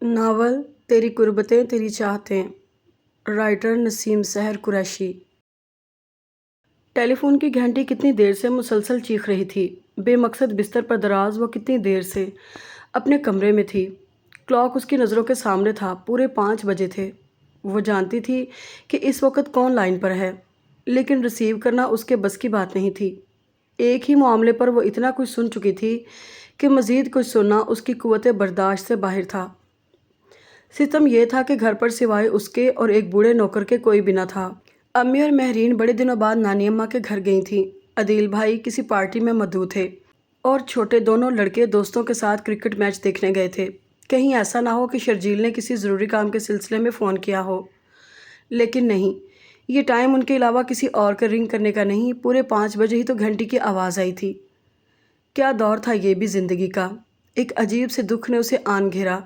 Novel تیری قربتیں تیری چاہتیں، writer نسیم سحر قریشی۔ ٹیلی phone کی گھنٹی کتنی دیر سے مسلسل چیخ رہی تھی۔ بے مقصد بستر پر دراز وہ کتنی دیر سے اپنے کمرے میں تھی۔ کلاک اس کی نظروں کے سامنے تھا، پورے 5 بجے تھے۔ وہ جانتی تھی کہ اس وقت کون لائن پر ہے، لیکن ریسیو کرنا اس کے بس کی بات نہیں تھی۔ ایک ہی معاملے پر وہ اتنا کچھ سن چکی تھی کہ مزید کچھ سننا اس کی قوت برداشت سے باہر تھا۔ ستم یہ تھا کہ گھر پر سوائے اس کے اور ایک بوڑھے نوکر کے کوئی بھی نہ تھا۔ امی اور مہرین بڑے دنوں بعد نانی اماں کے گھر گئی تھیں۔ عدیل بھائی کسی پارٹی میں مدعو تھے اور چھوٹے دونوں لڑکے دوستوں کے ساتھ کرکٹ میچ دیکھنے گئے تھے۔ کہیں ایسا نہ ہو کہ شرجیل نے کسی ضروری کام کے سلسلے میں فون کیا ہو، لیکن نہیں، یہ ٹائم ان کے علاوہ کسی اور کے رنگ کرنے کا نہیں۔ پورے 5 بجے ہی تو گھنٹی کی آواز آئی تھی۔ کیا دور تھا یہ بھی زندگی کا! ایک عجیب سے دکھ نے اسے آن گھیرا۔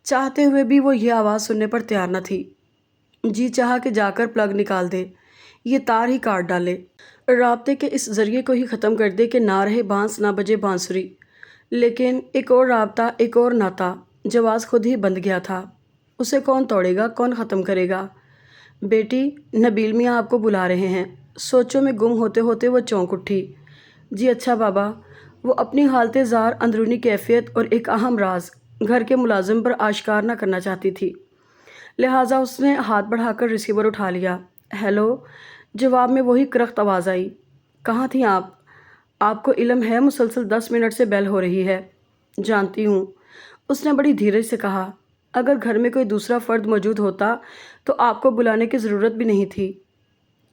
چاہتے ہوئے بھی وہ یہ آواز سننے پر تیار نہ تھی۔ جی چاہا کہ جا کر پلگ نکال دے، یہ تار ہی کاٹ ڈالے، رابطے کے اس ذریعے کو ہی ختم کر دے کہ نہ رہے بانس نہ بجے بانسری۔ لیکن ایک اور رابطہ، ایک اور ناتا، جواز خود ہی بند گیا تھا۔ اسے کون توڑے گا، کون ختم کرے گا؟ بیٹی، نبیل میاں آپ کو بلا رہے ہیں۔ سوچوں میں گم ہوتے ہوتے وہ چونک اٹھی۔ جی اچھا بابا۔ وہ اپنی حالت زار، اندرونی کیفیت اور ایک اہم راز گھر کے ملازم پر آشکار نہ کرنا چاہتی تھی، لہٰذا اس نے ہاتھ بڑھا کر ریسیور اٹھا لیا۔ ہیلو! جواب میں وہی کرخت آواز آئی۔ کہاں تھیں آپ؟ آپ کو علم ہے مسلسل 10 منٹ سے بیل ہو رہی ہے۔ جانتی ہوں، اس نے بڑی دھیرج سے کہا۔ اگر گھر میں کوئی دوسرا فرد موجود ہوتا تو آپ کو بلانے کی ضرورت بھی نہیں تھی۔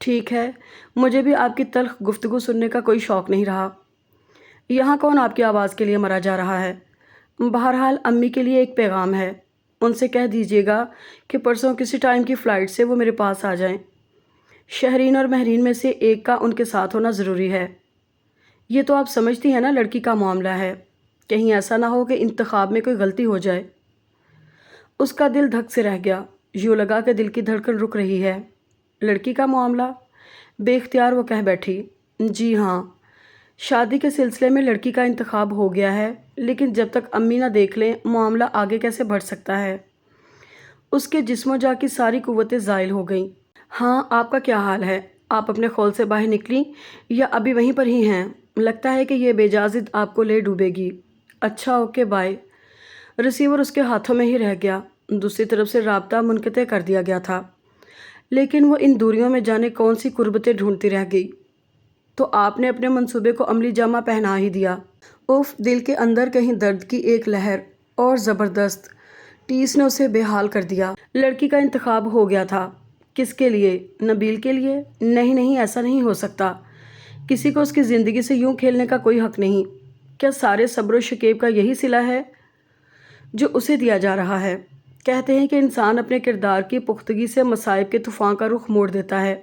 ٹھیک ہے، مجھے بھی آپ کی تلخ گفتگو سننے کا کوئی شوق نہیں رہا۔ یہاں کون آپ کی آواز کے لیے مرا جا رہا ہے؟ بہرحال امی کے لیے ایک پیغام ہے، ان سے کہہ دیجیے گا کہ پرسوں کسی ٹائم کی فلائٹ سے وہ میرے پاس آ جائیں۔ شہرین اور مہرین میں سے ایک کا ان کے ساتھ ہونا ضروری ہے۔ یہ تو آپ سمجھتی ہیں نا لڑکی کا معاملہ ہے، کہیں ایسا نہ ہو کہ انتخاب میں کوئی غلطی ہو جائے۔ اس کا دل دھک سے رہ گیا، یوں لگا کہ دل کی دھڑکن رک رہی ہے۔ لڑکی کا معاملہ؟ بے اختیار وہ کہہ بیٹھی۔ جی ہاں، شادی کے سلسلے میں لڑکی کا انتخاب ہو گیا ہے، لیکن جب تک امی نہ دیکھ لیں معاملہ آگے کیسے بڑھ سکتا ہے؟ اس کے جسم و جاں کی ساری قوتیں زائل ہو گئیں۔ ہاں، آپ کا کیا حال ہے؟ آپ اپنے خول سے باہر نکلیں یا ابھی وہیں پر ہی ہیں؟ لگتا ہے کہ یہ بے اجازت آپ کو لے ڈوبے گی۔ اچھا، اوکے، بائے۔ ریسیور اس کے ہاتھوں میں ہی رہ گیا۔ دوسری طرف سے رابطہ منقطع کر دیا گیا تھا، لیکن وہ ان دوریوں میں جانے کون سی قربتیں ڈھونڈتی رہ گئی۔ تو آپ نے اپنے منصوبے کو عملی جامہ پہنا ہی دیا۔ اف! دل کے اندر کہیں درد کی ایک لہر اور زبردست ٹیس نے اسے بے حال کر دیا۔ لڑکی کا انتخاب ہو گیا تھا۔ کس کے لیے؟ نبیل کے لیے؟ نہیں نہیں، ایسا نہیں ہو سکتا۔ کسی کو اس کی زندگی سے یوں کھیلنے کا کوئی حق نہیں۔ کیا سارے صبر و شکیب کا یہی صلہ ہے جو اسے دیا جا رہا ہے؟ کہتے ہیں کہ انسان اپنے کردار کی پختگی سے مصائب کے طوفان کا رخ موڑ دیتا ہے،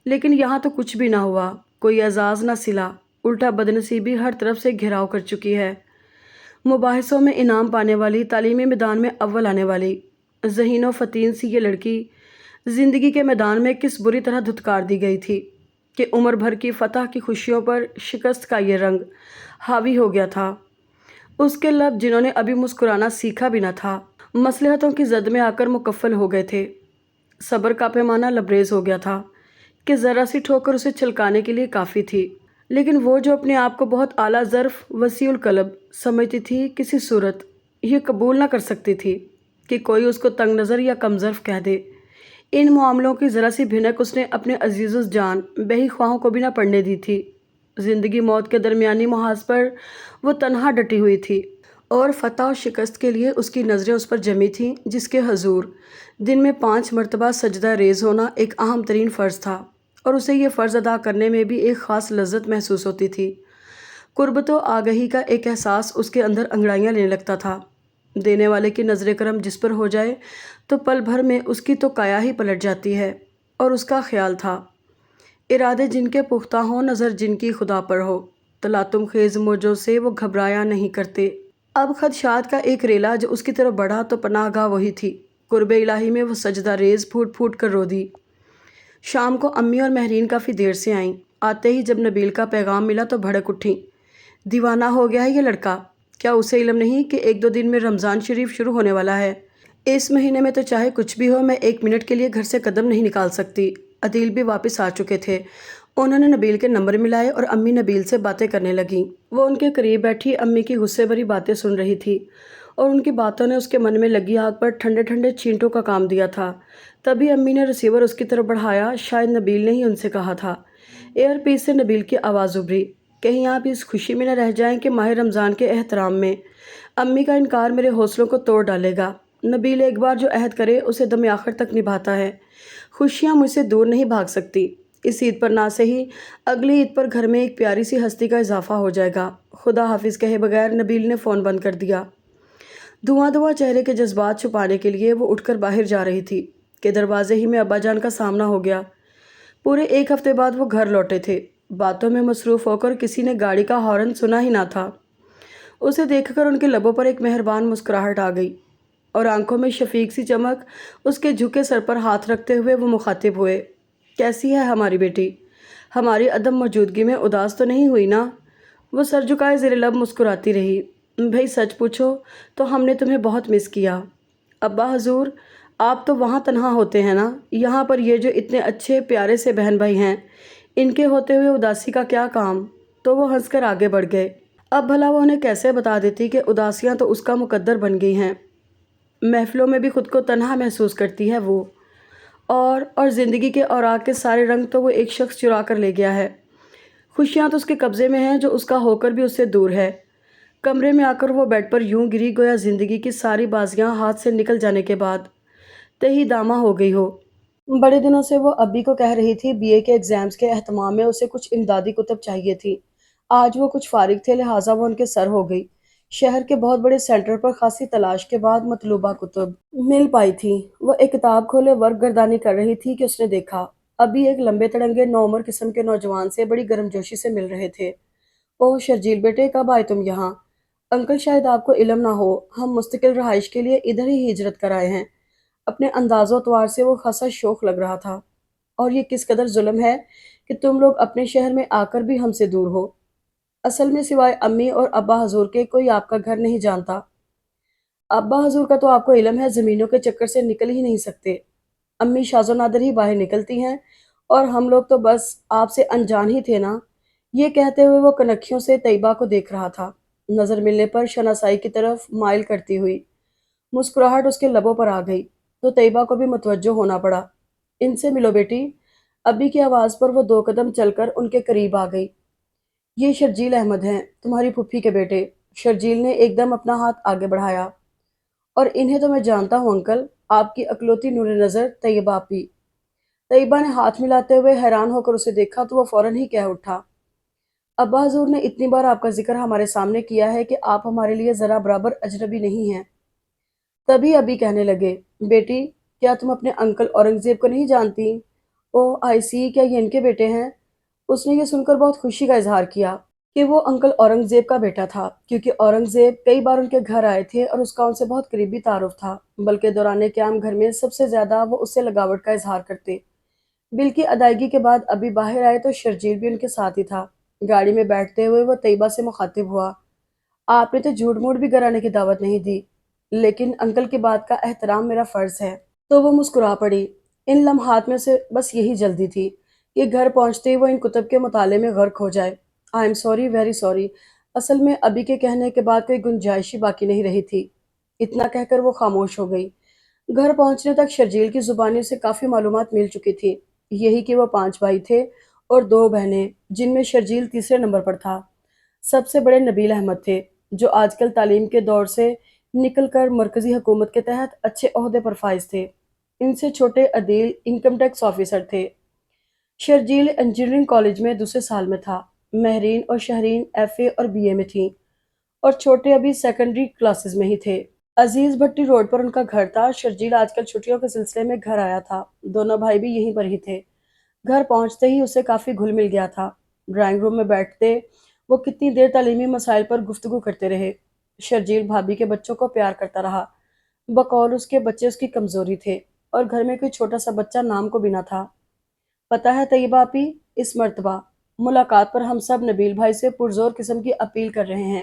لیکن یہاں تو کچھ بھی نہ ہوا، کوئی اعزاز نہ صلہ، الٹا بدنصیبی ہر طرف سے گھیراؤ کر چکی ہے۔ مباحثوں میں انعام پانے والی، تعلیمی میدان میں اول آنے والی، ذہین و فطین سی یہ لڑکی زندگی کے میدان میں کس بری طرح دھتکار دی گئی تھی کہ عمر بھر کی فتح کی خوشیوں پر شکست کا یہ رنگ حاوی ہو گیا تھا۔ اس کے لب، جنہوں نے ابھی مسکرانا سیکھا بھی نہ تھا، مصلحتوں کی زد میں آ کر مکفل ہو گئے تھے۔ صبر کا پیمانہ لبریز ہو گیا تھا کہ ذرا سی ٹھوکر اسے چھلکانے کے لیے کافی تھی، لیکن وہ جو اپنے آپ کو بہت اعلیٰ ظرف، وسیع القلب سمجھتی تھی، کسی صورت یہ قبول نہ کر سکتی تھی کہ کوئی اس کو تنگ نظر یا کم ظرف کہہ دے۔ ان معاملوں کی ذرا سی بھنک اس نے اپنے عزیز الجان بہی خواہوں کو بھی نہ پڑنے دی تھی۔ زندگی موت کے درمیانی محاذ پر وہ تنہا ڈٹی ہوئی تھی، اور فتح و شکست کے لیے اس کی نظریں اس پر جمی تھیں، جس کے حضور دن میں 5 مرتبہ سجدہ ریز ہونا ایک اہم ترین فرض تھا، اور اسے یہ فرض ادا کرنے میں بھی ایک خاص لذت محسوس ہوتی تھی۔ قربت و آگہی کا ایک احساس اس کے اندر انگڑائیاں لینے لگتا تھا۔ دینے والے کی نظر کرم جس پر ہو جائے تو پل بھر میں اس کی تو کایا ہی پلٹ جاتی ہے، اور اس کا خیال تھا، ارادے جن کے پختہ ہوں، نظر جن کی خدا پر ہو، تلاطم خیز موجوں سے وہ گھبرایا نہیں کرتے۔ اب خدشات کا ایک ریلا جو اس کی طرف بڑھا تو پناہ گاہ وہی تھی۔ قرب الہی میں وہ سجدہ ریز پھوٹ پھوٹ کر رو دی۔ شام کو امی اور مہرین کافی دیر سے آئیں۔ آتے ہی جب نبیل کا پیغام ملا تو بھڑک اٹھیں۔ دیوانہ ہو گیا ہے یہ لڑکا، کیا اسے علم نہیں کہ 1-2 دن میں رمضان شریف شروع ہونے والا ہے؟ اس مہینے میں تو چاہے کچھ بھی ہو میں 1 منٹ کے لیے گھر سے قدم نہیں نکال سکتی۔ عدیل بھی واپس آ چکے تھے۔ انہوں نے نبیل کے نمبر ملائے اور امی نبیل سے باتیں کرنے لگیں۔ وہ ان کے قریب بیٹھی امی کی غصے بھری باتیں سن رہی تھی اور ان کی باتوں نے اس کے من میں لگی آگ پر ٹھنڈے ٹھنڈے چینٹوں کا کام دیا تھا۔ تبھی امی نے ریسیور اس کی طرف بڑھایا، شاید نبیل نے ہی ان سے کہا تھا۔ ایئر پیس سے نبیل کی آواز ابھری، کہیں آپ اس خوشی میں نہ رہ جائیں کہ ماہ رمضان کے احترام میں امی کا انکار میرے حوصلوں کو توڑ ڈالے گا۔ نبیل ایک بار جو عہد کرے اسے دم آخر تک نبھاتا ہے۔ خوشیاں مجھ سے دور نہیں بھاگ سکتی۔ اس عید پر نہ صحیح، اگلی عید پر گھر میں ایک پیاری سی ہستی کا اضافہ ہو جائے گا۔ خدا حافظ کہے بغیر نبیل نے فون بند کر دیا۔ دھواں دھواں چہرے کے جذبات چھپانے کے لیے وہ اٹھ کر باہر جا رہی تھی کہ دروازے ہی میں ابا جان کا سامنا ہو گیا۔ پورے 1 ہفتے بعد وہ گھر لوٹے تھے۔ باتوں میں مصروف ہو کر کسی نے گاڑی کا ہارن سنا ہی نہ تھا۔ اسے دیکھ کر ان کے لبوں پر ایک مہربان مسکراہٹ آ گئی اور آنکھوں میں شفیق سی چمک۔ اس کے جھکے سر پر ہاتھ رکھتے ہوئے وہ مخاطب ہوئے، کیسی ہے ہماری بیٹی؟ ہماری عدم موجودگی میں اداس تو نہیں ہوئی نا؟ وہ سر جھکائے زیر لب مسکراتی رہی۔ بھئی سچ پوچھو تو ہم نے تمہیں بہت مس کیا۔ ابا حضور، آپ تو وہاں تنہا ہوتے ہیں نا، یہاں پر یہ جو اتنے اچھے پیارے سے بہن بھائی ہیں، ان کے ہوتے ہوئے اداسی کا کیا کام؟ تو وہ ہنس کر آگے بڑھ گئے۔ اب بھلا وہ انہیں کیسے بتا دیتی کہ اداسیاں تو اس کا مقدر بن گئی ہیں۔ محفلوں میں بھی خود کو تنہا محسوس کرتی ہے وہ، اور زندگی کے اوراق کے سارے رنگ تو وہ ایک شخص چرا کر لے گیا ہے۔ خوشیاں تو اس کے قبضے میں ہیں جو اس کا ہو کر بھی اس سے دور ہے۔ کمرے میں آ کر وہ بیڈ پر یوں گری گویا زندگی کی ساری بازیاں ہاتھ سے نکل جانے کے بعد تہی دامہ ہو گئی ہو۔ بڑے دنوں سے وہ ابی کو کہہ رہی تھی BA کے ایگزامز کے اہتمام میں اسے کچھ امدادی کتب چاہیے تھی۔ آج وہ کچھ فارغ تھے لہٰذا وہ ان کے سر ہو گئی۔ شہر کے بہت بڑے سینٹر پر خاصی تلاش کے بعد مطلوبہ کتب مل پائی تھیں۔ وہ ایک کتاب کھولے ورق گردانی کر رہی تھی کہ اس نے دیکھا ابھی ایک لمبے تڑنگے نوعمر قسم کے نوجوان سے بڑی گرمجوشی سے مل رہے تھے۔ اوہ شرجیل بیٹے، کب آئے تم یہاں؟ انکل شاید آپ کو علم نہ ہو، ہم مستقل رہائش کے لیے ادھر ہی ہجرت کر آئے ہیں۔ اپنے انداز و اطوار سے وہ خاصا شوخ لگ رہا تھا۔ اور یہ کس قدر ظلم ہے کہ تم لوگ اپنے شہر میں آ کر بھی ہم سے دور ہو۔ اصل میں سوائے امی اور ابا حضور کے کوئی آپ کا گھر نہیں جانتا۔ ابا حضور کا تو آپ کو علم ہے زمینوں کے چکر سے نکل ہی نہیں سکتے۔ امی شاز و نادر ہی باہر نکلتی ہیں اور ہم لوگ تو بس آپ سے انجان ہی تھے نا۔ یہ کہتے ہوئے وہ کنکھیوں سے طیبہ کو دیکھ رہا تھا، نظر ملنے پر شناسائی کی طرف مائل کرتی ہوئی۔ مسکراہٹ اس کے لبوں پر آ گئی تو طیبہ کو بھی متوجہ ہونا پڑا۔ ان سے ملو بیٹی۔ ابی کی آواز پر وہ 2 قدم چل کر ان کے قریب آ گئی۔ یہ شرجیل احمد ہیں، تمہاری پھپھی کے بیٹے۔ شرجیل نے ایک دم اپنا ہاتھ آگے بڑھایا۔ اور انہیں تو میں جانتا ہوں انکل، آپ کی اکلوتی نور نظر طیبہ آپی۔ طیبہ نے ہاتھ ملاتے ہوئے حیران ہو کر اسے دیکھا تو وہ فوراً ہی کہہ اٹھا، ابا حضور نے اتنی بار آپ کا ذکر ہمارے سامنے کیا ہے کہ آپ ہمارے لیے ذرا برابر اجنبی نہیں ہیں۔ تبھی ابھی کہنے لگے، بیٹی کیا تم اپنے انکل اورنگزیب کو نہیں جانتی؟ اوہ آئی سی، کیا یہ ان کے بیٹے ہیں؟ اس نے یہ سن کر بہت خوشی کا اظہار کیا کہ وہ انکل اورنگزیب کا بیٹا تھا، کیونکہ اورنگزیب کئی بار ان کے گھر آئے تھے اور اس کا ان سے بہت قریبی تعارف تھا، بلکہ دوران قیام گھر میں سب سے زیادہ وہ اس سے لگاوٹ کا اظہار کرتے۔ بل کی ادائیگی کے بعد ابھی باہر آئے تو شرجیل بھی ان کے ساتھ ہی تھا۔ گاڑی میں بیٹھتے ہوئے وہ طیبہ سے مخاطب ہوا، آپ نے تو جھوٹ موٹ بھی گرانے کی دعوت نہیں دی، لیکن انکل کی بات کا احترام میرا فرض ہے۔ تو وہ مسکرا پڑی۔ ان لمحات میں سے بس یہی جلدی تھی کہ گھر پہنچتے ہی وہ ان کتب کے مطالعے میں غرق ہو جائے۔ I am sorry, very sorry. اصل میں ابھی کے کہنے کے بعد کوئی گنجائش ہی باقی نہیں رہی تھی۔ اتنا کہہ کر وہ خاموش ہو گئی۔ گھر پہنچنے تک شرجیل کی زبانی سے کافی معلومات مل چکی تھی، یہی کہ وہ 5 بھائی تھے اور 2 بہنیں، جن میں شرجیل تیسرے نمبر پر تھا۔ سب سے بڑے نبیل احمد تھے، جو آج کل تعلیم کے دور سے نکل کر مرکزی حکومت کے تحت اچھے عہدے پر فائز تھے۔ ان سے چھوٹے عدیل انکم ٹیکس آفیسر تھے۔ شرجیل انجینئرنگ کالج میں دوسرے سال میں تھا۔ مہرین اور شہرین FA اور BA میں تھیں اور چھوٹے ابھی سیکنڈری کلاسز میں ہی تھے۔ عزیز بھٹی روڈ پر ان کا گھر تھا۔ شرجیل آج کل چھٹیوں کے سلسلے میں گھر آیا تھا، دونوں بھائی بھی یہیں پر ہی تھے۔ گھر پہنچتے ہی اسے کافی گھل مل گیا تھا۔ ڈرائنگ روم میں بیٹھتے وہ کتنی دیر تعلیمی مسائل پر گفتگو کرتے رہے۔ شرجیل بھابھی کے بچوں کو پیار کرتا رہا، بقول اس کے بچے اس کی کمزوری تھے اور گھر میں کوئی چھوٹا سا بچہ نام کو بھی نہ تھا۔ پتہ ہے طیبہ آپی، اس مرتبہ ملاقات پر ہم سب نبیل بھائی سے پرزور قسم کی اپیل کر رہے ہیں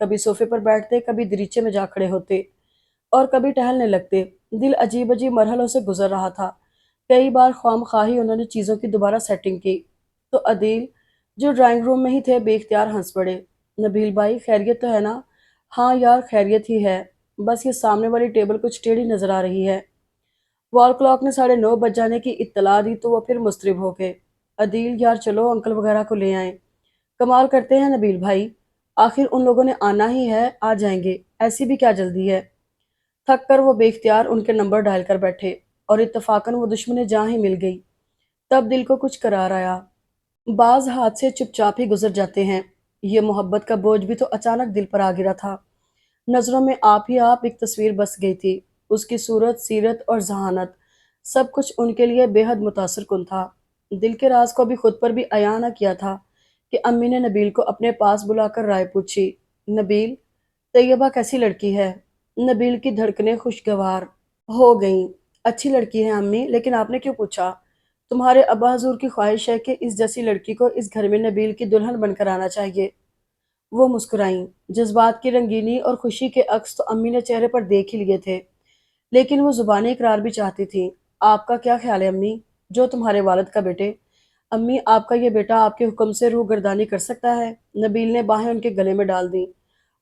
کبھی صوفے پر بیٹھتے، کبھی دریچے میں جا کھڑے ہوتے اور کبھی ٹہلنے لگتے۔ دل عجیب عجیب مرحلوں سے گزر رہا تھا۔ کئی بار خواہ مخواہی انہوں نے چیزوں کی دوبارہ سیٹنگ کی تو عدیل، جو ڈرائنگ روم میں ہی تھے، بے اختیار ہنس پڑے۔ نبیل بھائی، خیریت تو ہے نا؟ ہاں یار، خیریت ہی ہے، بس یہ سامنے والی ٹیبل کچھ ٹیڑھی نظر آ رہی ہے۔ وال کلاک نے 9:30 بج جانے کی اطلاع دی تو وہ پھر مضطرب ہو گئے۔ عدیل یار، چلو انکل وغیرہ کو لے آئیں۔ کمال کرتے ہیں نبیل بھائی، آخر ان لوگوں نے آنا ہی ہے، آ جائیں گے، ایسی بھی کیا جلدی ہے۔ تھک کر وہ بے اختیار ان کے نمبر ڈائل کر بیٹھے اور اتفاقاً وہ دشمن جاں ہی مل گئی۔ تب دل کو کچھ قرار آیا۔ بعض حادثے چپ چاپ ہی گزر جاتے ہیں، یہ محبت کا بوجھ بھی تو اچانک دل پر آ گرا تھا۔ نظروں میں آپ ہی آپ ایک تصویر بس گئی تھی، اس کی صورت، سیرت اور ذہانت، سب کچھ ان کے لیے بے حد متاثر کن تھا۔ دل کے راز کو بھی خود پر بھی عیاں نہ کیا تھا کہ امی نے نبیل کو اپنے پاس بلا کر رائے پوچھی۔ نبیل، طیبہ کیسی لڑکی ہے؟ نبیل کی دھڑکنیں خوشگوار ہو گئیں۔ اچھی لڑکی ہے امی، لیکن آپ نے کیوں پوچھا؟ تمہارے ابا حضور کی خواہش ہے کہ اس جیسی لڑکی کو اس گھر میں نبیل کی دلہن بن کر آنا چاہیے۔ وہ مسکرائیں۔ جذبات کی رنگینی اور خوشی کے عکس تو امی نے چہرے پر دیکھ ہی لیے تھے، لیکن وہ زبانی اقرار بھی چاہتی تھی۔ آپ کا کیا خیال ہے امی؟ جو تمہارے والد کا بیٹے۔ امی، آپ کا یہ بیٹا آپ کے حکم سے روح گردانی کر سکتا ہے؟ نبیل نے باہیں ان کے گلے میں ڈال دیں۔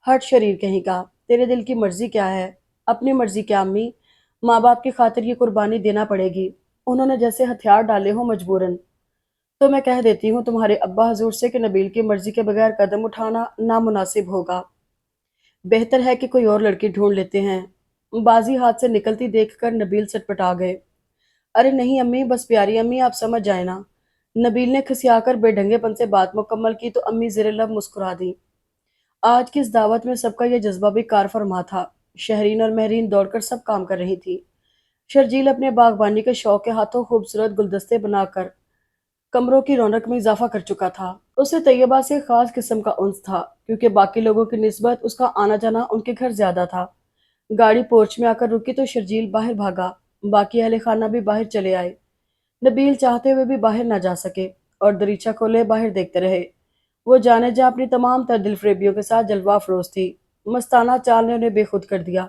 ہٹ شریر کہیں کا، تیرے دل کی مرضی کیا ہے؟ اپنی مرضی کیا امی؟ ماں باپ کی خاطر یہ قربانی دینا پڑے گی، انہوں نے جیسے ہتھیار ڈالے ہوں مجبوراً۔ تو میں کہہ دیتی ہوں تمہارے ابا حضور سے کہ نبیل کی مرضی کے بغیر قدم اٹھانا نامناسب ہوگا، بہتر ہے کہ کوئی اور لڑکی ڈھونڈ لیتے ہیں۔ بازی ہاتھ سے نکلتی دیکھ کر نبیل سٹپٹا گئے۔ ارے نہیں امی، بس پیاری امی، آپ سمجھ جائیں نا۔ نبیل نے کھسیا کر بے ڈھنگے پن سے بات مکمل کی تو امی زیر لب مسکرا دی۔ آج کی اس دعوت میں سب کا یہ جذبہ بھی کار فرما تھا۔ شہرین اور مہرین دوڑ کر سب کام کر رہی تھی۔ شرجیل اپنے باغبانی کے شوق کے ہاتھوں خوبصورت گلدستے بنا کر کمروں کی رونق میں اضافہ کر چکا تھا۔ اسے طیبہ سے خاص قسم کا انس تھا، کیونکہ باقی لوگوں کی نسبت اس کا آنا جانا ان کے گھر زیادہ تھا۔ گاڑی پورچ میں آ کر رکی تو شرجیل باہر بھاگا، باقی اہل خانہ بھی باہر چلے آئے۔ نبیل چاہتے ہوئے بھی باہر نہ جا سکے اور دریچہ کھولے باہر دیکھتے رہے۔ وہ جانے جا اپنی تمام تر دل فریبیوں کے ساتھ جلوہ افروز تھی۔ مستانہ چال نے انہیں بے خود کر دیا۔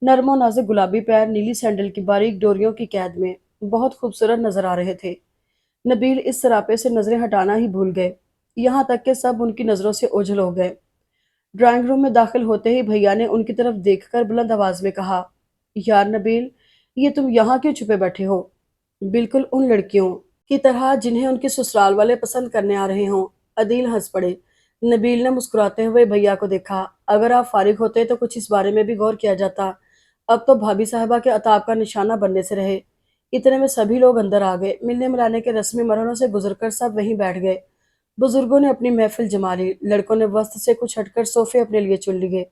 نرم و نازک گلابی پیر نیلی سینڈل کی باریک ڈوریوں کی قید میں بہت خوبصورت نظر آ رہے تھے۔ نبیل اس سراپے سے نظریں ہٹانا ہی بھول گئے، یہاں تک کہ سب ان کی نظروں سے اوجھل ہو گئے۔ ڈرائنگ روم میں داخل ہوتے ہی بھیا نے ان کی طرف دیکھ کر بلند آواز میں کہا، یار نبیل، یہ تم یہاں کیوں چھپے بیٹھے ہو؟ بالکل ان لڑکیوں کی طرح جنہیں ان کے سسرال والے پسند کرنے آ رہے ہوں۔ عدیل ہنس پڑے۔ نبیل نے مسکراتے ہوئے بھیا کو دیکھا۔ اگر آپ فارغ ہوتے تو کچھ اس بارے میں بھی غور کیا جاتا، اب تو بھابھی صاحبہ کے عتاب کا نشانہ بننے سے رہے۔ اتنے میں سبھی لوگ اندر آ گئے۔ ملنے ملانے کے رسمی مرحلوں سے گزر کر سب وہیں بیٹھ گئے۔ بزرگوں نے اپنی محفل جما لی، لڑکوں نے وسط سے کچھ ہٹ کر صوفے اپنے لیے چن لیے۔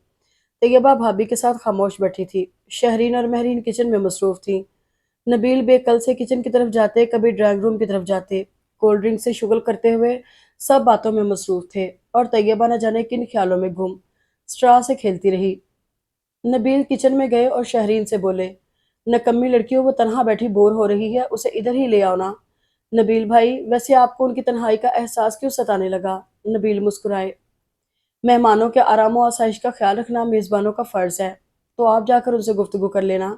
طیبہ بھابھی کے ساتھ خاموش بیٹھی تھی۔ شہرین اور مہرین کچن میں مصروف تھیں۔ نبیل بے کل سے کچن کی طرف جاتے، کبھی ڈرائنگ روم کی طرف جاتے، کولڈ ڈرنک سے شغل کرتے ہوئے سب باتوں میں مصروف تھے اور طیبہ نہ جانے کن خیالوں میں گم اسٹرا سے کھیلتی رہی۔ نبیل کچن میں گئے اور شہرین سے بولے، نکمی لڑکیوں، وہ تنہا بیٹھی بور ہو رہی ہے، اسے ادھر ہی لے آؤ نا۔ نبیل بھائی، ویسے آپ کو ان کی تنہائی کا احساس کیوں ستانے لگا؟ نبیل مسکرائے۔ مہمانوں کے آرام و آسائش کا خیال رکھنا میزبانوں کا فرض ہے، تو آپ جا کر ان سے گفتگو کر لینا۔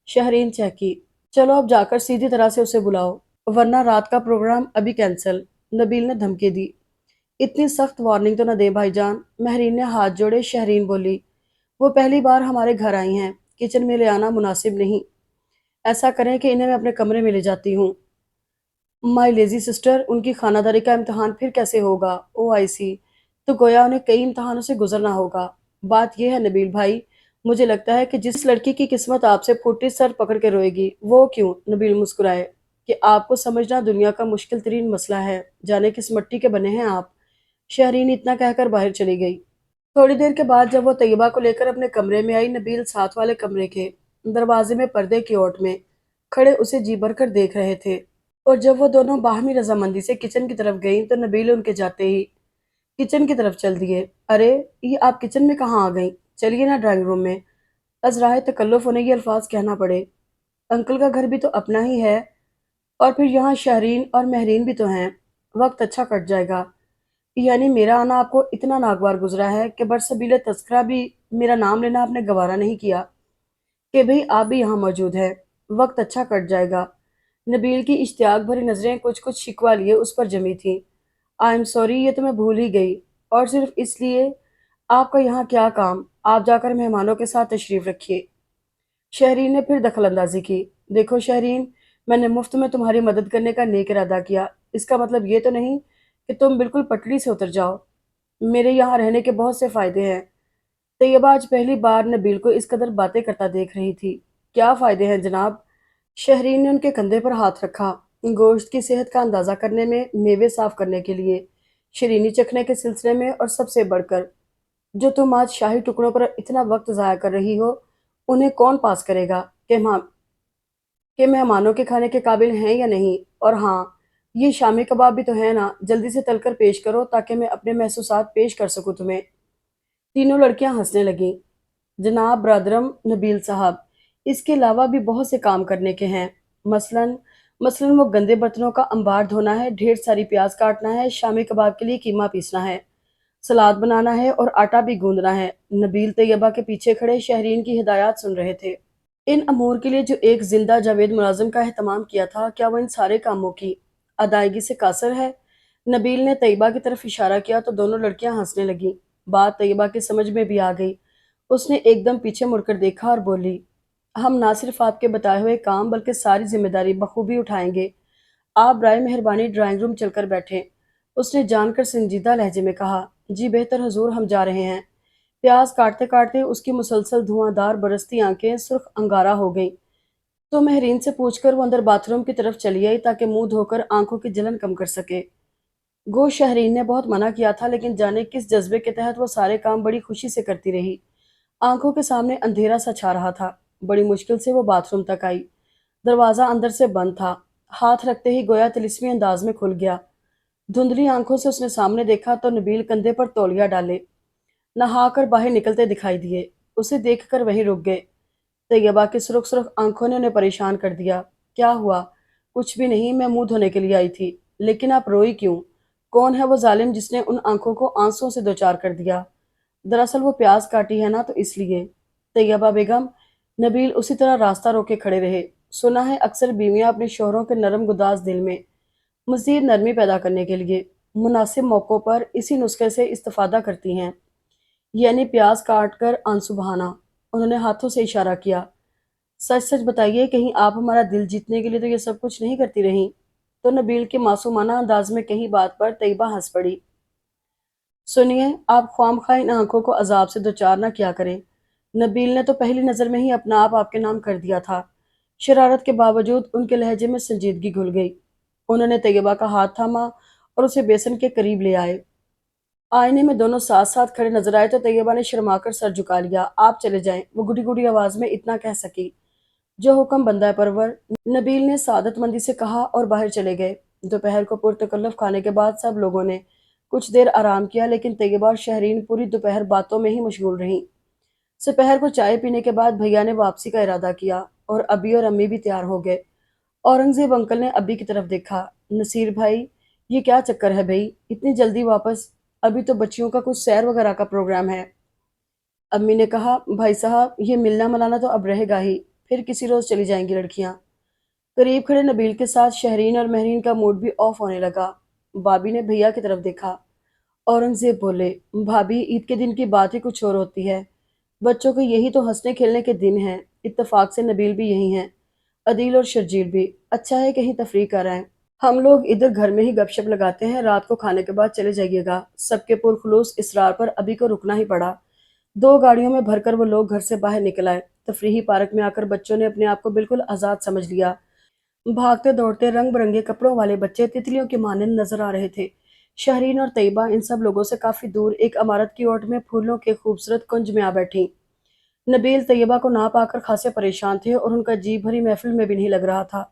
شہرین چہکی۔ چلو اب جا کر سیدھی طرح سے اسے بلاؤ، ورنہ رات کا پروگرام ابھی کینسل۔ نبیل نے دھمکی دی۔ اتنی سخت وارننگ تو نہ دیں بھائی جان۔ مہرین نے ہاتھ جوڑے۔ شہرین بولی، وہ پہلی بار ہمارے گھر آئی ہیں، کچن میں لے آنا مناسب نہیں۔ ایسا کریں کہ انہیں میں اپنے کمرے میں لے جاتی ہوں۔ مائی لیزی سسٹر، ان کی خانہ داری کا امتحان پھر کیسے ہوگا؟ او آئی سی، تو گویا انہیں کئی امتحانوں سے گزرنا ہوگا۔ بات یہ ہے نبیل بھائی، مجھے لگتا ہے کہ جس لڑکی کی قسمت آپ سے پھوٹی سر پکڑ کے روئے گی، وہ کیوں؟ نبیل مسکرائے کہ آپ کو سمجھنا دنیا کا مشکل ترین مسئلہ ہے، جانے کس مٹی کے بنے ہیں آپ۔ شہرین اتنا کہہ کر باہر چلی گئی۔ تھوڑی دیر کے بعد جب وہ طیبہ کو لے کر اپنے کمرے میں آئی، نبیل ساتھ والے کمرے کے دروازے میں پردے کی اوٹ میں کھڑے اسے جی بھر کر دیکھ رہے تھے، اور جب وہ دونوں باہمی رضامندی سے کچن کی طرف گئیں تو نبیل ان کے جاتے ہی کچن کی طرف چل دیے۔ ارے یہ آپ کچن میں کہاں آ گئیں؟ چلیے نا ڈرائنگ روم میں۔ ازراہ تکلف انہیں یہ الفاظ کہنا پڑے۔ انکل کا گھر بھی تو اپنا ہی ہے، اور پھر یہاں شہرین اور مہرین بھی تو ہیں، وقت اچھا کٹ جائے گا۔ یعنی میرا آنا آپ کو اتنا ناگوار گزرا ہے کہ برسبیل تذکرہ بھی میرا نام لینا آپ نے گوارا نہیں کیا کہ بھئی آپ بھی یہاں موجود ہیں، وقت اچھا کٹ جائے گا۔ نبیل کی اشتیاق بھری نظریں کچھ کچھ شکوہ لیے اس پر جمی تھیں۔ آئی ایم سوری، یہ تو میں بھول ہی گئی، اور صرف اس لیے آپ کا یہاں کیا کام؟ آپ جا کر مہمانوں کے ساتھ تشریف رکھیے۔ شہرین نے پھر دخل اندازی کی۔ دیکھو شہرین، میں نے مفت میں تمہاری مدد کرنے کا نیک ارادہ کیا، اس کا مطلب یہ تو نہیں کہ تم بالکل پٹڑی سے اتر جاؤ۔ میرے یہاں رہنے کے بہت سے فائدے ہیں۔ طیبہ آج پہلی بار نبیل کو اس قدر باتیں کرتا دیکھ رہی تھی۔ کیا فائدے ہیں جناب؟ شہرین نے ان کے کندھے پر ہاتھ رکھا۔ گوشت کی صحت کا اندازہ کرنے میں، میوے صاف کرنے کے لیے، شیرینی چکھنے کے سلسلے میں، اور سب سے بڑھ کر جو تم آج شاہی ٹکڑوں پر اتنا وقت ضائع کر رہی ہو، انہیں کون پاس کرے گا کہ مہمانوں کے کھانے کے قابل ہیں یا نہیں؟ اور ہاں، یہ شامی کباب بھی تو ہے نا، جلدی سے تل کر پیش کرو تاکہ میں اپنے محسوسات پیش کر سکوں تمہیں۔ تینوں لڑکیاں ہنسنے لگیں۔ جناب برادرم نبیل صاحب، اس کے علاوہ بھی بہت سے کام کرنے کے ہیں۔ مثلاً وہ گندے برتنوں کا انبار دھونا ہے، ڈھیر ساری پیاز کاٹنا ہے، شامی کباب کے لیے قیمہ پیسنا ہے، سلاد بنانا ہے اور آٹا بھی گوندنا ہے۔ نبیل طیبہ کے پیچھے کھڑے شہرین کی ہدایات سن رہے تھے۔ ان امور کے لیے جو ایک زندہ جاوید ملازم کا اہتمام کیا تھا، کیا وہ ان سارے کاموں کی ادائیگی سے قاصر ہے؟ نبیل نے طیبہ کی طرف اشارہ کیا تو دونوں لڑکیاں ہنسنے لگیں۔ بات طیبہ کی سمجھ میں بھی آ گئی۔ اس نے ایک دم پیچھے مڑ کر دیکھا اور بولی، ہم نہ صرف آپ کے بتائے ہوئے کام بلکہ ساری ذمہ داری بخوبی اٹھائیں گے۔ آپ برائے مہربانی ڈرائنگ روم چل کر بیٹھیں۔ اس نے جان کر سنجیدہ لہجے میں کہا، جی بہتر حضور، ہم جا رہے ہیں۔ پیاز کاٹتے کاٹتے اس کی مسلسل دھواں دار برستی آنکھیں سرخ انگارہ ہو گئیں۔ تو مہرین سے پوچھ کر وہ اندر باتھ روم کی طرف چلی آئی تاکہ منہ دھو کر آنکھوں کی جلن کم کر سکے۔ گو شہرین نے بہت منع کیا تھا، لیکن جانے کس جذبے کے تحت وہ سارے کام بڑی خوشی سے کرتی رہی۔ آنکھوں کے سامنے اندھیرا سا چھا رہا تھا۔ بڑی مشکل سے وہ باتھ روم تک آئی۔ دروازہ اندر سے بند تھا۔ ہاتھ رکھتے ہی گویا طلسمی انداز میں کھل گیا۔ دھندلی آنکھوں سے اس نے سامنے دیکھا تو نبیل کندھے پر تولیہ ڈالے نہا کر باہر نکلتے دکھائی دیے۔ اسے دیکھ کر وہیں رک گئے۔ طیبہ کی سرخ سرخ آنکھوں نے انہیں پریشان کر دیا۔ کیا ہوا؟ کچھ بھی نہیں، میں منہ دھونے کے لیے آئی تھی۔ لیکن آپ روئی کیوں؟ کون ہے وہ ظالم جس نے ان آنکھوں کو آنسوں سے دوچار کر دیا؟ دراصل وہ پیاز کاٹی ہے نا، تو اس لیے۔ طیبہ بیگم، نبیل اسی طرح راستہ روکے کھڑے رہے۔ سنا ہے اکثر بیویاں اپنے شوہروں کے نرم گداز دل میں مزید نرمی پیدا کرنے کے لیے مناسب موقعوں پر اسی نسخے سے استفادہ کرتی ہیں، یعنی پیاز کاٹ کر آنسو بہانا۔ انہوں نے ہاتھوں سے اشارہ کیا۔ سچ سچ بتائیے، کہیں آپ ہمارا دل جیتنے کے لیے تو یہ سب کچھ نہیں کرتی رہیں؟ تو نبیل کے معصومانہ انداز میں کہیں بات پر طیبہ ہنس پڑی۔ سنیے، آپ خواہ مخواہ ان آنکھوں کو عذاب سے دوچار نہ کیا کریں۔ نبیل نے تو پہلی نظر میں ہی اپنا آپ کے نام کر دیا تھا۔ شرارت کے باوجود ان کے لہجے میں سنجیدگی گھل گئی۔ انہوں نے طیبہ کا ہاتھ تھاما اور اسے بیسن کے قریب لے آئے۔ آئینے میں دونوں ساتھ ساتھ کھڑے نظر آئے تو طیبہ نے شرما کر سر جھکا لیا۔ آپ چلے جائیں، وہ گڑی گڑی آواز میں اتنا کہہ سکی۔ جو حکم بندہ پرور، نبیل نے سعادت مندی سے کہا اور باہر چلے گئے۔ دوپہر کو پرتکلف کھانے کے بعد سب لوگوں نے کچھ دیر آرام کیا، لیکن طیبہ اور شہرین پوری دوپہر باتوں میں ہی مشغول رہیں۔ سپہر کو چائے پینے کے بعد بھیا نے واپسی کا ارادہ کیا اور ابی اور امی بھی تیار ہو گئے۔ اورنگزیب انکل نے ابی کی طرف دیکھا۔ نصیر بھائی، یہ کیا چکر ہے بھائی، اتنی جلدی واپس؟ ابھی تو بچیوں کا کچھ سیر وغیرہ کا پروگرام ہے۔ امی نے کہا، بھائی صاحب، یہ ملنا ملانا تو اب رہے گا ہی، پھر کسی روز چلی جائیں گی لڑکیاں۔ قریب کھڑے نبیل کے ساتھ شہرین اور مہرین کا موڈ بھی آف ہونے لگا۔ بابی نے بھیا کی طرف دیکھا۔ اورنگزیب بولے، بھابی، عید کے دن کی بات ہی کچھ اور ہوتی ہے۔ بچوں کے یہی تو ہنسنے کھیلنے کے دن ہیں۔ اتفاق سے نبیل بھی یہی ہیں، عدیل اور شرجیل بھی۔ اچھا ہے کہیں تفریح کر آئیں۔ ہم لوگ ادھر گھر میں ہی گپ شپ لگاتے ہیں، رات کو کھانے کے بعد چلے جائیے گا۔ سب کے پرخلوص اصرار پر ابھی کو رکنا ہی پڑا۔ دو گاڑیوں میں بھر کر وہ لوگ گھر سے باہر نکل آئے۔ تفریحی پارک میں آ کر بچوں نے اپنے آپ کو بالکل آزاد سمجھ لیا۔ بھاگتے دوڑتے رنگ برنگے کپڑوں والے بچے تتلیوں کے مانند نظر آ رہے تھے۔ شہرین اور طیبہ ان سب لوگوں سے کافی دور ایک عمارت کی اوٹ میں پھولوں کے خوبصورت کنج میں آ بیٹھیں۔ نبیل طیبہ کو نہ پا کر خاصے پریشان تھے اور ان کا جی بھری محفل میں بھی نہیں لگ رہا تھا۔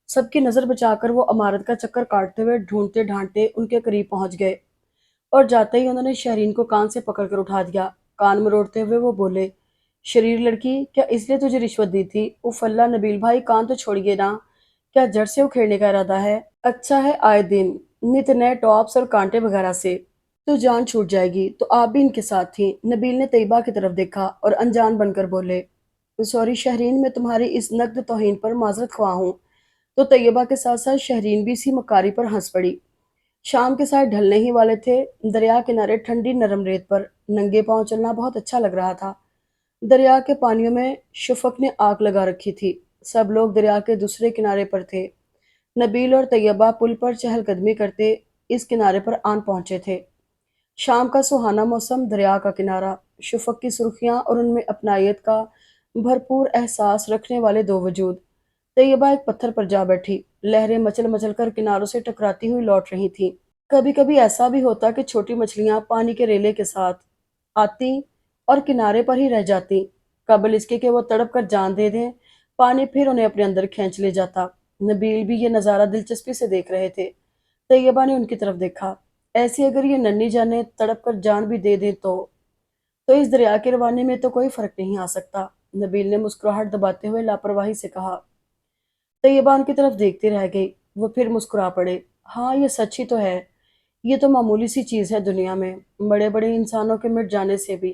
سب کی نظر بچا کر وہ عمارت کا چکر کاٹتے ہوئے ڈھونڈتے ڈھانٹتے ان کے قریب پہنچ گئے اور جاتے ہی انہوں نے شہرین کو کان سے پکڑ کر اٹھا دیا۔ کان مروڑتے ہوئے وہ بولے، شریر لڑکی، کیا اس لیے تجھے رشوت دی تھی؟ اف اللہ نبیل بھائی، کان تو چھوڑیے نا، کیا جڑ سے اکھیڑنے کا ارادہ ہے؟ اچھا ہے آئے دن نت نئے ٹاپس اور کانٹے وغیرہ سے تو جان چھوٹ جائے گی، تو آپ بھی ان کے ساتھ تھیں۔ نبیل نے طیبہ کی طرف دیکھا اور انجان بن کر بولے، سوری شہرین، میں تمہاری اس نقد توہین پر معذرت خواہ ہوں۔ تو طیبہ کے ساتھ ساتھ شہرین بھی اسی مکاری پر ہنس پڑی۔ شام کے سائے ڈھلنے ہی والے تھے۔ دریا کنارے ٹھنڈی نرم ریت پر ننگے پاؤں چلنا بہت اچھا لگ رہا تھا۔ دریا کے پانیوں میں شفق نے آگ لگا رکھی تھی۔ سب لوگ دریا کے دوسرے کنارے پر تھے۔ نبیل اور طیبہ پل پر چہل قدمی کرتے اس کنارے پر آن پہنچے تھے۔ شام کا سہانا موسم، دریا کا کنارہ، شفق کی سرخیاں اور ان میں اپنائیت کا بھرپور احساس رکھنے والے دو وجود۔ طیبہ ایک پتھر پر جا بیٹھی۔ لہریں مچل مچل کر کناروں سے ٹکراتی ہوئی لوٹ رہی تھیں۔ کبھی کبھی ایسا بھی ہوتا کہ چھوٹی مچھلیاں پانی کے ریلے کے ساتھ آتی اور کنارے پر ہی رہ جاتی، قبل اس کے کہ وہ تڑپ کر جان دے دیں۔ پانی پھر انہیں اپنے اندر کھینچ لے جاتا۔ نبیل بھی یہ نظارہ دلچسپی سے دیکھ رہے تھے۔ طیبہ نے ان کی طرف دیکھا۔ ایسی اگر یہ ننھی جانیں تڑپ کر جان بھی دے دیں تو اس دریا کے روانے میں تو کوئی فرق نہیں آ سکتا۔ نبیل نے مسکراہٹ دباتے ہوئے لاپرواہی سے کہا۔ طیبہ ان کی طرف دیکھتی رہ گئی۔ وہ پھر مسکرا پڑے۔ ہاں، یہ سچ ہی تو ہے۔ یہ تو معمولی سی چیز ہے دنیا میں، بڑے بڑے انسانوں کے مٹ جانے سے بھی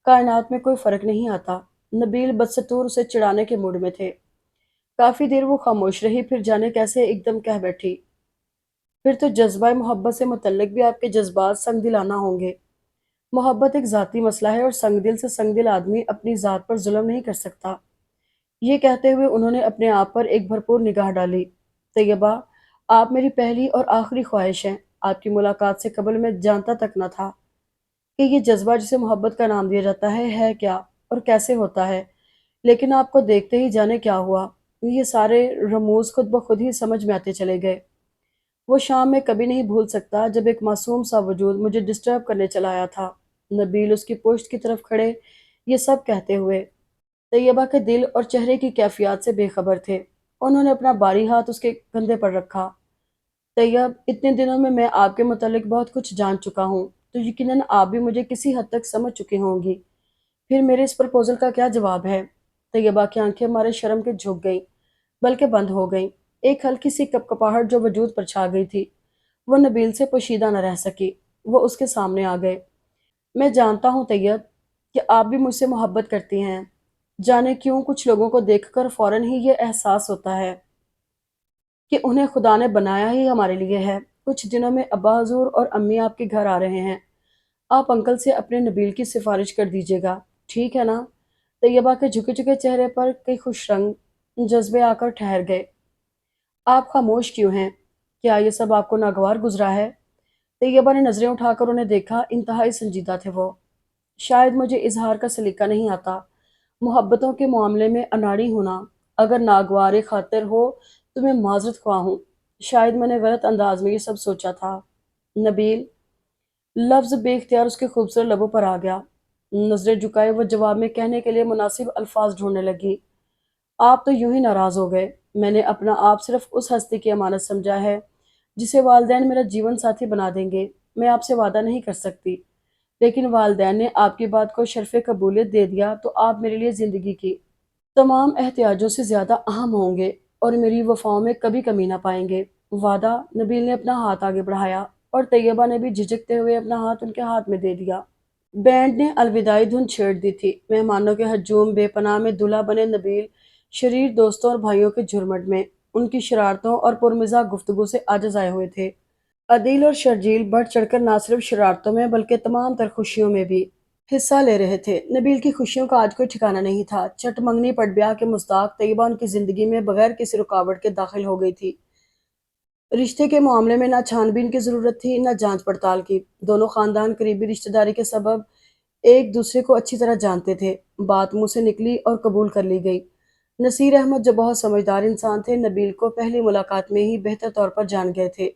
کائنات میں کوئی فرق نہیں آتا۔ نبیل بدستور اسے چڑھانے کے موڈ میں تھے۔ کافی دیر وہ خاموش رہی، پھر جانے کیسے ایک دم کہہ بیٹھی، پھر تو جذبہ محبت سے متعلق بھی آپ کے جذبات سنگ دلانہ ہوں گے۔ محبت ایک ذاتی مسئلہ ہے اور سنگ دل سے سنگ دل آدمی اپنی ذات پر ظلم نہیں کر سکتا۔ یہ کہتے ہوئے انہوں نے اپنے آپ پر ایک بھرپور نگاہ ڈالی۔ طیبہ، آپ میری پہلی اور آخری خواہش ہیں۔ آپ کی ملاقات سے قبل میں جانتا تک نہ تھا کہ یہ جذبہ جسے محبت کا نام دیا جاتا ہے کیا اور کیسے ہوتا ہے، لیکن آپ کو دیکھتے ہی جانے کیا ہوا، یہ سارے رموز خود بخود ہی سمجھ میں آتے چلے گئے۔ وہ شام میں کبھی نہیں بھول سکتا جب ایک معصوم سا وجود مجھے ڈسٹرب کرنے چلا آیا تھا۔ نبیل اس کی پشت کی طرف کھڑے یہ سب کہتے ہوئے طیبہ کے دل اور چہرے کی کیفیات سے بے خبر تھے۔ انہوں نے اپنا باری ہاتھ اس کے کندھے پر رکھا۔ طیب، اتنے دنوں میں آپ کے متعلق بہت کچھ جان چکا ہوں، تو یقیناً آپ بھی مجھے کسی حد تک سمجھ چکی ہوں گی۔ پھر میرے اس پرپوزل کا کیا جواب ہے؟ طیبہ کی آنکھیں ہمارے شرم کے جھک گئیں، بلکہ بند ہو گئیں۔ ایک ہلکی سی کپکپاہٹ جو وجود پر چھا گئی تھی، وہ نبیل سے پوشیدہ نہ رہ سکی۔ وہ اس کے سامنے آ گئے۔ میں جانتا ہوں طیب کہ آپ بھی مجھ سے محبت کرتی ہیں۔ جانے کیوں کچھ لوگوں کو دیکھ کر فوراً ہی یہ احساس ہوتا ہے کہ انہیں خدا نے بنایا ہی ہمارے لیے ہے۔ کچھ دنوں میں ابا حضور اور امی آپ کے گھر آ رہے ہیں۔ آپ انکل سے اپنے نبیل کی سفارش کر دیجیے گا، ٹھیک ہے نا؟ طیبہ کے جھکے جھکے چہرے پر کئی خوش رنگ جذبے آ کر ٹھہر گئے۔ آپ خاموش کیوں ہیں؟ کیا یہ سب آپ کو ناگوار گزرا ہے؟ طیبہ نے نظریں اٹھا کر انہیں دیکھا۔ انتہائی سنجیدہ تھے وہ۔ شاید مجھے اظہار کا سلیقہ نہیں آتا، محبتوں کے معاملے میں اناڑی ہونا۔ اگر ناگوار خاطر ہو تو میں معذرت خواہ ہوں۔ شاید میں نے غلط انداز میں یہ سب سوچا تھا۔ نبیل، لفظ بے اختیار اس کے خوبصورت لبوں پر آ گیا۔ نظریں جھکائے وہ جواب میں کہنے کے لیے مناسب الفاظ ڈھونڈنے لگی۔ آپ تو یوں ہی ناراض ہو گئے۔ میں نے اپنا آپ صرف اس ہستی کی امانت سمجھا ہے جسے والدین میرا جیون ساتھی بنا دیں گے۔ میں آپ سے وعدہ نہیں کر سکتی، لیکن والدین نے آپ کی بات کو شرف قبولیت دے دیا تو آپ میرے لیے زندگی کی تمام احتیاجوں سے زیادہ اہم ہوں گے اور میری وفاؤں میں کبھی کمی نہ پائیں گے۔ وعدہ؟ نبیل نے اپنا ہاتھ آگے بڑھایا اور طیبہ نے بھی جھجکتے ہوئے اپنا ہاتھ ان کے ہاتھ میں دے دیا۔ بینڈ نے الوداعی دھن چھیڑ دی تھی۔ مہمانوں کے ہجوم بے پناہ میں دلہا بنے نبیل شریر دوستوں اور بھائیوں کے جھرمٹ میں ان کی شرارتوں اور پرمزاح گفتگو سے عاجز آئے ہوئے تھے۔ عدیل اور شرجیل بڑھ چڑھ کر نہ صرف شرارتوں میں بلکہ تمام تر خوشیوں میں بھی حصہ لے رہے تھے۔ نبیل کی خوشیوں کا آج کوئی ٹھکانہ نہیں تھا۔ چٹ منگنی پٹ بیاہ کے مصداق طیبہ ان کی زندگی میں بغیر کسی رکاوٹ کے داخل ہو گئی تھی۔ رشتے کے معاملے میں نہ چھان بین کی ضرورت تھی نہ جانچ پڑتال کی۔ دونوں خاندان قریبی رشتہ داری کے سبب ایک دوسرے کو اچھی طرح جانتے تھے۔ بات منہ سے نکلی اور قبول کر لی گئی۔ نصیر احمد جو بہت سمجھدار انسان تھے، نبیل کو پہلی ملاقات میں ہی بہتر طور پر جان گئے تھے۔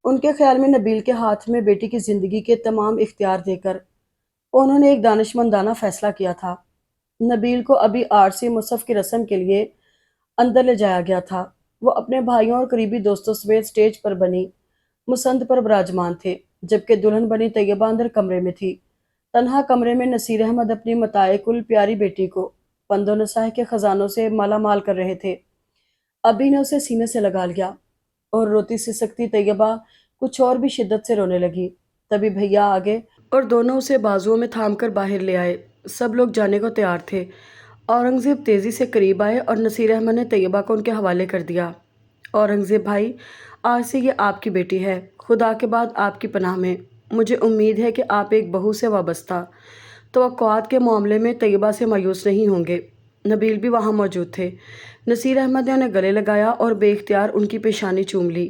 ان کے خیال میں نبیل کے ہاتھ میں بیٹی کی زندگی کے تمام اختیار دے کر انہوں نے ایک دانشمندانہ فیصلہ کیا تھا۔ نبیل کو ابھی عارضی مصحف کی رسم کے لیے اندر لے جایا گیا تھا۔ وہ اپنے بھائیوں اور قریبی دوستوں سمیت سٹیج پر بنی مسند پر براجمان تھے، جبکہ دلہن بنی طیبہ اندر کمرے میں تھی۔ تنہا کمرے میں نصیر احمد اپنی متاع کل پیاری بیٹی کو پند و نصیحت کے خزانوں سے مالا مال کر رہے تھے۔ ابھی نے اسے سینے سے لگا لیا اور روتی سی سکتی طیبہ کچھ اور بھی شدت سے رونے لگی۔ تبھی بھیا آگے اور دونوں اسے بازوؤں میں تھام کر باہر لے آئے۔ سب لوگ جانے کو تیار تھے۔ اورنگزیب تیزی سے قریب آئے اور نصیر احمد نے طیبہ کو ان کے حوالے کر دیا۔ اورنگزیب بھائی، آج سے یہ آپ کی بیٹی ہے، خدا کے بعد آپ کی پناہ میں۔ مجھے امید ہے کہ آپ ایک بہو سے وابستہ توقعات کے معاملے میں طیبہ سے مایوس نہیں ہوں گے۔ نبیل بھی وہاں موجود تھے۔ نصیر احمد نے انہیں گلے لگایا اور بے اختیار ان کی پیشانی چوم لی۔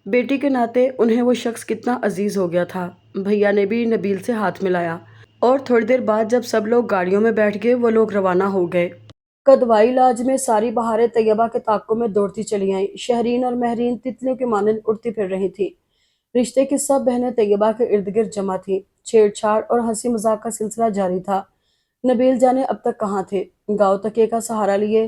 بیٹی کے ناطے انہیں وہ شخص کتنا عزیز ہو گیا تھا۔ بھیا نے بھی نبیل سے ہاتھ ملایا اور تھوڑی دیر بعد جب سب لوگ گاڑیوں میں بیٹھ گئے وہ لوگ روانہ ہو گئے۔ کدوائی لاج میں ساری بہاریں طیبہ کے تعاقب میں دوڑتی چلی آئیں۔ شہرین اور مہرین تتلیوں کے مانند اڑتی پھر رہی تھیں۔ رشتے کی سب بہنیں طیبہ کے ارد گرد جمع تھیں۔ چھیڑ چھاڑ اور ہنسی مذاق کا سلسلہ جاری تھا۔ نبیل جانے اب تک کہاں تھے۔ گاؤ تکیے کا سہارا لیے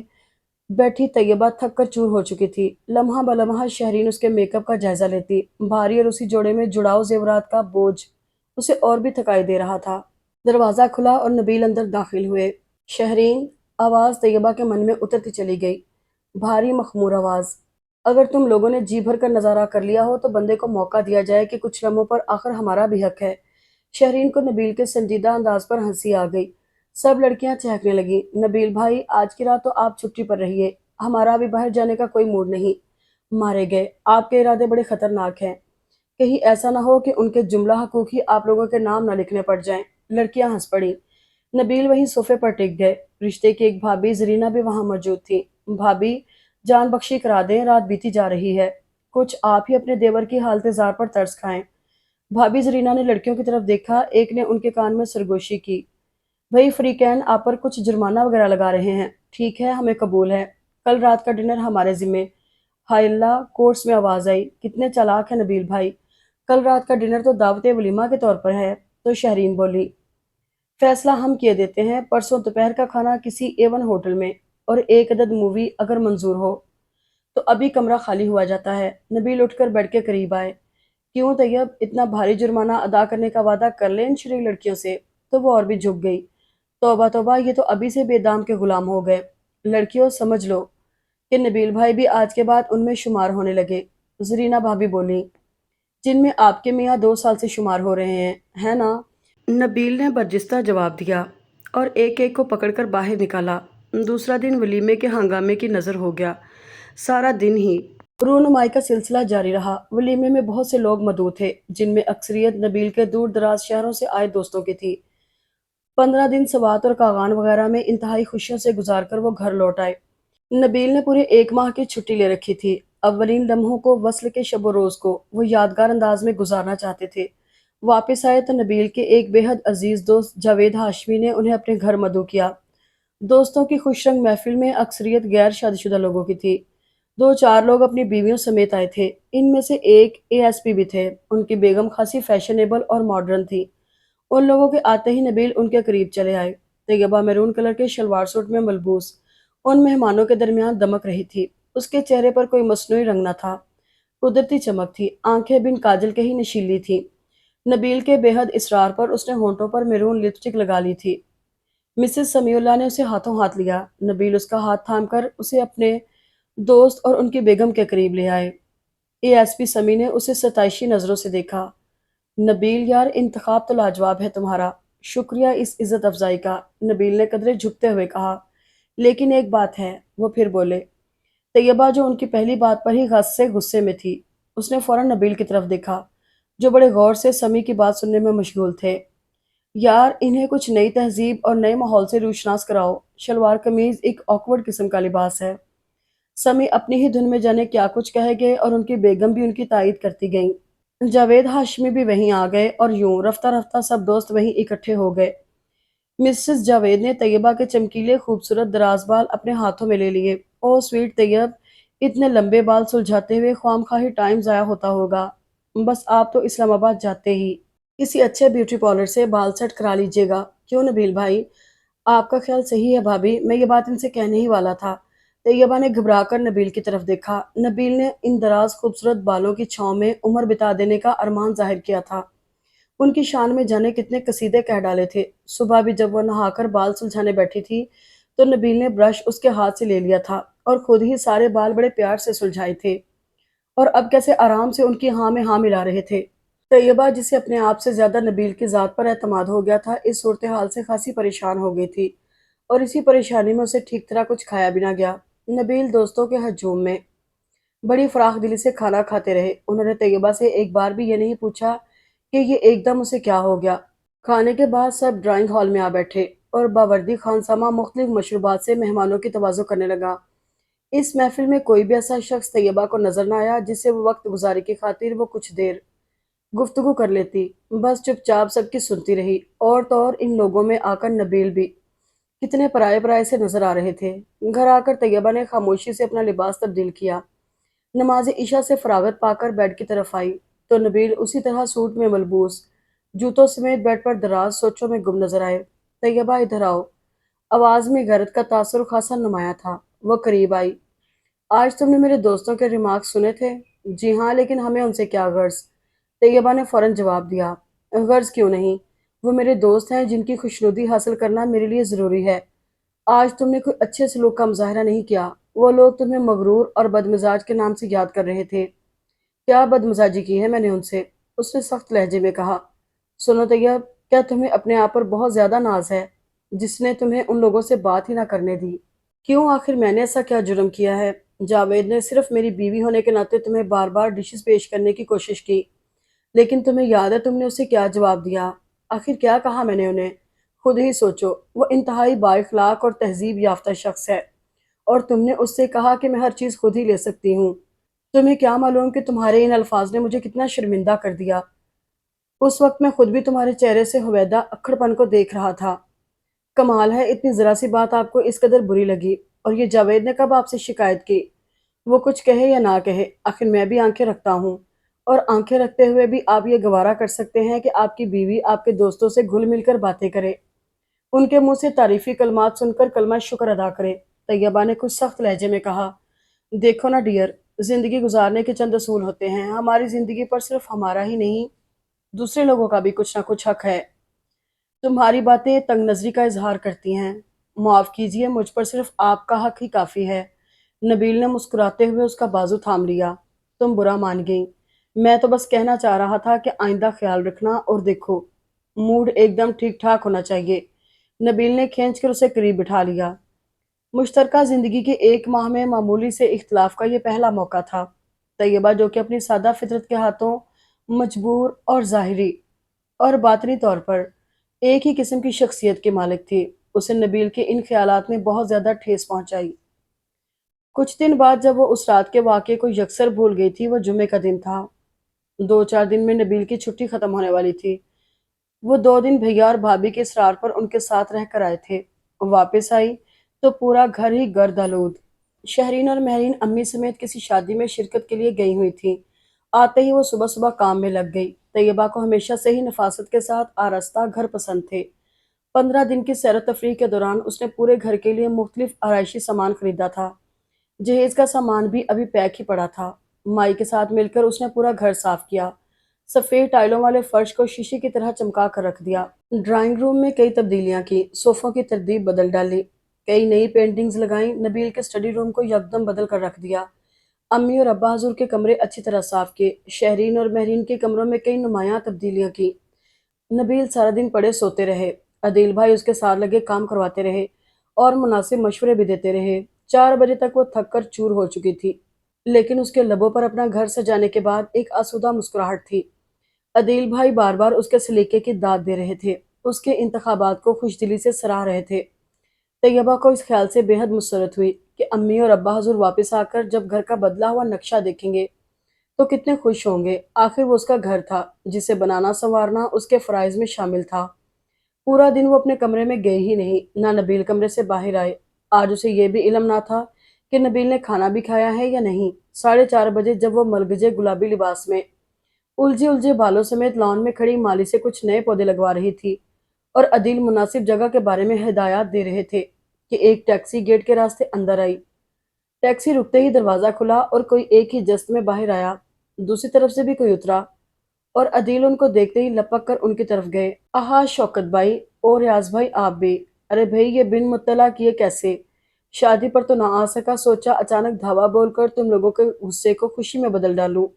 بیٹھی طیبہ تھک کر چور ہو چکی تھی۔ لمحہ بلمحہ شہرین اس کے میک اپ کا جائزہ لیتی۔ بھاری اور اسی جوڑے میں جڑاؤ زیورات کا بوجھ اسے اور بھی تھکائی دے رہا تھا۔ دروازہ کھلا اور نبیل اندر داخل ہوئے۔ شہرین، آواز طیبہ کے من میں اترتی چلی گئی۔ بھاری مخمور آواز۔ اگر تم لوگوں نے جی بھر کر نظارہ کر لیا ہو تو بندے کو موقع دیا جائے کہ کچھ لمحوں پر آخر ہمارا بھی حق ہے۔ شہرین کو نبیل کے سنجیدہ انداز پر ہنسی آ گئی۔ سب لڑکیاں چہکنے لگیں۔ نبیل بھائی، آج کی رات تو آپ چھٹی پر رہیے، ہمارا بھی باہر جانے کا کوئی موڈ نہیں۔ مارے گئے، آپ کے ارادے بڑے خطرناک ہیں، کہیں ایسا نہ ہو کہ ان کے جملہ حقوق ہی آپ لوگوں کے نام نہ لکھنے پڑ جائیں۔ لڑکیاں ہنس پڑیں۔ نبیل وہیں صوفے پر ٹک گئے۔ رشتے کی ایک بھابھی زرینہ بھی وہاں موجود تھی۔ بھابھی، جان بخشی کرا دیں، رات بیتی جا رہی ہے، کچھ آپ ہی اپنے دیور کی حالت زار پر ترس کھائیں۔ بھابھی زرینہ نے لڑکیوں کی طرف دیکھا، ایک نے ان کے کان میں سرگوشی کی۔ بھئی فریقین آپ پر کچھ جرمانہ وغیرہ لگا رہے ہیں، ٹھیک ہے، ہمیں قبول ہے، کل رات کا ڈنر ہمارے ذمے۔ ہائے اللہ، کورس میں آواز آئی، کتنے چالاک ہیں نبیل بھائی، کل رات کا ڈنر تو دعوت ولیمہ کے طور پر ہے۔ تو شہرین بولی، فیصلہ ہم کیے دیتے ہیں، پرسوں دوپہر کا کھانا کسی A1 ہوٹل میں اور ایک عدد مووی اگر منظور ہو تو ابھی کمرہ خالی ہوا جاتا ہے۔ نبیل اٹھ کر بیڈ کے قریب آئے۔ کیوں طیب، اتنا بھاری جرمانہ ادا کرنے کا وعدہ کر لیں ان شریک لڑکیوں سے؟ تو وہ اور بھی جھک گئی۔ توبہ توبہ، یہ تو ابھی سے بے دام کے غلام ہو گئے۔ لڑکیوں سمجھ لو کہ نبیل بھائی بھی آج کے بعد ان میں شمار ہونے لگے۔ زرینہ بھابھی بولی، جن میں آپ کے میاں 2 سال سے شمار ہو رہے ہیں، ہے نا؟ نبیل نے برجستہ جواب دیا اور ایک ایک کو پکڑ کر باہر نکالا۔ دوسرا دن ولیمے کے ہنگامے کی نظر ہو گیا۔ سارا دن ہی رونمائی کا سلسلہ جاری رہا۔ ولیمے میں بہت سے لوگ مدعو تھے، جن میں اکثریت نبیل کے دور دراز شہروں سے آئے دوستوں کی تھی۔ 15 دن سوات اور کاغان وغیرہ میں انتہائی خوشیوں سے گزار کر وہ گھر لوٹ آئے۔ نبیل نے پورے 1 ماہ کی چھٹی لے رکھی تھی۔ اولین لمحوں کو، وصل کے شب و روز کو، وہ یادگار انداز میں گزارنا چاہتے تھے۔ واپس آئے تو نبیل کے ایک بے حد عزیز دوست جاوید ہاشمی نے انہیں اپنے گھر مدعو کیا۔ دوستوں کی خوش رنگ محفل میں اکثریت غیر شادی شدہ لوگوں کی تھی۔ 2-4 لوگ اپنی بیویوں سمیت آئے تھے۔ ان میں سے ایک ASP بھی تھے۔ ان کی بیگم خاصی فیشنیبل اور ماڈرن تھی۔ ان لوگوں کے آتے ہی نبیل ان کے قریب چلے آئے۔ طیبہ میرون کلر کے شلوار سوٹ میں ملبوس ان مہمانوں کے درمیان دمک رہی تھی۔ اس کے چہرے پر کوئی مصنوعی رنگ نہ تھا، قدرتی چمک تھی، آنکھیں بن کاجل کے ہی نشیلی تھیں۔ نبیل کے بے حد اصرار پر اس نے ہونٹوں پر میرون لپسٹک لگا لی تھی۔ مسز سمیع اللہ نے اسے ہاتھوں ہاتھ لیا۔ نبیل اس کا ہاتھ تھام کر اسے اپنے دوست اور ان کی بیگم کے قریب لے آئے۔ ASP سمیع نے اسے ستائشی نظروں سے دیکھا۔ نبیل یار، انتخاب تو لاجواب ہے تمہارا، شکریہ اس عزت افزائی کا، نبیل نے قدرے جھکتے ہوئے کہا۔ لیکن ایک بات ہے، وہ پھر بولے۔ طیبہ جو ان کی پہلی بات پر ہی غصے میں تھی، اس نے فوراً نبیل کی طرف دیکھا، جو بڑے غور سے سمیع کی بات سننے میں مشغول تھے۔ یار، انہیں کچھ نئی تہذیب اور نئے ماحول سے روشناس کراؤ۔ شلوار قمیض ایک آکورڈ قسم کا لباس ہے۔ سمیع اپنی ہی دھن میں جانے کیا کچھ کہے گئے اور ان کی بیگم بھی ان کی تائید کرتی گئیں۔ جاوید ہاشمی بھی وہیں آ گئے اور یوں رفتہ رفتہ سب دوست وہیں اکٹھے ہو گئے۔ مسز جاوید نے طیبہ کے چمکیلے خوبصورت دراز بال اپنے ہاتھوں میں لے لیے۔ او سویٹ طیب، اتنے لمبے بال سلجھاتے ہوئے خواہ خواہ ٹائم ضائع ہوتا ہوگا، بس آپ تو اسلام آباد جاتے ہی کسی اچھے بیوٹی پارلر سے بال سیٹ کرا لیجیے گا، کیوں نبیل بھائی؟ آپ کا خیال صحیح ہے بھابھی، میں یہ بات ان سے کہنے ہی والا تھا۔ طیبہ نے گھبرا کر نبیل کی طرف دیکھا۔ نبیل نے ان دراز خوبصورت بالوں کی چھاؤں میں عمر بتا دینے کا ارمان ظاہر کیا تھا۔ ان کی شان میں جانے کتنے قصیدے کہہ ڈالے تھے۔ صبح بھی جب وہ نہا کر بال سلجھانے بیٹھی تھی تو نبیل نے برش اس کے ہاتھ سے لے لیا تھا اور خود ہی سارے بال بڑے پیار سے سلجھائے تھے، اور اب کیسے آرام سے ان کی ہاں میں ہاں ملا رہے تھے۔ طیبہ جسے اپنے آپ سے زیادہ نبیل کی ذات پر اعتماد ہو گیا تھا، اس صورتحال سے خاصی پریشان ہو گئی تھی، اور اسی پریشانی میں اسے ٹھیک طرح کچھ کھایا بھی نہ گیا۔ نبیل دوستوں کے ہجوم میں بڑی فراخ دلی سے کھانا کھاتے رہے۔ انہوں نے طیبہ سے ایک بار بھی یہ نہیں پوچھا کہ یہ ایک دم اسے کیا ہو گیا۔ کھانے کے بعد سب ڈرائنگ ہال میں آ بیٹھے اور باوردی خانسامہ مختلف مشروبات سے مہمانوں کی توازو کرنے لگا۔ اس محفل میں کوئی بھی ایسا شخص طیبہ کو نظر نہ آیا جس سے وہ وقت گزاری کی خاطر وہ کچھ دیر گفتگو کر لیتی۔ بس چپ چاپ سب کی سنتی رہی، اور تو اور ان لوگوں میں آ کر نبیل بھی کتنے پرائے پرائے سے نظر آ رہے تھے۔ گھر آ کر طیبہ نے خاموشی سے اپنا لباس تبدیل کیا۔ نماز عشاء سے فراغت پا کر بیڈ کی طرف آئی تو نبیل اسی طرح سوٹ میں ملبوس جوتوں سمیت بیڈ پر دراز سوچوں میں گم نظر آئے۔ طیبہ ادھر آؤ، آواز میں غیرت کا تاثر خاصا نمایاں تھا۔ وہ قریب آئی۔ آج تم نے میرے دوستوں کے ریمارکس سنے تھے؟ جی ہاں، لیکن ہمیں ان سے کیا غرض؟ طیبہ نے فوراً جواب دیا۔ غرض کیوں نہیں؟ وہ میرے دوست ہیں جن کی خوشنودی حاصل کرنا میرے لیے ضروری ہے۔ آج تم نے کوئی اچھے سلوک کا مظاہرہ نہیں کیا۔ وہ لوگ تمہیں مغرور اور بدمزاج کے نام سے یاد کر رہے تھے۔ کیا بدمزاجی کی ہے میں نے ان سے؟ اس نے سخت لہجے میں کہا۔ سنو طیب، کیا تمہیں اپنے آپ پر بہت زیادہ ناز ہے جس نے تمہیں ان لوگوں سے بات ہی نہ کرنے دی؟ کیوں؟ آخر میں نے ایسا کیا جرم کیا ہے؟ جاوید نے صرف میری بیوی ہونے کے ناطے تمہیں بار بار ڈشز پیش کرنے کی کوشش کی، لیکن تمہیں یاد ہے تم نے اسے کیا جواب دیا؟ آخر کیا کہا میں نے انہیں؟ خود ہی سوچو۔ وہ انتہائی با اخلاق اور تہذیب یافتہ شخص ہے، اور تم نے اس سے کہا کہ میں ہر چیز خود ہی لے سکتی ہوں۔ تمہیں کیا معلوم کہ تمہارے ان الفاظ نے مجھے کتنا شرمندہ کر دیا۔ اس وقت میں خود بھی تمہارے چہرے سے ہویدہ اکڑ پن کو دیکھ رہا تھا۔ کمال ہے، اتنی ذرا سی بات آپ کو اس قدر بری لگی۔ اور یہ جاوید نے کب آپ سے شکایت کی؟ وہ کچھ کہے یا نہ کہے، آخر میں بھی آنکھیں رکھتا ہوں، اور آنکھیں رکھتے ہوئے بھی آپ یہ گوارا کر سکتے ہیں کہ آپ کی بیوی آپ کے دوستوں سے گھل مل کر باتیں کرے، ان کے منہ سے تعریفی کلمات سن کر کلمہ شکر ادا کرے۔ طیبہ نے کچھ سخت لہجے میں کہا۔ دیکھو نا ڈیئر، زندگی گزارنے کے چند اصول ہوتے ہیں۔ ہماری زندگی پر صرف ہمارا ہی نہیں، دوسرے لوگوں کا بھی کچھ نہ کچھ حق ہے۔ تمہاری باتیں تنگ نظری کا اظہار کرتی ہیں۔ معاف کیجیے، مجھ پر صرف آپ کا حق ہی کافی ہے۔ نبیل نے مسکراتے ہوئے اس کا بازو تھام لیا۔ تم برا مان گئی۔ میں تو بس کہنا چاہ رہا تھا کہ آئندہ خیال رکھنا، اور دیکھو موڈ ایک دم ٹھیک ٹھاک ہونا چاہیے۔ نبیل نے کھینچ کر اسے قریب بٹھا لیا۔ مشترکہ زندگی کے ایک ماہ میں معمولی سے اختلاف کا یہ پہلا موقع تھا۔ طیبہ جو کہ اپنی سادہ فطرت کے ہاتھوں مجبور اور ظاہری اور باطنی طور پر ایک ہی قسم کی شخصیت کے مالک تھی، اسے نبیل کے ان خیالات میں بہت زیادہ ٹھیس پہنچائی۔ کچھ دن بعد جب وہ اس رات کے واقعے کو یکسر بھول گئی تھی، وہ جمعے کا دن تھا۔ 2-4 دن میں نبیل کی چھٹی ختم ہونے والی تھی۔ وہ 2 دن بھیا اور بھابھی کے اصرار پر ان کے ساتھ رہ کر آئے تھے۔ واپس آئی تو پورا گھر ہی گرد آلود۔ شہرین اور مہرین امی سمیت کسی شادی میں شرکت کے لیے گئی ہوئی تھیں۔ آتے ہی وہ صبح صبح کام میں لگ گئی۔ طیبہ کو ہمیشہ سے ہی نفاست کے ساتھ آراستہ گھر پسند تھے۔ 15 دن کی سیر و تفریح کے دوران اس نے پورے گھر کے لیے مختلف آرائشی سامان خریدا تھا۔ جہیز کا سامان بھی ابھی پیک ہی پڑا تھا۔ مائی کے ساتھ مل کر اس نے پورا گھر صاف کیا، سفید ٹائلوں والے فرش کو شیشے کی طرح چمکا کر رکھ دیا۔ ڈرائنگ روم میں کئی تبدیلیاں کی، صوفوں کی ترتیب بدل ڈالی، کئی نئی پینٹنگز لگائیں، نبیل کے اسٹڈی روم کو یکدم بدل کر رکھ دیا۔ امی اور ابا حضور کے کمرے اچھی طرح صاف کیے، شہرین اور مہرین کے کمروں میں کئی نمایاں تبدیلیاں کی۔ نبیل سارا دن پڑے سوتے رہے، عدیل بھائی اس کے ساتھ لگے کام کرواتے رہے اور مناسب مشورے بھی دیتے رہے۔ 4 بجے تک وہ تھک کر چور ہو چکی تھی، لیکن اس کے لبوں پر اپنا گھر سجانے کے بعد ایک آسودہ مسکراہٹ تھی۔ عدیل بھائی بار بار اس کے سلیقے کی داد دے رہے تھے، اس کے انتخابات کو خوش دلی سے سراہ رہے تھے۔ طیبہ کو اس خیال سے بے حد مسرت ہوئی کہ امی اور ابا حضور واپس آ کر جب گھر کا بدلا ہوا نقشہ دیکھیں گے تو کتنے خوش ہوں گے۔ آخر وہ اس کا گھر تھا جسے بنانا سنوارنا اس کے فرائض میں شامل تھا۔ پورا دن وہ اپنے کمرے میں گئے ہی نہیں، نہ نبیل کمرے سے باہر آئے۔ آج اسے یہ بھی علم نہ تھا کہ نبیل نے کھانا بھی کھایا ہے یا نہیں۔ 4:30 جب وہ ملگجے گلابی لباس میں الجھے الجھے بالوں سمیت لان میں کھڑی مالی سے کچھ نئے پودے لگوا رہی تھی اور عدیل مناسب جگہ کے بارے میں ہدایات دے رہے تھے کہ ایک ٹیکسی گیٹ کے راستے اندر آئی۔ ٹیکسی رکتے ہی دروازہ کھلا اور کوئی ایک ہی جست میں باہر آیا، دوسری طرف سے بھی کوئی اترا، اور عدیل ان کو دیکھتے ہی لپک کر ان کی طرف گئے۔ آہا شوکت بھائی اور ریاض بھائی آپ بھی، ارے بھائی یہ بن مطلع کیے کیسے؟ شادی پر تو نہ آ سکا، سوچا اچانک دھاوا بول کر تم لوگوں کے غصے کو خوشی میں بدل ڈالوں۔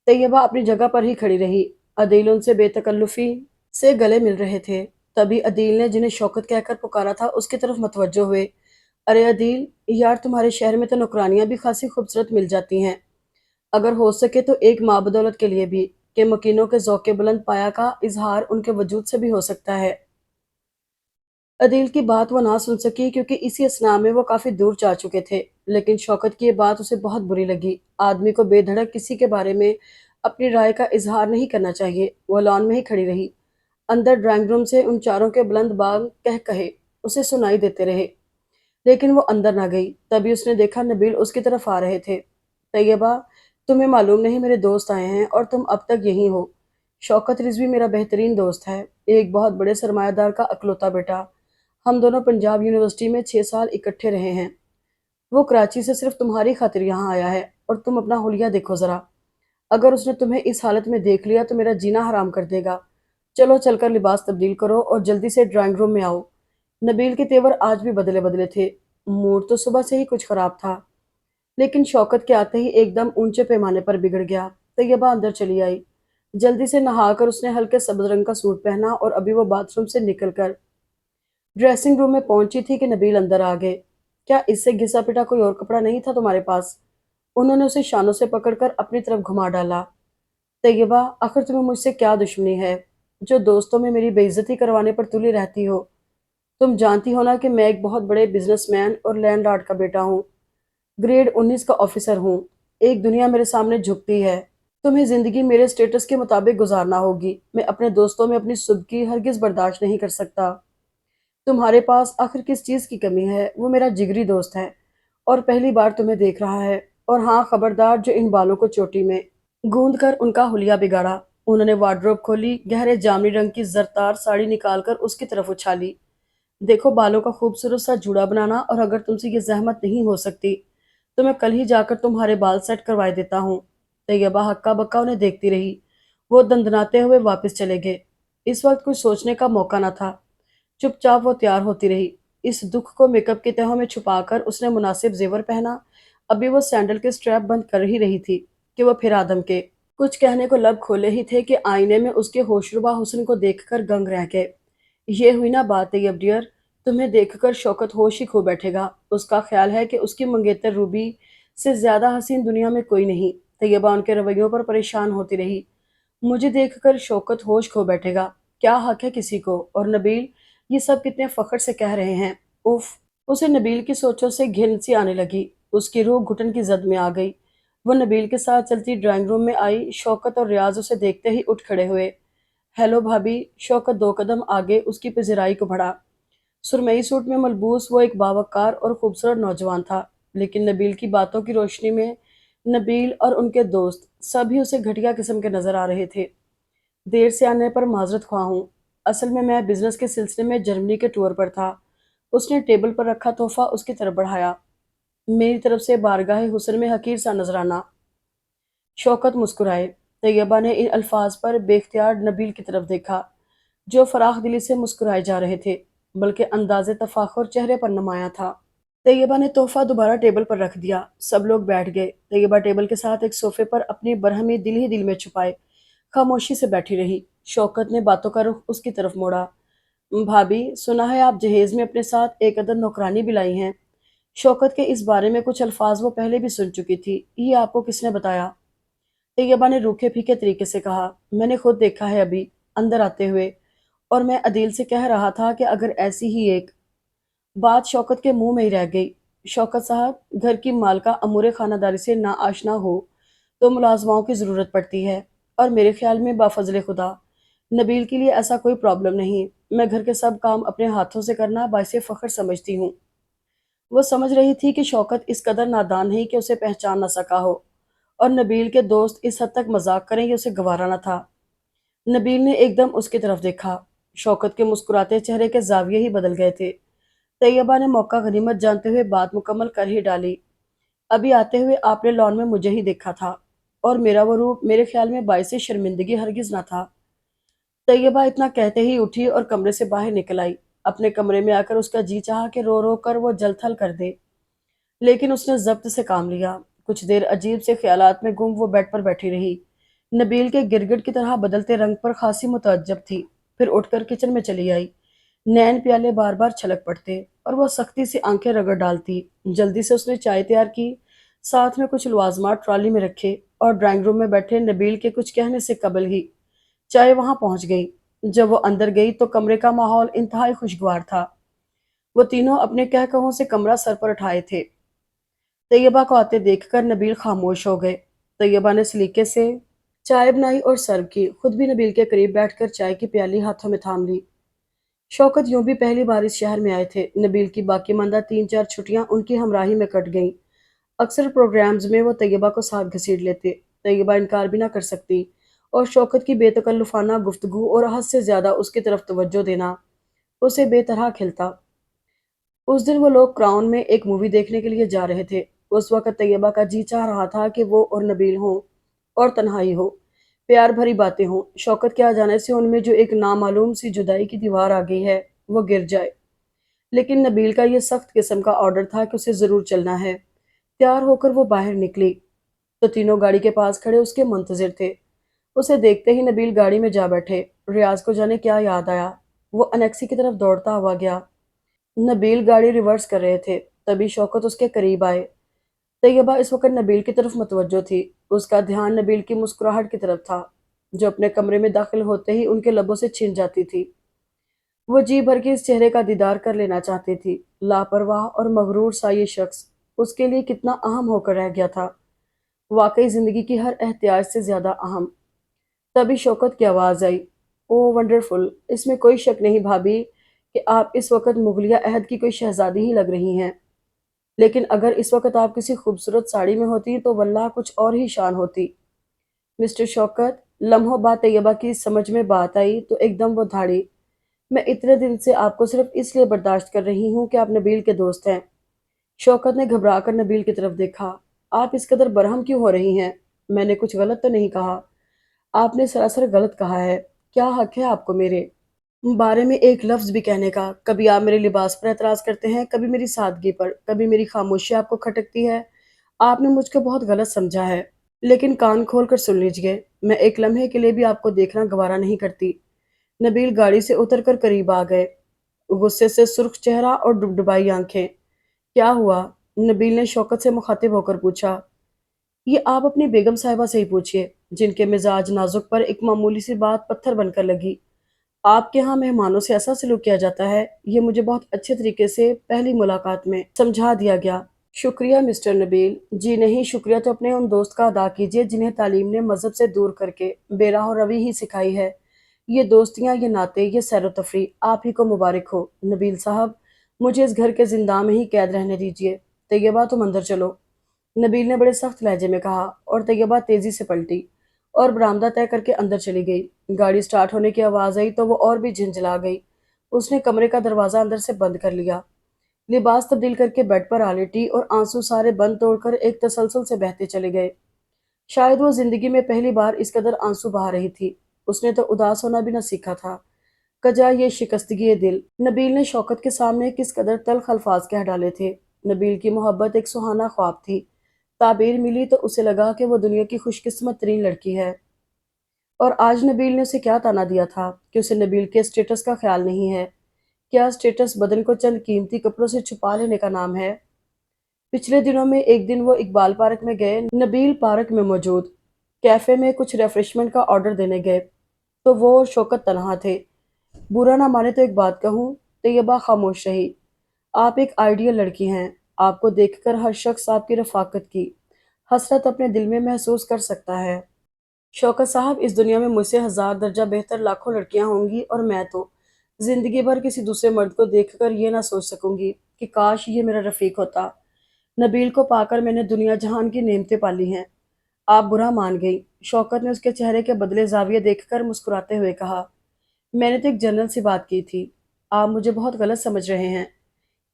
طیبہ اپنی جگہ پر ہی کھڑی رہی۔ عدیل ان سے بے تکلفی سے گلے مل رہے تھے۔ تبھی عدیل نے جنہیں شوکت کہہ کر پکارا تھا اس کی طرف متوجہ ہوئے۔ ارے عدیل، یار تمہارے شہر میں تو نوکرانیاں بھی خاصی خوبصورت مل جاتی ہیں، اگر ہو سکے تو ایک ماں بدولت کے لیے بھی، کہ مکینوں کے ذوق بلند پایا کا اظہار ان کے وجود سے بھی ہو سکتا ہے۔ عدیل کی بات وہ نہ سن سکی کیونکہ اسی اثناء میں وہ کافی دور جا چکے تھے، لیکن شوکت کی یہ بات اسے بہت بری لگی۔ آدمی کو بے دھڑک کسی کے بارے میں اپنی رائے کا اظہار نہیں کرنا چاہیے۔ وہ لان میں ہی کھڑی رہی۔ اندر ڈرائنگ روم سے ان چاروں کے بلند بانگ کہے اسے سنائی دیتے رہے، لیکن وہ اندر نہ گئی۔ تبھی اس نے دیکھا نبیل اس کی طرف آ رہے تھے۔ طیبہ، تمہیں معلوم نہیں میرے دوست آئے ہیں اور تم اب تک یہیں ہو۔ شوکت رضوی میرا بہترین دوست ہے، ایک بہت بڑے سرمایہ دار کا اکلوتا بیٹا۔ ہم دونوں پنجاب یونیورسٹی میں 6 سال اکٹھے رہے ہیں۔ وہ کراچی سے صرف تمہاری خاطر یہاں آیا ہے، اور تم اپنا حلیہ دیکھو ذرا۔ اگر اس نے تمہیں اس حالت میں دیکھ لیا تو میرا جینا حرام کر دے گا۔ چلو چل کر لباس تبدیل کرو اور جلدی سے ڈرائنگ روم میں آؤ۔ نبیل کے تیور آج بھی بدلے بدلے تھے۔ موڈ تو صبح سے ہی کچھ خراب تھا، لیکن شوکت کے آتے ہی ایک دم اونچے پیمانے پر بگڑ گیا۔ طیبہ اندر چلی آئی۔ جلدی سے نہا کر اس نے ہلکے سبز رنگ کا سوٹ پہنا اور ابھی وہ باتھ روم سے نکل کر ڈریسنگ روم میں پہنچی تھی کہ نبیل اندر آ گئے۔ کیا اس سے گھسا پٹا کوئی اور کپڑا نہیں تھا تمہارے پاس؟ انہوں نے اسے شانوں سے پکڑ کر اپنی طرف گھما ڈالا۔ طیبہ، آخر تمہیں مجھ سے کیا دشمنی ہے جو دوستوں میں میری بے عزتی کروانے پر تلی رہتی ہو؟ تم جانتی ہو نا کہ میں ایک بہت بڑے بزنس مین اور لینڈ لارڈ کا بیٹا ہوں، گریڈ 19 کا آفیسر ہوں۔ ایک دنیا میرے سامنے جھکتی ہے۔ تمہیں زندگی میرے سٹیٹس کے مطابق گزارنا ہوگی۔ میں اپنے دوستوں میں اپنی سبکی ہرگز برداشت نہیں کر سکتا۔ تمہارے پاس آخر کس چیز کی کمی ہے؟ وہ میرا جگری دوست ہے اور پہلی بار تمہیں دیکھ رہا ہے۔ اور ہاں خبردار جو ان بالوں کو چوٹی میں گوندھ کر ان کا حلیہ بگاڑا۔ انہوں نے وارڈروب کھولی، گہرے جامنی رنگ کی زرتار ساڑی نکال کر اس کی طرف اچھالی۔ دیکھو بالوں کا خوبصورت سا جوڑا بنانا، اور اگر تم سے یہ زحمت نہیں ہو سکتی تو میں کل ہی جا کر تمہارے بال سیٹ کروائے دیتا ہوں۔ طیبہ ہکا بکا انہیں دیکھتی رہی۔ وہ دندناتے ہوئے واپس چلے گئے۔ اس وقت کچھ سوچنے کا موقع نہ تھا۔ چپ چاپ وہ تیار ہوتی رہی۔ اس دکھ کو میک اپ کی تہوں میں چھپا کر اس نے مناسب زیور پہنا۔ ابھی وہ سینڈل کے سٹریپ بند کر ہی رہی تھی کہ وہ پھر آدم کے کچھ کہنے کو لب کھولے ہی تھے کہ آئینے میں اس کے ہوشربا حسن کو دیکھ کر گنگ رہ گئے۔ یہ ہوئی نا بات طیب ڈیئر، تمہیں دیکھ کر شوکت ہوش ہی کھو بیٹھے گا۔ اس کا خیال ہے کہ اس کی منگیتر روبی سے زیادہ حسین دنیا میں کوئی نہیں۔ طیبہ ان کے رویوں پر پریشان ہوتی رہی۔ مجھے دیکھ کر شوکت ہوش کھو بیٹھے گا، کیا حق ہے کسی کو؟ اور نبیل، یہ سب کتنے فخر سے کہہ رہے ہیں۔ اف، اسے نبیل کی سوچوں سے گھن سی آنے لگی۔ اس کی روح گھٹن کی زد میں آ گئی۔ وہ نبیل کے ساتھ چلتی ڈرائنگ روم میں آئی۔ شوکت اور ریاض اسے دیکھتے ہی اٹھ کھڑے ہوئے۔ ہیلو بھابی۔ شوکت 2 قدم آگے اس کی پذیرائی کو بڑھا۔ سرمئی سوٹ میں ملبوس وہ ایک باوقار اور خوبصورت نوجوان تھا، لیکن نبیل کی باتوں کی روشنی میں نبیل اور ان کے دوست سبھی اسے گھٹیا قسم کے نظر آ رہے تھے۔ دیر سے آنے پر معذرت خواہ ہوں، اصل میں بزنس کے سلسلے میں جرمنی کے ٹور پر تھا۔ اس نے ٹیبل پر رکھا تحفہ اس کی طرف بڑھایا۔ میری طرف سے بارگاہ حسن میں حقیر سا نذرانہ۔ شوکت مسکرائے۔ طیبہ نے ان الفاظ پر بے اختیار نبیل کی طرف دیکھا، جو فراخ دلی سے مسکرائے جا رہے تھے، بلکہ انداز تفاخر چہرے پر نمایاں تھا۔ طیبہ نے تحفہ دوبارہ ٹیبل پر رکھ دیا۔ سب لوگ بیٹھ گئے۔ طیبہ ٹیبل کے ساتھ ایک صوفے پر اپنی برہمی دل ہی دل میں چھپائے خاموشی سے بیٹھی رہی۔ شوکت نے باتوں کا رخ اس کی طرف موڑا۔ بھابی، سنا ہے آپ جہیز میں اپنے ساتھ ایک عدد نوکرانی بھی لائی ہیں؟ شوکت کے اس بارے میں کچھ الفاظ وہ پہلے بھی سن چکی تھی۔ یہ آپ کو کس نے بتایا؟ طیبہ نے روکھے پھیکے طریقے سے کہا، میں نے خود دیکھا ہے ابھی اندر آتے ہوئے، اور میں عدیل سے کہہ رہا تھا کہ اگر ایسی ہی ایک بات شوکت کے منہ میں ہی رہ گئی۔ شوکت صاحب، گھر کی مالکہ امور خانہ داری سے نا آشنا ہو تو ملازماؤں کی ضرورت پڑتی ہے، اور میرے خیال میں بافضل خدا نبیل کے لیے ایسا کوئی پرابلم نہیں۔ میں گھر کے سب کام اپنے ہاتھوں سے کرنا باعث فخر سمجھتی ہوں۔ وہ سمجھ رہی تھی کہ شوکت اس قدر نادان نہیں کہ اسے پہچان نہ سکا ہو، اور نبیل کے دوست اس حد تک مذاق کریں کہ اسے گوارا نہ تھا۔ نبیل نے ایک دم اس کی طرف دیکھا۔ شوکت کے مسکراتے چہرے کے زاویے ہی بدل گئے تھے۔ طیبہ نے موقع غنیمت جانتے ہوئے بات مکمل کر ہی ڈالی۔ ابھی آتے ہوئے آپ نے لان میں مجھے ہی دیکھا تھا، اور میرا وہ روپ میرے خیال میں باعث شرمندگی ہرگز نہ تھا۔ طیبہ اتنا کہتے ہی اٹھی اور کمرے سے باہر نکل آئی۔ اپنے کمرے میں آ کر اس کا جی چاہا کہ رو رو کر وہ جل تھل کر دے، لیکن اس نے ضبط سے کام لیا۔ کچھ دیر عجیب سے خیالات میں گم وہ بیڈ پر بیٹھی رہی۔ نبیل کے گرگٹ کی طرح بدلتے رنگ پر خاصی متعجب تھی، پھر اٹھ کر کچن میں چلی آئی۔ نین پیالے بار بار چھلک پڑتے اور وہ سختی سے آنکھیں رگڑ ڈالتی۔ جلدی سے اس نے چائے تیار کی، ساتھ میں کچھ لوازمات ٹرالی میں رکھے اور ڈرائنگ روم میں بیٹھے نبیل کے کچھ کہنے سے قبل ہی چائے وہاں پہنچ گئی۔ جب وہ اندر گئی تو کمرے کا ماحول انتہائی خوشگوار تھا۔ وہ تینوں اپنے کہکہوں سے کمرہ سر پر اٹھائے تھے۔ طیبہ کو آتے دیکھ کر نبیل خاموش ہو گئے۔ طیبہ نے سلیقے سے چائے بنائی اور سرو کی، خود بھی نبیل کے قریب بیٹھ کر چائے کی پیالی ہاتھوں میں تھام لی۔ شوکت یوں بھی پہلی بار اس شہر میں آئے تھے۔ نبیل کی باقی ماندہ 3-4 چھٹیاں ان کی ہمراہی میں کٹ گئیں۔ اکثر پروگرامز میں وہ طیبہ کو ساتھ گھسیٹ لیتے، طیبہ انکار بھی نہ کر سکتی، اور شوکت کی بے تکلفانہ گفتگو اور حد سے زیادہ اس کی طرف توجہ دینا اسے بے طرح کھلتا۔ اس دن وہ لوگ کراؤن میں ایک مووی دیکھنے کے لیے جا رہے تھے۔ اس وقت طیبہ کا جی چاہ رہا تھا کہ وہ اور نبیل ہوں اور تنہائی ہو، پیار بھری باتیں ہوں، شوکت کے آ جانے سے ان میں جو ایک نامعلوم سی جدائی کی دیوار آ گئی ہے وہ گر جائے۔ لیکن نبیل کا یہ سخت قسم کا آرڈر تھا کہ اسے ضرور چلنا ہے۔ تیار ہو کر وہ باہر نکلی تو تینوں گاڑی کے پاس کھڑے اس کے منتظر تھے۔ اسے دیکھتے ہی نبیل گاڑی میں جا بیٹھے۔ ریاض کو جانے کیا یاد آیا، وہ انیکسی کی طرف دوڑتا ہوا گیا۔ نبیل گاڑی ریورس کر رہے تھے، تبھی شوکت اس کے قریب آئے۔ طیبہ اس وقت نبیل کی طرف متوجہ تھی، اس کا دھیان نبیل کی مسکراہٹ کی طرف تھا جو اپنے کمرے میں داخل ہوتے ہی ان کے لبوں سے چھن جاتی تھی۔ وہ جی بھر کے اس چہرے کا دیدار کر لینا چاہتی تھی۔ لاپرواہ اور مغرور سا یہ شخص اس کے لیے کتنا اہم ہو کر رہ گیا تھا، واقعی زندگی کی ہر احتیاج سے زیادہ اہم۔ تبھی شوکت کی آواز آئی، او ونڈرفل، اس میں کوئی شک نہیں بھابھی کہ آپ اس وقت مغلیہ عہد کی کوئی شہزادی ہی لگ رہی ہیں، لیکن اگر اس وقت آپ کسی خوبصورت ساڑی میں ہوتی تو واللہ کچھ اور ہی شان ہوتی۔ مسٹر شوکت، لمحوں بعد طیبہ کی سمجھ میں بات آئی تو ایک دم وہ دھاڑی، میں اتنے دن سے آپ کو صرف اس لیے برداشت کر رہی ہوں کہ آپ نبیل کے دوست ہیں۔ شوکت نے گھبرا کر نبیل کی طرف دیکھا۔ آپ اس قدر برہم کیوں ہو رہی ہیں؟ میں نے کچھ غلط تو نہیں کہا؟ آپ نے سراسر غلط کہا ہے، کیا حق ہے آپ کو میرے بارے میں ایک لفظ بھی کہنے کا؟ کبھی آپ میرے لباس پر اعتراض کرتے ہیں، کبھی میری سادگی پر، کبھی میری خاموشی آپ کو کھٹکتی ہے۔ آپ نے مجھ کو بہت غلط سمجھا ہے، لیکن کان کھول کر سن لیجئے، میں ایک لمحے کے لیے بھی آپ کو دیکھنا گوارا نہیں کرتی۔ نبیل گاڑی سے اتر کر قریب آ گئے، غصے سے سرخ چہرہ اور ڈبڈبائی آنکھیں۔ کیا ہوا؟ نبیل نے شوکت سے مخاطب ہو کر پوچھا۔ یہ آپ اپنی بیگم صاحبہ سے ہی پوچھئے، جن کے مزاج نازک پر ایک معمولی سی بات پتھر بن کر لگی۔ آپ کے ہاں مہمانوں سے ایسا سلوک کیا جاتا ہے، یہ مجھے بہت اچھے طریقے سے پہلی ملاقات میں سمجھا دیا گیا۔ شکریہ مسٹر نبیل۔ جی نہیں، شکریہ تو اپنے ان دوست کا ادا کیجئے جنہیں تعلیم نے مذہب سے دور کر کے بے راہ و روی ہی سکھائی ہے۔ یہ دوستیاں، یہ ناطے، یہ سیر و تفریح، آپ ہی کو مبارک ہو۔ نبیل صاحب، مجھے اس گھر کے زنداں میں ہی قید رہنے دیجئے۔ طیبہ تم اندر چلو، نبیل نے بڑے سخت لہجے میں کہا، اور طیبہ تیزی سے پلٹی اور برآمدہ طے کر کے اندر چلی گئی۔ گاڑی سٹارٹ ہونے کی آواز آئی تو وہ اور بھی جھنجھلا گئی۔ اس نے کمرے کا دروازہ اندر سے بند کر لیا، لباس تبدیل کر کے بیڈ پر آ لیٹی اور آنسو سارے بند توڑ کر ایک تسلسل سے بہتے چلے گئے۔ شاید وہ زندگی میں پہلی بار اس قدر آنسو بہا رہی تھی۔ اس نے تو اداس ہونا بھی نہ سیکھا تھا۔ کجا یہ شکستگی دل، نبیل نے شوکت کے سامنے کس قدر تلخ الفاظ کہہ ڈالے تھے۔ نبیل کی محبت ایک سہانا خواب تھی، تعبیر ملی تو اسے لگا کہ وہ دنیا کی خوش قسمت ترین لڑکی ہے۔ اور آج نبیل نے اسے کیا تانا دیا تھا کہ اسے نبیل کے اسٹیٹس کا خیال نہیں ہے؟ کیا اسٹیٹس بدن کو چند قیمتی کپڑوں سے چھپا لینے کا نام ہے؟ پچھلے دنوں میں ایک دن وہ اقبال پارک میں گئے، نبیل پارک میں موجود کیفے میں کچھ ریفریشمنٹ کا آرڈر دینے گئے تو وہ اور شوکت تنہا تھے۔ برا نہ مانے تو ایک بات کہوں؟ طیبہ خاموش رہی۔ آپ ایک آئیڈیل لڑکی ہیں، آپ کو دیکھ کر ہر شخص آپ کی رفاقت کی حسرت اپنے دل میں محسوس کر سکتا ہے۔ شوکت صاحب، اس دنیا میں مجھ سے 1000 درجہ بہتر لاکھوں لڑکیاں ہوں گی، اور میں تو زندگی بھر کسی دوسرے مرد کو دیکھ کر یہ نہ سوچ سکوں گی کہ کاش یہ میرا رفیق ہوتا۔ نبیل کو پا کر میں نے دنیا جہان کی نعمتیں پالی ہیں۔ آپ برا مان گئی؟ شوکت نے اس کے چہرے کے بدلے زاویے دیکھ کر مسکراتے ہوئے کہا، میں نے تو ایک جنرل سی بات کی تھی، آپ مجھے بہت غلط سمجھ رہے ہیں۔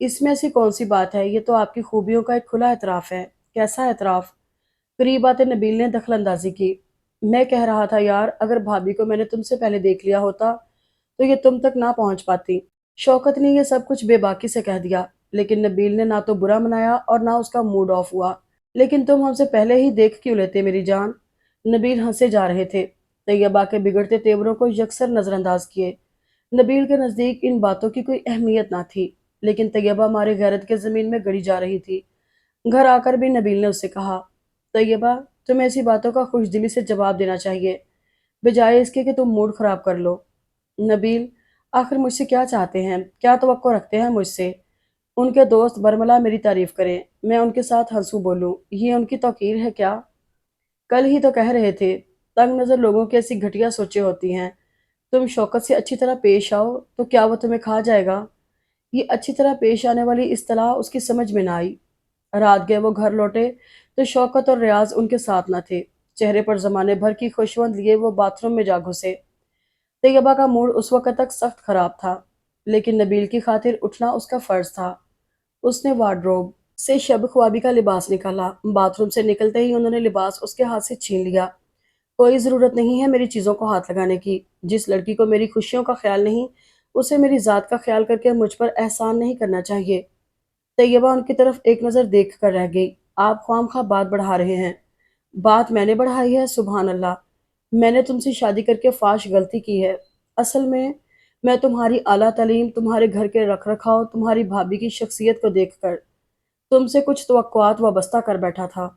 اس میں ایسی کون سی بات ہے، یہ تو آپ کی خوبیوں کا ایک کھلا اعتراف ہے۔ کیسا اعتراف؟ قریب آتے نبیل نے دخل اندازی کی، میں کہہ رہا تھا یار، اگر بھابھی کو میں نے تم سے پہلے دیکھ لیا ہوتا تو یہ تم تک نہ پہنچ پاتی۔ شوکت نے یہ سب کچھ بے باکی سے کہہ دیا، لیکن نبیل نے نہ تو برا منایا اور نہ اس کا موڈ آف ہوا۔ لیکن تم ہم سے پہلے ہی دیکھ کیوں لیتے میری جان؟ نبیل ہنسے جا رہے تھے۔ طیبہ کے بگڑتے تیوروں کو یکسر نظر انداز کیے۔ نبیل کے نزدیک ان باتوں کی کوئی اہمیت نہ تھی، لیکن طیبہ مارے غیرت کے زمین میں گڑی جا رہی تھی۔ گھر آ کر بھی نبیل نے اس سے کہا، طیبہ، تمہیں ایسی باتوں کا خوش دلی سے جواب دینا چاہیے، بجائے اس کے کہ تم موڈ خراب کر لو۔ نبیل، آخر مجھ سے کیا چاہتے ہیں؟ کیا توقع رکھتے ہیں مجھ سے؟ ان کے دوست برملا میری تعریف کریں، میں ان کے ساتھ ہنسوں بولوں، یہ ان کی توقیر ہے کیا؟ کل ہی تو کہہ رہے تھے، تنگ نظر لوگوں کی ایسی گھٹیا سوچیں ہوتی ہیں، تم شوکت سے اچھی طرح پیش آؤ تو کیا وہ تمہیں کھا جائے گا؟ یہ اچھی طرح پیش آنے والی اصطلاح اس کی سمجھ میں نہ آئی۔ رات گئے وہ گھر لوٹے تو شوکت اور ریاض ان کے ساتھ نہ تھے۔ چہرے پر زمانے بھر کی خوشوند لیے وہ باتھ روم میں جا گھسے۔ طیبہ کا موڈ اس وقت تک سخت خراب تھا، لیکن نبیل کی خاطر اٹھنا اس کا فرض تھا۔ اس نے وارڈروب سے شب خوابی کا لباس نکالا۔ باتھ روم سے نکلتے ہی انہوں نے لباس اس کے ہاتھ سے چھین لیا۔ کوئی ضرورت نہیں ہے میری چیزوں کو ہاتھ لگانے کی۔ جس لڑکی کو میری خوشیوں کا خیال نہیں، اسے میری ذات کا خیال کر کے مجھ پر احسان نہیں کرنا چاہیے۔ طیبہ ان کی طرف ایک نظر دیکھ کر رہ گئی۔ آپ خواہ خواہ بات بڑھا رہے ہیں۔ بات میں نے بڑھائی ہے؟ سبحان اللہ! میں نے تم سے شادی کر کے فاش غلطی کی ہے۔ اصل میں تمہاری اعلیٰ تعلیم، تمہارے گھر کے رکھ رکھاؤ، تمہاری بھابھی کی شخصیت کو دیکھ کر تم سے کچھ توقعات وابستہ کر بیٹھا تھا،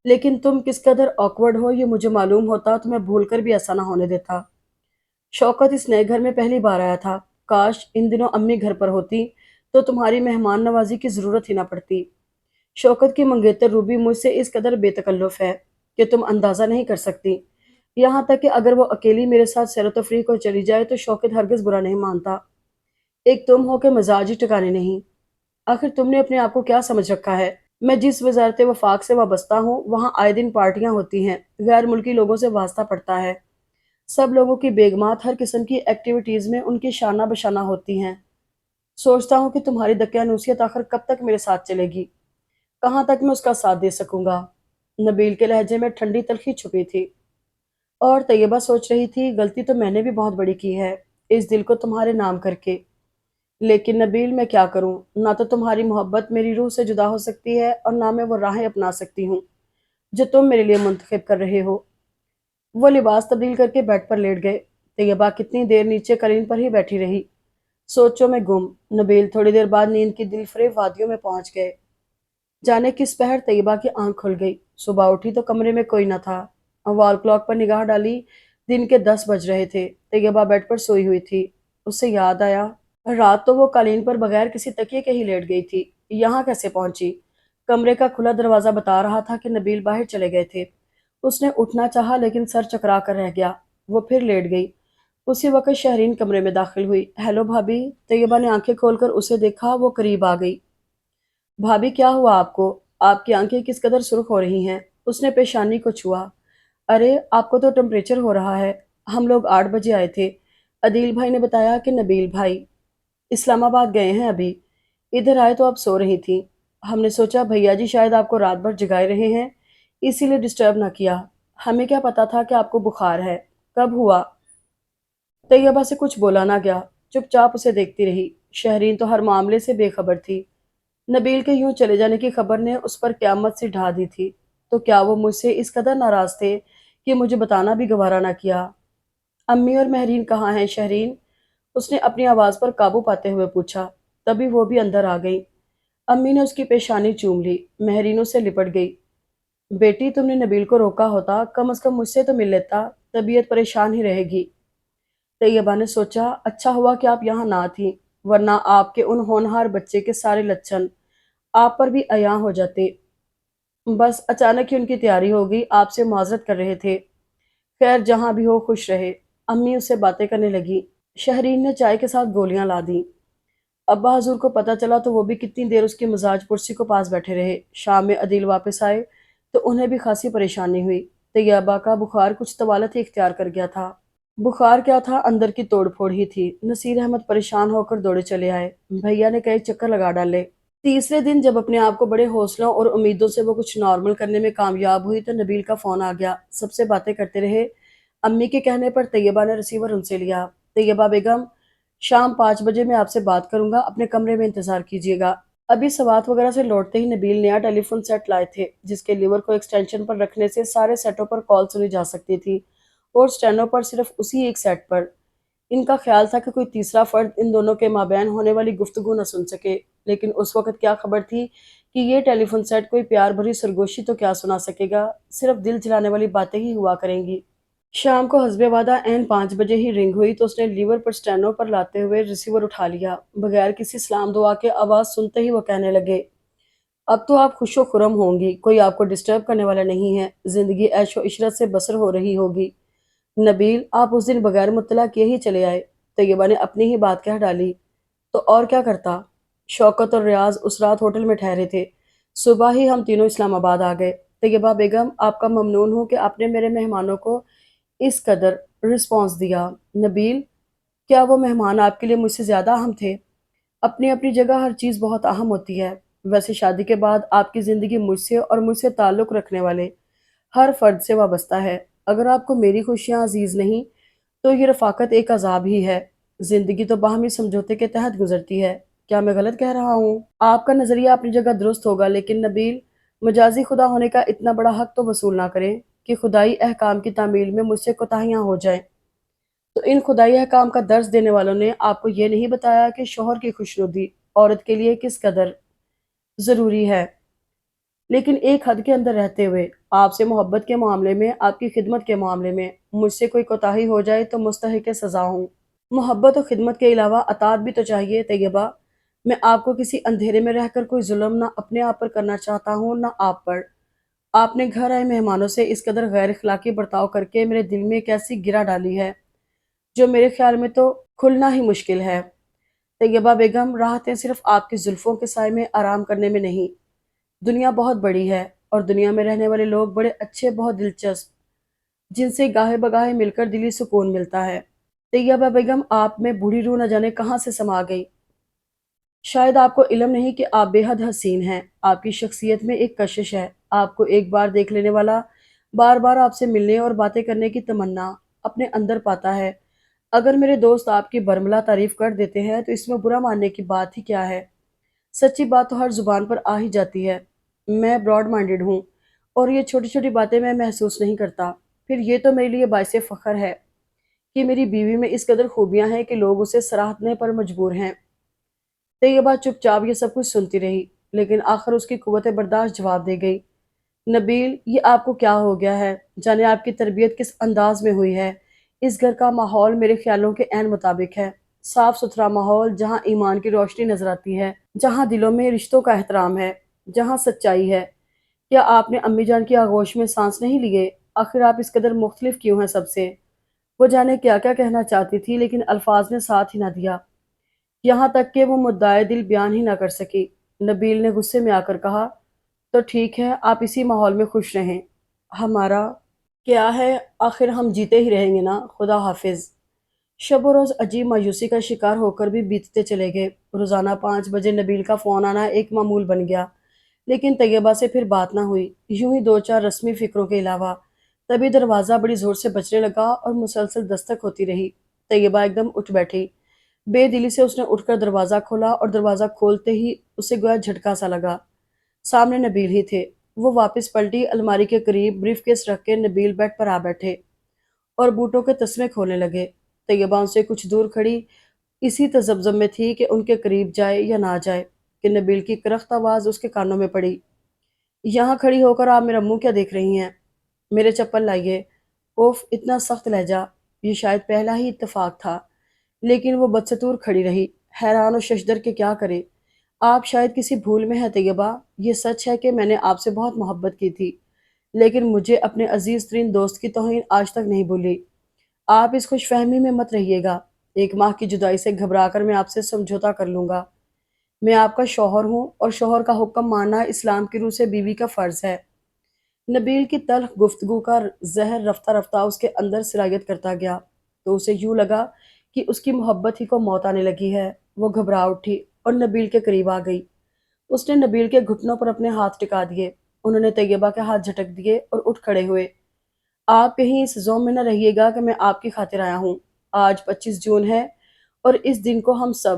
لیکن تم کس قدر آکورڈ ہو یہ مجھے معلوم ہوتا تو میں بھول کر بھی ایسا نہ ہونے دیتا۔ شوکت اس نئے گھر میں پہلی بار آیا تھا۔ کاش ان دنوں امی گھر پر ہوتی تو تمہاری مہمان نوازی کی ضرورت ہی نہ پڑتی۔ شوکت کی منگیتر روبی مجھ سے اس قدر بے تکلف ہے کہ تم اندازہ نہیں کر سکتی۔ یہاں تک کہ اگر وہ اکیلی میرے ساتھ سیر و تفریح کو چلی جائے تو شوکت ہرگز برا نہیں مانتا۔ ایک تم ہو کے مزاج ہی ٹکانے نہیں۔ آخر تم نے اپنے آپ کو کیا سمجھ رکھا ہے؟ میں جس وزارت وفاق سے وابستہ ہوں وہاں آئے دن پارٹیاں ہوتی ہیں، غیر ملکی لوگوں سے واسطہ پڑتا ہے۔ سب لوگوں کی بیگمات ہر قسم کی ایکٹیویٹیز میں ان کی شانہ بشانہ ہوتی ہیں۔ سوچتا ہوں کہ تمہاری دقیانوسیت آخر کب تک میرے ساتھ چلے گی؟ کہاں تک میں اس کا ساتھ دے سکوں گا؟ نبیل کے لہجے میں ٹھنڈی تلخی چھپی تھی۔ اور طیبہ سوچ رہی تھی، غلطی تو میں نے بھی بہت بڑی کی ہے اس دل کو تمہارے نام کر کے۔ لیکن نبیل، میں کیا کروں؟ نہ تو تمہاری محبت میری روح سے جدا ہو سکتی ہے اور نہ میں وہ راہیں اپنا سکتی ہوں جو تم میرے لیے منتخب کر رہے ہو۔ وہ لباس تبدیل کر کے بیڈ پر لیٹ گئے۔ طیبہ کتنی دیر نیچے قالین پر ہی بیٹھی رہی، سوچوں میں گم۔ نبیل تھوڑی دیر بعد نیند کی دل فریب وادیوں میں پہنچ گئے۔ جانے کس پہر طیبہ کی آنکھ کھل گئی۔ صبح اٹھی تو کمرے میں کوئی نہ تھا۔ وال کلاک پر نگاہ ڈالی، دن کے 10 بج رہے تھے۔ طیبہ بیڈ پر سوئی ہوئی تھی۔ اس سے یاد آیا، رات تو وہ قالین پر بغیر کسی تکیے کے ہی لیٹ گئی تھی۔ یہاں کیسے پہنچی؟ کمرے کا کھلا دروازہ بتا رہا تھا کہ نبیل باہر چلے گئے تھے۔ اس نے اٹھنا چاہا لیکن سر چکرا کر رہ گیا۔ وہ پھر لیٹ گئی۔ اسی وقت شہرین کمرے میں داخل ہوئی۔ ہیلو بھابی۔ طیبہ نے آنکھیں کھول کر اسے دیکھا، وہ قریب آ گئی۔ بھابی، کیا ہوا آپ کو؟ آپ کی آنکھیں کس قدر سرخ ہو رہی ہیں؟ اس نے پیشانی کو چھوا۔ ارے آپ کو تو ٹمپریچر ہو رہا ہے۔ ہم لوگ 8 بجے آئے تھے۔ عدیل بھائی نے بتایا کہ نبیل بھائی اسلام آباد گئے ہیں ابھی۔ ادھر آئے تو آپ سو رہی تھیں۔ ہم نے سوچا بھیا جی شاید آپ کو رات بھر جگائے رہے ہیں، اسی لیے ڈسٹرب نہ کیا۔ ہمیں کیا پتا تھا کہ آپ کو بخار ہے۔ کب ہوا؟ طیبہ سے کچھ بولا نہ گیا، چپ چاپ اسے دیکھتی رہی۔ شہرین تو ہر معاملے سے بے خبر تھی۔ نبیل کے یوں چلے جانے کی خبر نے اس پر قیامت سی ڈھا دی تھی۔ تو کیا وہ مجھ سے اس قدر ناراض تھے کہ مجھے بتانا بھی گوارا نہ کیا؟ امی اور مہرین کہاں ہیں شہرین؟ اس نے اپنی آواز پر قابو پاتے ہوئے پوچھا۔ تبھی وہ بھی اندر آ گئی۔ امی نے اس کی پیشانی چوم لی، مہرین اس سے لپٹ گئی۔ بیٹی، تم نے نبیل کو روکا ہوتا، کم از کم مجھ سے تو مل لیتا، طبیعت پریشان ہی رہے گی۔ طیبہ نے سوچا، اچھا ہوا کہ آپ یہاں نہ تھیں، ورنہ آپ کے ان ہونہار بچے کے سارے لچھن آپ پر بھی عیاں ہو جاتے۔ بس اچانک ہی ان کی تیاری ہو گئی، آپ سے معذرت کر رہے تھے۔ خیر جہاں بھی ہو خوش رہے۔ امی اس سے باتیں کرنے لگی۔ شہرین نے چائے کے ساتھ گولیاں لا دیں۔ ابا حضور کو پتہ چلا تو وہ بھی کتنی دیر اس کی مزاج پرسی کو پاس بیٹھے رہے۔ شام میں عدیل واپس آئے تو انہیں بھی خاصی پریشانی ہوئی۔ طیبہ کا بخار کچھ طوالت ہی اختیار کر گیا تھا۔ بخار کیا تھا، اندر کی توڑ پھوڑ ہی تھی۔ نصیر احمد پریشان ہو کر دوڑے چلے آئے۔ بھیا نے کئی چکر لگا ڈالے۔ تیسرے دن جب اپنے آپ کو بڑے حوصلوں اور امیدوں سے وہ کچھ نارمل کرنے میں کامیاب ہوئی تو نبیل کا فون آ گیا۔ سب سے باتیں کرتے رہے۔ امی کے کہنے پر طیبہ نے ریسیور ان سے لیا۔ طیبہ بیگم، شام 5 بجے میں آپ سے بات کروں گا، اپنے کمرے میں انتظار کیجیے گا۔ ابھی سوات وغیرہ سے لوٹتے ہی نبیل نیا ٹیلی فون سیٹ لائے تھے جس کے لیور کو ایکسٹینشن پر رکھنے سے سارے سیٹوں پر کال سنی جا سکتی تھی اور سٹینوں پر صرف اسی ایک سیٹ پر۔ ان کا خیال تھا کہ کوئی تیسرا فرد ان دونوں کے مابین ہونے والی گفتگو نہ سن سکے، لیکن اس وقت کیا خبر تھی کہ یہ ٹیلی فون سیٹ کوئی پیار بھری سرگوشی تو کیا سنا سکے گا، صرف دل جلانے والی باتیں ہی ہوا کریں گی۔ شام کو حسب وعدہ عین 5 بجے ہی رنگ ہوئی تو اس نے لیور پر سٹینوں پر لاتے ہوئے ریسیور اٹھا لیا۔ بغیر کسی سلام دعا کے آواز سنتے ہی وہ کہنے لگے، اب تو آپ خوش و خرم ہوں گی، کوئی آپ کو ڈسٹرب کرنے والا نہیں ہے، زندگی عیش و عشرت سے بسر ہو رہی ہوگی۔ نبیل، آپ اس دن بغیر مطلع کیے ہی چلے آئے۔ طیبہ نے اپنی ہی بات کہہ ڈالی۔ تو اور کیا کرتا؟ شوکت اور ریاض اس رات ہوٹل میں ٹھہرے تھے۔ صبح ہی ہم تینوں اسلام آباد آ گئے۔ طیبہ بیگم، آپ کا ممنون ہوں کہ آپ نے میرے مہمانوں کو اس قدر رسپانس دیا۔ نبیل، کیا وہ مہمان آپ کے لیے مجھ سے زیادہ اہم تھے؟ اپنی اپنی جگہ ہر چیز بہت اہم ہوتی ہے۔ ویسے شادی کے بعد آپ کی زندگی مجھ سے اور مجھ سے تعلق رکھنے والے ہر فرد سے وابستہ ہے۔ اگر آپ کو میری خوشیاں عزیز نہیں تو یہ رفاقت ایک عذاب ہی ہے۔ زندگی تو باہمی سمجھوتے کے تحت گزرتی ہے۔ کیا میں غلط کہہ رہا ہوں؟ آپ کا نظریہ اپنی جگہ درست ہوگا، لیکن نبیل، مجازی خدا ہونے کا اتنا بڑا حق تو وصول نہ کریں کہ خدائی احکام کی تعمیل میں مجھ سے کوتاہیاں ہو جائیں۔ تو ان خدائی احکام کا درس دینے والوں نے آپ کو یہ نہیں بتایا کہ شوہر کی خوشنودی عورت کے لیے کس قدر ضروری ہے، لیکن ایک حد کے اندر رہتے ہوئے آپ سے محبت کے معاملے میں، آپ کی خدمت کے معاملے میں مجھ سے کوئی کوتاہی ہو جائے تو مستحق سزا ہوں۔ محبت و خدمت کے علاوہ اطاعت بھی تو چاہیے طیبہ۔ میں آپ کو کسی اندھیرے میں رہ کر کوئی ظلم نہ اپنے آپ پر کرنا چاہتا ہوں نہ آپ پر۔ آپ نے گھر آئے مہمانوں سے اس قدر غیر اخلاقی برتاؤ کر کے میرے دل میں ایک ایسی گرہ ڈالی ہے جو میرے خیال میں تو کھلنا ہی مشکل ہے۔ طیبہ بیگم، راحتیں صرف آپ کی زلفوں کے سائے میں آرام کرنے میں نہیں۔ دنیا بہت بڑی ہے اور دنیا میں رہنے والے لوگ بڑے اچھے، بہت دلچسپ، جن سے گاہے بگاہے مل کر دلی سکون ملتا ہے۔ طیبہ بیگم، آپ میں بوڑھی روح نہ جانے کہاں سے سما گئی۔ شاید آپ کو علم نہیں کہ آپ بے حد حسین ہیں۔ آپ کی شخصیت میں ایک کشش ہے۔ آپ کو ایک بار دیکھ لینے والا بار بار آپ سے ملنے اور باتیں کرنے کی تمنا اپنے اندر پاتا ہے۔ اگر میرے دوست آپ کی برملا تعریف کر دیتے ہیں تو اس میں برا ماننے کی بات ہی کیا ہے؟ سچی بات تو ہر زبان پر آ ہی جاتی ہے۔ میں براڈ مائنڈڈ ہوں اور یہ چھوٹی چھوٹی باتیں میں محسوس نہیں کرتا۔ پھر یہ تو میرے لیے باعث فخر ہے کہ میری بیوی میں اس قدر خوبیاں ہیں کہ لوگ اسے سراہنے پر مجبور ہیں۔ طیبہ چپ چاپ یہ سب کچھ سنتی رہی، لیکن آخر اس کی قوت برداشت جواب دے گئی۔ نبیل، یہ آپ کو کیا ہو گیا ہے؟ جانے آپ کی تربیت کس انداز میں ہوئی ہے؟ اس گھر کا ماحول میرے خیالوں کے عین مطابق ہے۔ صاف ستھرا ماحول جہاں ایمان کی روشنی نظر آتی ہے، جہاں دلوں میں رشتوں کا احترام ہے، جہاں سچائی ہے۔ کیا آپ نے امی جان کی آغوش میں سانس نہیں لیے؟ آخر آپ اس قدر مختلف کیوں ہیں سب سے؟ وہ جانے کیا کیا کہنا چاہتی تھی لیکن الفاظ نے ساتھ ہی نہ دیا، یہاں تک کہ وہ مدعائے دل بیان ہی نہ کر سکی۔ نبیل نے غصے میں آ کر کہا، تو ٹھیک ہے، آپ اسی ماحول میں خوش رہیں، ہمارا کیا ہے؟ آخر ہم جیتے ہی رہیں گے نا، خدا حافظ۔ شب و روز عجیب مایوسی کا شکار ہو کر بھی بیتتے چلے گئے۔ روزانہ 5 بجے نبیل کا فون آنا ایک معمول بن گیا، لیکن طیبہ سے پھر بات نہ ہوئی، یوں ہی دو چار رسمی فکروں کے علاوہ۔ تبھی دروازہ بڑی زور سے بجنے لگا اور مسلسل دستک ہوتی رہی۔ طیبہ ایک دم اٹھ بیٹھی۔ بے دلی سے اس نے اٹھ کر دروازہ کھولا اور دروازہ کھولتے ہی اسے گویا جھٹکا سا لگا۔ سامنے نبیل ہی تھے۔ وہ واپس پلٹی، الماری کے قریب بریف کیس رکھ کے نبیل بیڈ پر آ بیٹھے اور بوٹوں کے تسمے کھولنے لگے۔ طیبہ ان سے کچھ دور کھڑی اسی تذبذب میں تھی کہ ان کے قریب جائے یا نہ جائے کہ نبیل کی کرخت آواز اس کے کانوں میں پڑی، یہاں کھڑی ہو کر آپ میرا منہ کیا دیکھ رہی ہیں؟ میرے چپل لائیے۔ اوف، اتنا سخت لہجہ! یہ شاید پہلا ہی اتفاق تھا، لیکن وہ بدستور کھڑی رہی، حیران و ششدر کہ کیا کرے۔ آپ شاید کسی بھول میں ہیں طیبہ۔ یہ سچ ہے کہ میں نے آپ سے بہت محبت کی تھی، لیکن مجھے اپنے عزیز ترین دوست کی توہین آج تک نہیں بھولی۔ آپ اس خوش فہمی میں مت رہیے گا۔ 1 ماہ کی جدائی سے گھبرا کر میں آپ سے سمجھوتا کر لوں گا۔ میں آپ کا شوہر ہوں اور شوہر کا حکم ماننا اسلام کی روح سے بیوی کا فرض ہے۔ نبیل کی تلخ گفتگو کا زہر رفتہ رفتہ اس کے اندر سرایت کرتا گیا تو اسے یوں لگا کہ اس کی محبت ہی کو موت آنے لگی ہے۔ وہ گھبرا اٹھی اور نبیل کے قریب آ گئی۔ اس نے نبیل کے گھٹنوں پر اپنے ہاتھ ٹکا دیے۔ انہوں نے طیبہ کے ہاتھ جھٹک دیے اور اٹھ کھڑے ہوئے۔ آپ کہیں اس زوم میں نہ رہیے گا کہ میں آپ کی خاطر آیا ہوں۔ آج 25 جون ہے اور اس دن کو ہم سب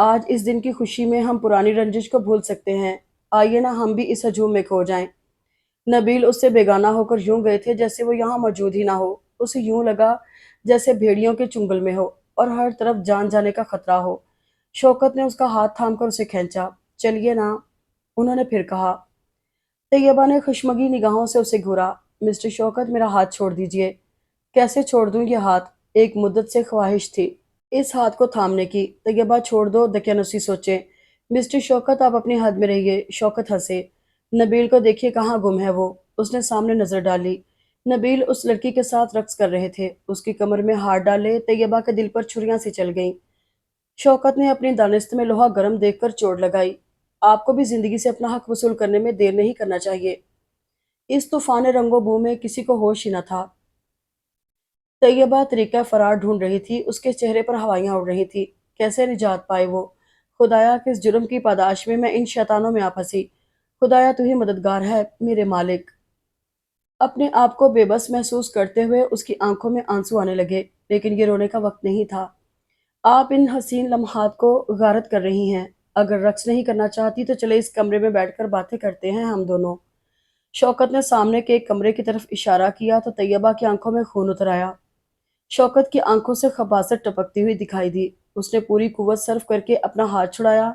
آج اس دن کی خوشی میں ہم پرانی رنجش کو بھول سکتے ہیں۔ آئیے نا ہم بھی اس ہجوم میں کھو جائیں۔ نبیل اس سے بیگانہ ہو کر یوں گئے تھے جیسے وہ یہاں موجود ہی نہ ہو۔ اسے یوں لگا جیسے بھیڑیوں کے چنگل میں ہو اور ہر طرف جان جانے کا خطرہ ہو۔ شوکت نے اس کا ہاتھ تھام کر اسے کھینچا۔ چلیے نا، انہوں نے پھر کہا۔ طیبہ نے خشمگی نگاہوں سے اسے گھورا۔ مسٹر شوکت، میرا ہاتھ چھوڑ دیجئے۔ کیسے چھوڑ دوں یہ ہاتھ؟ ایک مدت سے خواہش تھی اس ہاتھ کو تھامنے کی۔ طیبہ، چھوڑ دو، دقیانوسی سوچے۔ مسٹر شوکت، آپ اپنی حد میں رہیے۔ شوکت ہنسے۔ نبیل کو دیکھیے کہاں گم ہے وہ۔ اس نے سامنے نظر ڈالی۔ نبیل اس لڑکی کے ساتھ رقص کر رہے تھے۔ اس کی کمر میں ہاتھ ڈالے طیبہ کے دل پر چھریاں سی چل گئیں۔ شوکت نے اپنی دانست میں لوہا گرم دیکھ کر چوٹ لگائی۔ آپ کو بھی زندگی سے اپنا حق وصول کرنے میں دیر نہیں کرنا چاہیے۔ اس طوفان رنگ و بو میں کسی کو ہوش ہی نہ تھا۔ طیبہ طریقہ فرار ڈھونڈ رہی تھی۔ اس کے چہرے پر ہوائیاں اڑ رہی تھی۔ کیسے نجات پائے وہ؟ خدایا، کس جرم کی پاداش میں ان شیطانوں میں آ پھنسی۔ خدایا، تو ہی مددگار ہے میرے مالک۔ اپنے آپ کو بے بس محسوس کرتے ہوئے اس کی آنکھوں میں آنسو آنے لگے، لیکن یہ رونے کا وقت نہیں تھا۔ آپ ان حسین لمحات کو غارت کر رہی ہیں۔ اگر رقص نہیں کرنا چاہتی تو چلے اس کمرے میں بیٹھ کر باتیں کرتے ہیں ہم دونوں۔ شوکت نے سامنے کے ایک کمرے کی طرف اشارہ کیا تو طیبہ کی آنکھوں میں خون اتر آیا۔ شوکت کی آنکھوں سے خباثت ٹپکتی ہوئی دکھائی دی۔ اس نے پوری قوت صرف کر کے اپنا ہاتھ چھڑایا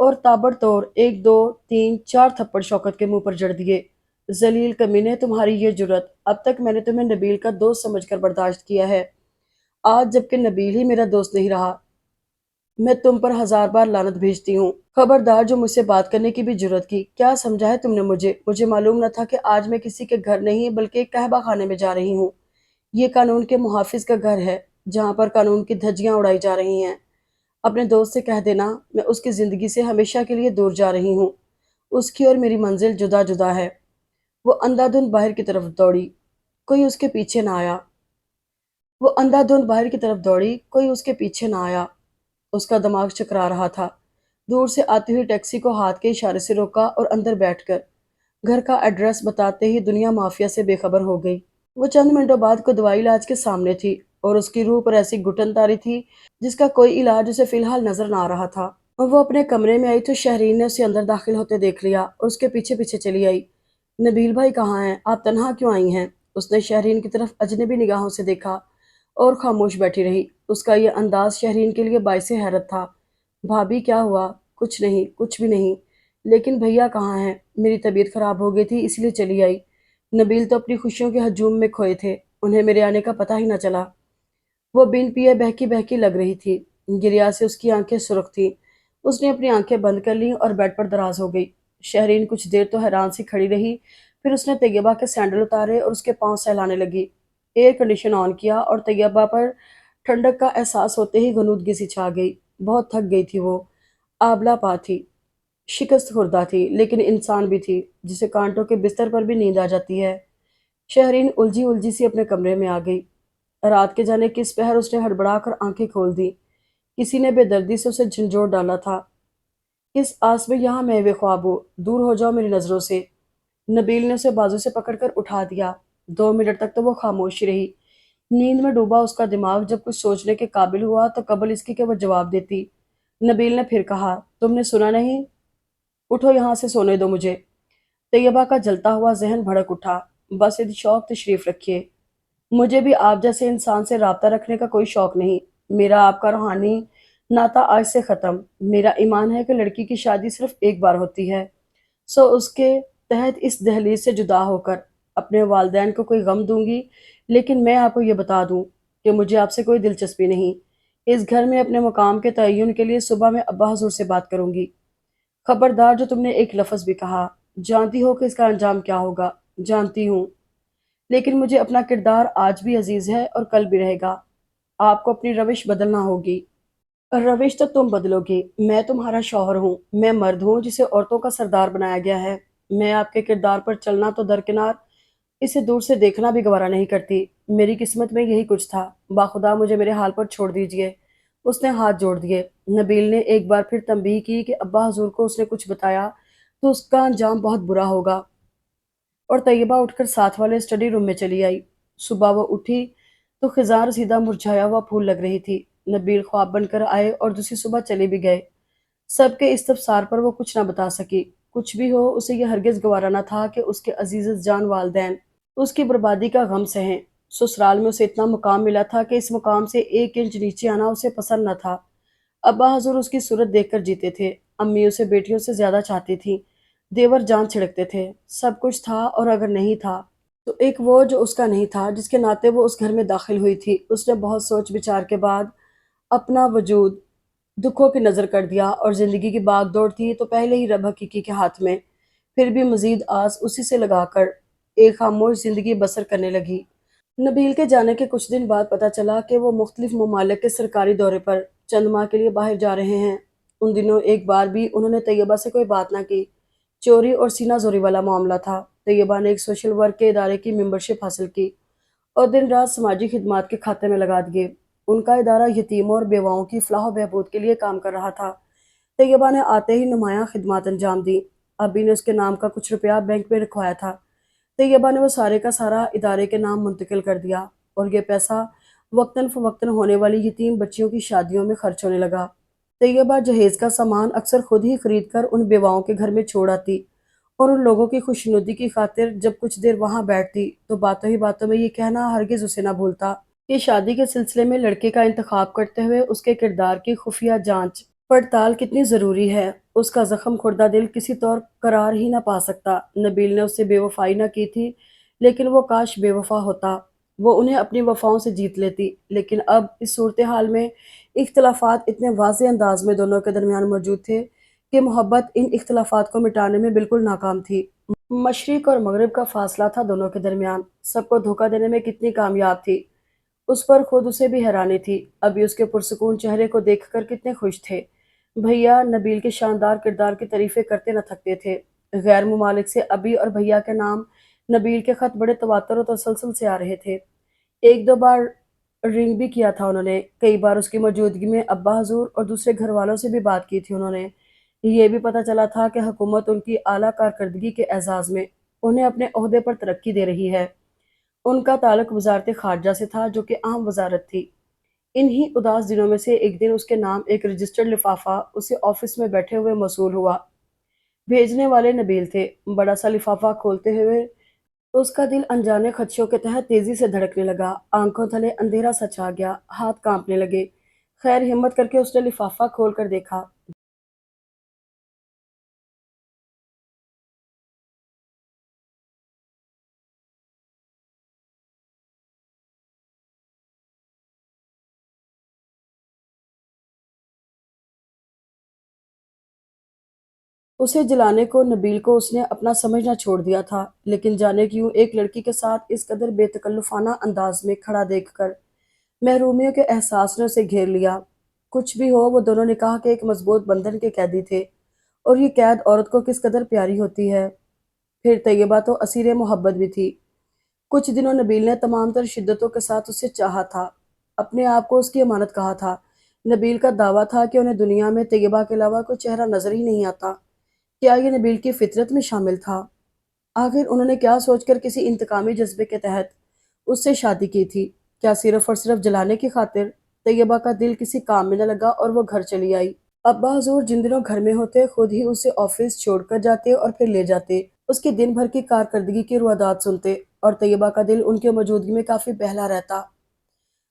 اور تابڑ توڑ 1 2 3 4 تھپڑ شوکت کے منہ پر جڑ دیے۔ ذلیل کمینے، تمہاری یہ جرت! اب تک میں نے تمہیں نبیل کا دوست سمجھ کر برداشت کیا ہے۔ آج جبکہ نبیل ہی میرا دوست نہیں رہا، میں تم پر 1000 بار لعنت بھیجتی ہوں۔ خبردار جو مجھ سے بات کرنے کی بھی جرت کی۔ کیا سمجھا ہے تم نے مجھے؟ مجھے معلوم نہ تھا کہ آج میں کسی کے گھر نہیں بلکہ ایک قہبہ خانے میں جا رہی ہوں۔ یہ قانون کے محافظ کا گھر ہے، جہاں پر قانون کی دھجیاں اڑائی جا رہی ہیں۔ اپنے دوست سے کہہ دینا میں اس کی زندگی سے ہمیشہ کے لیے دور جا رہی ہوں۔ اس کی اور میری منزل جدا جدا ہے۔ وہ اندھا دھند باہر کی طرف دوڑی، کوئی اس کے پیچھے نہ آیا۔ وہ اندھا دھند باہر کی طرف دوڑی، کوئی اس کے پیچھے نہ آیا۔ اس کا دماغ چکرا رہا تھا۔ دور سے آتی ہوئی ٹیکسی کو ہاتھ کے اشارے سے روکا اور اندر بیٹھ کر گھر کا ایڈریس بتاتے ہی دنیا مافیا سے بے خبر ہو گئی۔ وہ چند منٹوں بعد خودوائی علاج کے سامنے تھی اور اس کی روح پر ایسی گھٹن طاری تھی جس کا کوئی علاج اسے فی الحال نظر نہ آ رہا تھا۔ وہ اپنے کمرے میں آئی تو شہرین نے اسے اندر داخل ہوتے دیکھ لیا اور اس کے پیچھے پیچھے چلی آئی۔ نبیل بھائی کہاں ہیں؟ آپ تنہا کیوں آئی ہیں؟ اس نے شہرین کی طرف اجنبی نگاہوں سے دیکھا اور خاموش بیٹھی رہی۔ اس کا یہ انداز شہرین کے لیے باعث حیرت تھا۔ بھابی کیا ہوا؟ کچھ نہیں، کچھ بھی نہیں۔ لیکن بھیا کہاں ہیں؟ میری طبیعت خراب ہو گئی تھی اس لیے چلی آئی۔ نبیل تو اپنی خوشیوں کے ہجوم میں کھوئے تھے، انہیں میرے آنے کا پتہ ہی نہ چلا۔ وہ بن پیے بہکی بہکی لگ رہی تھی، گریا سے اس کی آنکھیں سرخ تھیں۔ اس نے اپنی آنکھیں بند کر لیں اور بیڈ پر دراز ہو گئی۔ شہرین کچھ دیر تو حیران سی کھڑی رہی، پھر اس نے طیبہ کے سینڈل اتارے اور اس کے پاؤں سہلانے لگی۔ ایئر کنڈیشن آن کیا اور طیبہ پر ٹھنڈک کا احساس ہوتے ہی غنودگی سی چھا گئی۔ بہت تھک گئی تھی وہ، آبلہ پا تھی، شکست خوردہ تھی، لیکن انسان بھی تھی جسے کانٹوں کے بستر پر بھی نیند آ جاتی ہے۔ شہرین الجھی الجھی سی اپنے کمرے میں آ گئی۔ رات کے جانے کس پہر اس نے ہڑبڑا کر آنکھیں کھول دی۔ کسی نے بے دردی سے اسے جھنجھوڑ ڈالا تھا۔ کس آس میں یہاں میں خواب ہوں، دور ہو جاؤ میری نظروں سے۔ نبیل نے اسے بازو سے پکڑ کر اٹھا دیا۔ 2 منٹ تک تو وہ خاموش ہی رہی۔ نیند میں ڈوبا اس کا دماغ جب کچھ سوچنے کے قابل ہوا تو قبل اس کی کہ وہ جواب دیتی، نبیل نے پھر کہا، تم نے سنا نہیں؟ اٹھو یہاں سے، سونے دو مجھے۔ طیبہ کا جلتا ہوا ذہن بھڑک اٹھا۔ بس شوق تشریف رکھیے۔ مجھے بھی آپ جیسے انسان سے رابطہ رکھنے کا کوئی شوق نہیں۔ میرا آپ کا روحانی ناتا آج سے ختم۔ میرا ایمان ہے کہ لڑکی کی شادی صرف ایک بار ہوتی ہے، سو اس کے تحت اس دہلیز سے جدا ہو کر اپنے والدین کو کوئی غم دوں گی، لیکن میں آپ کو یہ بتا دوں کہ مجھے آپ سے کوئی دلچسپی نہیں۔ اس گھر میں اپنے مقام کے تعین کے لیے صبح میں ابا حضور سے بات کروں گی۔ خبردار جو تم نے ایک لفظ بھی کہا، جانتی ہو کہ اس کا انجام کیا ہوگا؟ جانتی ہوں، لیکن مجھے اپنا کردار آج بھی عزیز ہے اور کل بھی رہے گا۔ آپ کو اپنی روش بدلنا ہوگی۔ روش تو تم بدلو گی، میں تمہارا شوہر ہوں، میں مرد ہوں جسے عورتوں کا سردار بنایا گیا ہے۔ میں آپ کے کردار پر چلنا تو درکنار، اسے دور سے دیکھنا بھی گوارا نہیں کرتی۔ میری قسمت میں یہی کچھ تھا، باخدا مجھے میرے حال پر چھوڑ دیجئے۔ اس نے ہاتھ جوڑ دیے۔ نبیل نے ایک بار پھر تنبیہ کی کہ ابا حضور کو اس نے کچھ بتایا تو اس کا انجام بہت برا ہوگا، اور طیبہ اٹھ کر ساتھ والے اسٹڈی روم میں چلی آئی۔ صبح وہ اٹھی تو خزاں رسیدہ مرجھایا ہوا پھول لگ رہی تھی۔ نبیل خواب بن کر آئے اور دوسری صبح چلے بھی گئے۔ سب کے استفسار پر وہ کچھ نہ بتا سکی۔ کچھ بھی ہو، اسے یہ ہرگز گوارا نہ تھا کہ اس کے عزیز جان والدین اس کی بربادی کا غم سہیں۔ سسرال میں اسے اتنا مقام ملا تھا کہ اس مقام سے 1 انچ نیچے آنا اسے پسند نہ تھا۔ ابا حضور اس کی صورت دیکھ کر جیتے تھے، امی اسے بیٹیوں سے زیادہ چاہتی تھیں، دیور جان چھڑکتے تھے۔ سب کچھ تھا، اور اگر نہیں تھا تو ایک وہ جو اس کا نہیں تھا، جس کے ناطے وہ اس گھر میں داخل ہوئی تھی۔ اس نے بہت سوچ بچار کے بعد اپنا وجود دکھوں کی نظر کر دیا، اور زندگی کی باغ دوڑ تھی تو پہلے ہی رب حقیقی کے ہاتھ میں، پھر بھی مزید آس اسی سے لگا کر ایک خاموش زندگی بسر کرنے لگی۔ نبیل کے جانے کے کچھ دن بعد پتہ چلا کہ وہ مختلف ممالک کے سرکاری دورے پر چند ماہ کے لیے باہر جا رہے ہیں۔ ان دنوں ایک بار بھی انہوں نے طیبہ سے کوئی بات نہ کی۔ چوری اور سینہ زوری والا معاملہ تھا۔ طیبہ نے ایک سوشل ورک کے ادارے کی ممبرشپ حاصل کی اور دن رات سماجی خدمات کے کھاتے میں لگا دیے۔ ان کا ادارہ یتیموں اور بیواؤں کی فلاح و بہبود کے لیے کام کر رہا تھا۔ طیبہ نے آتے ہی نمایاں خدمات انجام دی۔ ابھی نے اس کے نام کا کچھ روپیہ بینک میں رکھوایا تھا۔ طیبہ نے وہ سارے کا سارا ادارے کے نام منتقل کر دیا، اور یہ پیسہ وقتاً فوقتاً ہونے والی یتیم بچیوں کی شادیوں میں خرچ ہونے لگا۔ طیبہ جہیز کا سامان اکثر خود ہی خرید کر ان بیواؤں کے گھر میں چھوڑ آتی، اور ان لوگوں کی خوشنودی کی خاطر جب کچھ دیر وہاں بیٹھتی تو باتوں ہی باتوں میں یہ کہنا ہرگز اسے نہ بھولتا کہ شادی کے سلسلے میں لڑکے کا انتخاب کرتے ہوئے اس کے کردار کی خفیہ جانچ پڑتال کتنی ضروری ہے۔ اس کا زخم خوردہ دل کسی طور قرار ہی نہ پا سکتا۔ نبیل نے اس سے بے وفائی نہ کی تھی، لیکن وہ کاش بے وفا ہوتا، وہ انہیں اپنی وفاؤں سے جیت لیتی۔ لیکن اب اس صورتحال میں اختلافات اتنے واضح انداز میں دونوں کے درمیان موجود تھے کہ محبت ان اختلافات کو مٹانے میں بالکل ناکام تھی۔ مشرق اور مغرب کا فاصلہ تھا دونوں کے درمیان۔ سب کو دھوکہ دینے میں کتنی کامیاب تھی، اس پر خود اسے بھی حیرانی تھی۔ ابھی اس کے پرسکون چہرے کو دیکھ کر کتنے خوش تھے۔ بھیا نبیل کے شاندار کردار کی تعریفیں کرتے نہ تھکتے تھے۔ غیر ممالک سے ابی اور بھیا کے نام نبیل کے خط بڑے تواتر و تسلسل سے آ رہے تھے۔ ایک دو بار رنگ بھی کیا تھا انہوں نے، کئی بار اس کی موجودگی میں ابا حضور اور دوسرے گھر والوں سے بھی بات کی تھی انہوں نے۔ یہ بھی پتہ چلا تھا کہ حکومت ان کی اعلیٰ کارکردگی کے اعزاز میں انہیں اپنے عہدے پر ترقی دے رہی ہے۔ ان کا تعلق وزارت خارجہ سے تھا، جو کہ عام وزارت تھی۔ انہی اداس دنوں میں سے ایک دن اس کے نام ایک رجسٹرڈ لفافہ اسے آفس میں بیٹھے ہوئے موصول ہوا۔ بھیجنے والے نبیل تھے۔ بڑا سا لفافہ کھولتے ہوئے اس کا دل انجانے خدشوں کے تحت تیزی سے دھڑکنے لگا، آنکھوں تلے اندھیرا سا چھا گیا، ہاتھ کانپنے لگے۔ خیر ہمت کر کے اس نے لفافہ کھول کر دیکھا۔ اسے جلانے کو نبیل کو اس نے اپنا سمجھنا چھوڑ دیا تھا، لیکن جانے کیوں ایک لڑکی کے ساتھ اس قدر بے تکلفانہ انداز میں کھڑا دیکھ کر محرومیوں کے احساس نے اسے گھیر لیا۔ کچھ بھی ہو، وہ دونوں نکاح کے ایک مضبوط بندھن کے قیدی تھے، اور یہ قید عورت کو کس قدر پیاری ہوتی ہے۔ پھر طیبہ تو اسیر محبت بھی تھی۔ کچھ دنوں نبیل نے تمام تر شدتوں کے ساتھ اسے چاہا تھا، اپنے آپ کو اس کی امانت کہا تھا۔ نبیل کا دعویٰ تھا کہ انہیں دنیا میں طیبہ کے علاوہ کوئی چہرہ نظر ہی نہیں آتا۔ کیا یہ نبیل کی فطرت میں شامل تھا؟ آخر انہوں نے کیا سوچ کر کسی انتقامی جذبے کے تحت اس سے شادی کی تھی؟ کیا صرف اور صرف جلانے کی خاطر؟ طیبہ کا دل کسی کام میں نہ لگا اور وہ گھر چلی آئی۔ ابا حضور جن دنوں گھر میں ہوتے خود ہی اسے آفس چھوڑ کر جاتے اور پھر لے جاتے، اس کی دن بھر کی کارکردگی کی روادات سنتے، اور طیبہ کا دل ان کی موجودگی میں کافی بہلا رہتا۔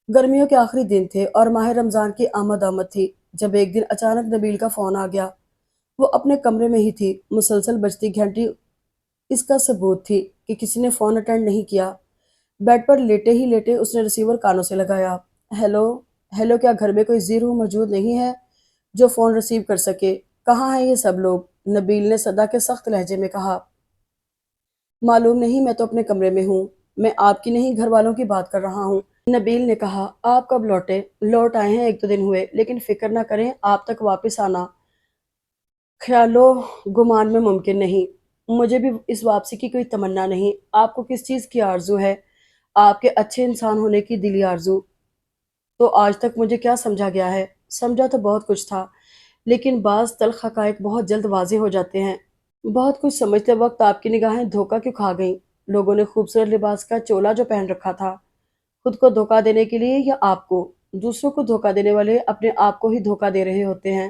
گرمیوں کے آخری دن تھے اور ماہ رمضان کی آمد تھی، جب ایک دن اچانک نبیل کا فون آ گیا۔ وہ اپنے کمرے میں ہی تھی۔ مسلسل بجتی گھنٹی اس کا ثبوت تھی کہ کسی نے فون اٹینڈ نہیں کیا۔ بیڈ پر لیٹے ہی لیٹے اس نے ریسیور کانوں سے لگایا۔ ہیلو، ہیلو، کیا گھر میں کوئی زی روح موجود نہیں ہے جو فون ریسیو کر سکے؟ کہاں ہیں یہ سب لوگ؟ نبیل نے صدا کے سخت لہجے میں کہا۔ معلوم نہیں، میں تو اپنے کمرے میں ہوں۔ میں آپ کی نہیں، گھر والوں کی بات کر رہا ہوں۔ نبیل نے کہا۔ آپ کب لوٹے؟ لوٹ آئے ہیں 1 2 دن ہوئے، لیکن فکر نہ کریں، آپ تک واپس آنا خیال و گمان میں ممکن نہیں۔ مجھے بھی اس واپسی کی کوئی تمنا نہیں۔ آپ کو کس چیز کی آرزو ہے؟ آپ کے اچھے انسان ہونے کی دلی آرزو۔ تو آج تک مجھے کیا سمجھا گیا ہے؟ سمجھا تو بہت کچھ تھا، لیکن بعض تلخ حقائق بہت جلد واضح ہو جاتے ہیں۔ بہت کچھ سمجھتے وقت آپ کی نگاہیں دھوکہ کیوں کھا گئیں؟ لوگوں نے خوبصورت لباس کا چولا جو پہن رکھا تھا، خود کو دھوکہ دینے کے لیے یا آپ کو؟ دوسروں کو دھوکہ دینے والے اپنے آپ کو ہی دھوکہ دے رہے ہوتے ہیں۔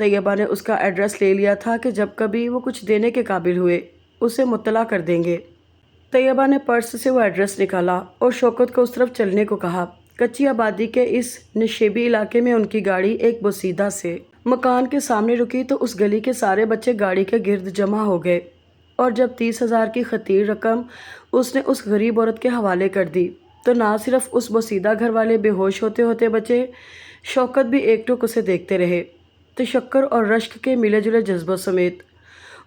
طیبہ نے اس کا ایڈریس لے لیا تھا کہ جب کبھی وہ کچھ دینے کے قابل ہوئے اسے مطلع کر دیں گے۔ طیبہ نے پرس سے وہ ایڈریس نکالا اور شوکت کو اس طرف چلنے کو کہا۔ کچی آبادی کے اس نشیبی علاقے میں ان کی گاڑی ایک بوسیدہ سے مکان کے سامنے رکی تو اس گلی کے سارے بچے گاڑی کے گرد جمع ہو گئے، اور جب 30,000 کی خطیر رقم اس نے اس غریب عورت کے حوالے کر دی تو نہ صرف اس بوسیدہ گھر والے بے ہوش ہوتے ہوتے بچے، شوکت بھی ایک ٹک اسے دیکھتے رہے۔ تشکر اور رشک کے ملے جلے جذبوں سمیت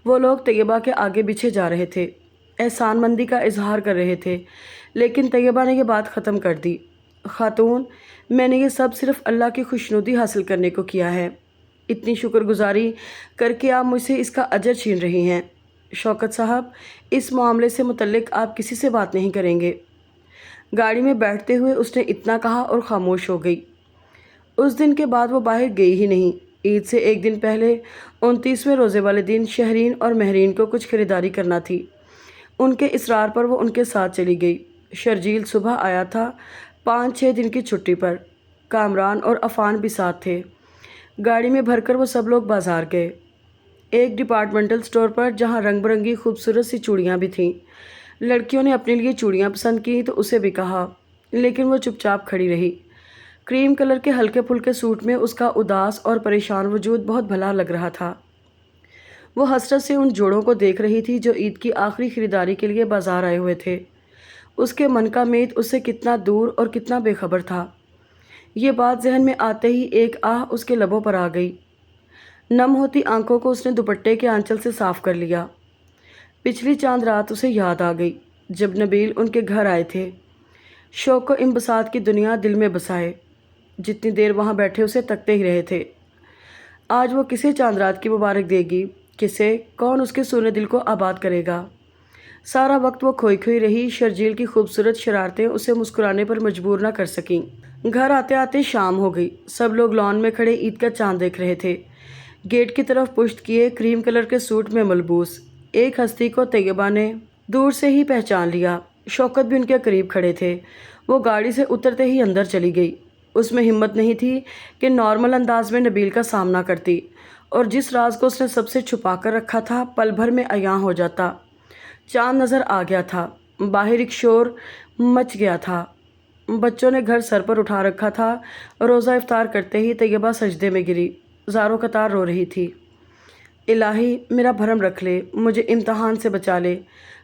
وہ لوگ طیبہ کے آگے پیچھے جا رہے تھے، احسان مندی کا اظہار کر رہے تھے، لیکن طیبہ نے یہ بات ختم کر دی۔ خاتون، میں نے یہ سب صرف اللہ کی خوشنودی حاصل کرنے کو کیا ہے۔ اتنی شکر گزاری کر کے آپ مجھ سے اس کا اجر چھین رہی ہیں۔ شوکت صاحب، اس معاملے سے متعلق آپ کسی سے بات نہیں کریں گے۔ گاڑی میں بیٹھتے ہوئے اس نے اتنا کہا اور خاموش ہو گئی۔ اس دن کے بعد وہ باہر گئی ہی نہیں۔ عید سے ایک دن پہلے 29ویں روزے والے دن شہرین اور مہرین کو کچھ خریداری کرنا تھی۔ ان کے اصرار پر وہ ان کے ساتھ چلی گئی۔ شرجیل صبح آیا تھا 5-6 دن کی چھٹی پر۔ کامران اور عفان بھی ساتھ تھے۔ گاڑی میں بھر کر وہ سب لوگ بازار گئے، ایک ڈپارٹمنٹل سٹور پر جہاں رنگ برنگی خوبصورت سی چوڑیاں بھی تھیں۔ لڑکیوں نے اپنے لیے چوڑیاں پسند کی تو اسے بھی کہا، لیکن وہ چپ چاپ کھڑی رہی۔ کریم کلر کے ہلکے پھلکے سوٹ میں اس کا اداس اور پریشان وجود بہت بھلا لگ رہا تھا۔ وہ حسرت سے ان جوڑوں کو دیکھ رہی تھی جو عید کی آخری خریداری کے لیے بازار آئے ہوئے تھے۔ اس کے من کا میت اس سے کتنا دور اور کتنا بے خبر تھا۔ یہ بات ذہن میں آتے ہی ایک آہ اس کے لبوں پر آ گئی۔ نم ہوتی آنکھوں کو اس نے دوپٹے کے آنچل سے صاف کر لیا۔ پچھلی چاند رات اسے یاد آ گئی جب نبیل ان کے گھر آئے تھے۔ شوق و انبساط کی دنیا دل میں بسائے، جتنی دیر وہاں بیٹھے اسے تکتے ہی رہے تھے۔ آج وہ کسے چاند رات کی مبارک دے گی؟ کسے؟ کون اس کے سونے دل کو آباد کرے گا؟ سارا وقت وہ کھوئی کھوئی رہی۔ شرجیل کی خوبصورت شرارتیں اسے مسکرانے پر مجبور نہ کر سکیں۔ گھر آتے آتے شام ہو گئی۔ سب لوگ لان میں کھڑے عید کا چاند دیکھ رہے تھے۔ گیٹ کی طرف پشت کیے کریم کلر کے سوٹ میں ملبوس ایک ہستی کو طیبہ نے دور سے ہی پہچان لیا۔ شوکت بھی ان کے قریب کھڑے تھے۔ وہ گاڑی سے اترتے ہی اندر چلی گئی۔ اس میں ہمت نہیں تھی کہ نارمل انداز میں نبیل کا سامنا کرتی، اور جس راز کو اس نے سب سے چھپا کر رکھا تھا پل بھر میں عیاں ہو جاتا۔ چاند نظر آ گیا تھا۔ باہر ایک شور مچ گیا تھا۔ بچوں نے گھر سر پر اٹھا رکھا تھا۔ روزہ افطار کرتے ہی طیبہ سجدے میں گری، زاروں قطار رو رہی تھی۔ الہی، میرا بھرم رکھ لے، مجھے امتحان سے بچا لے،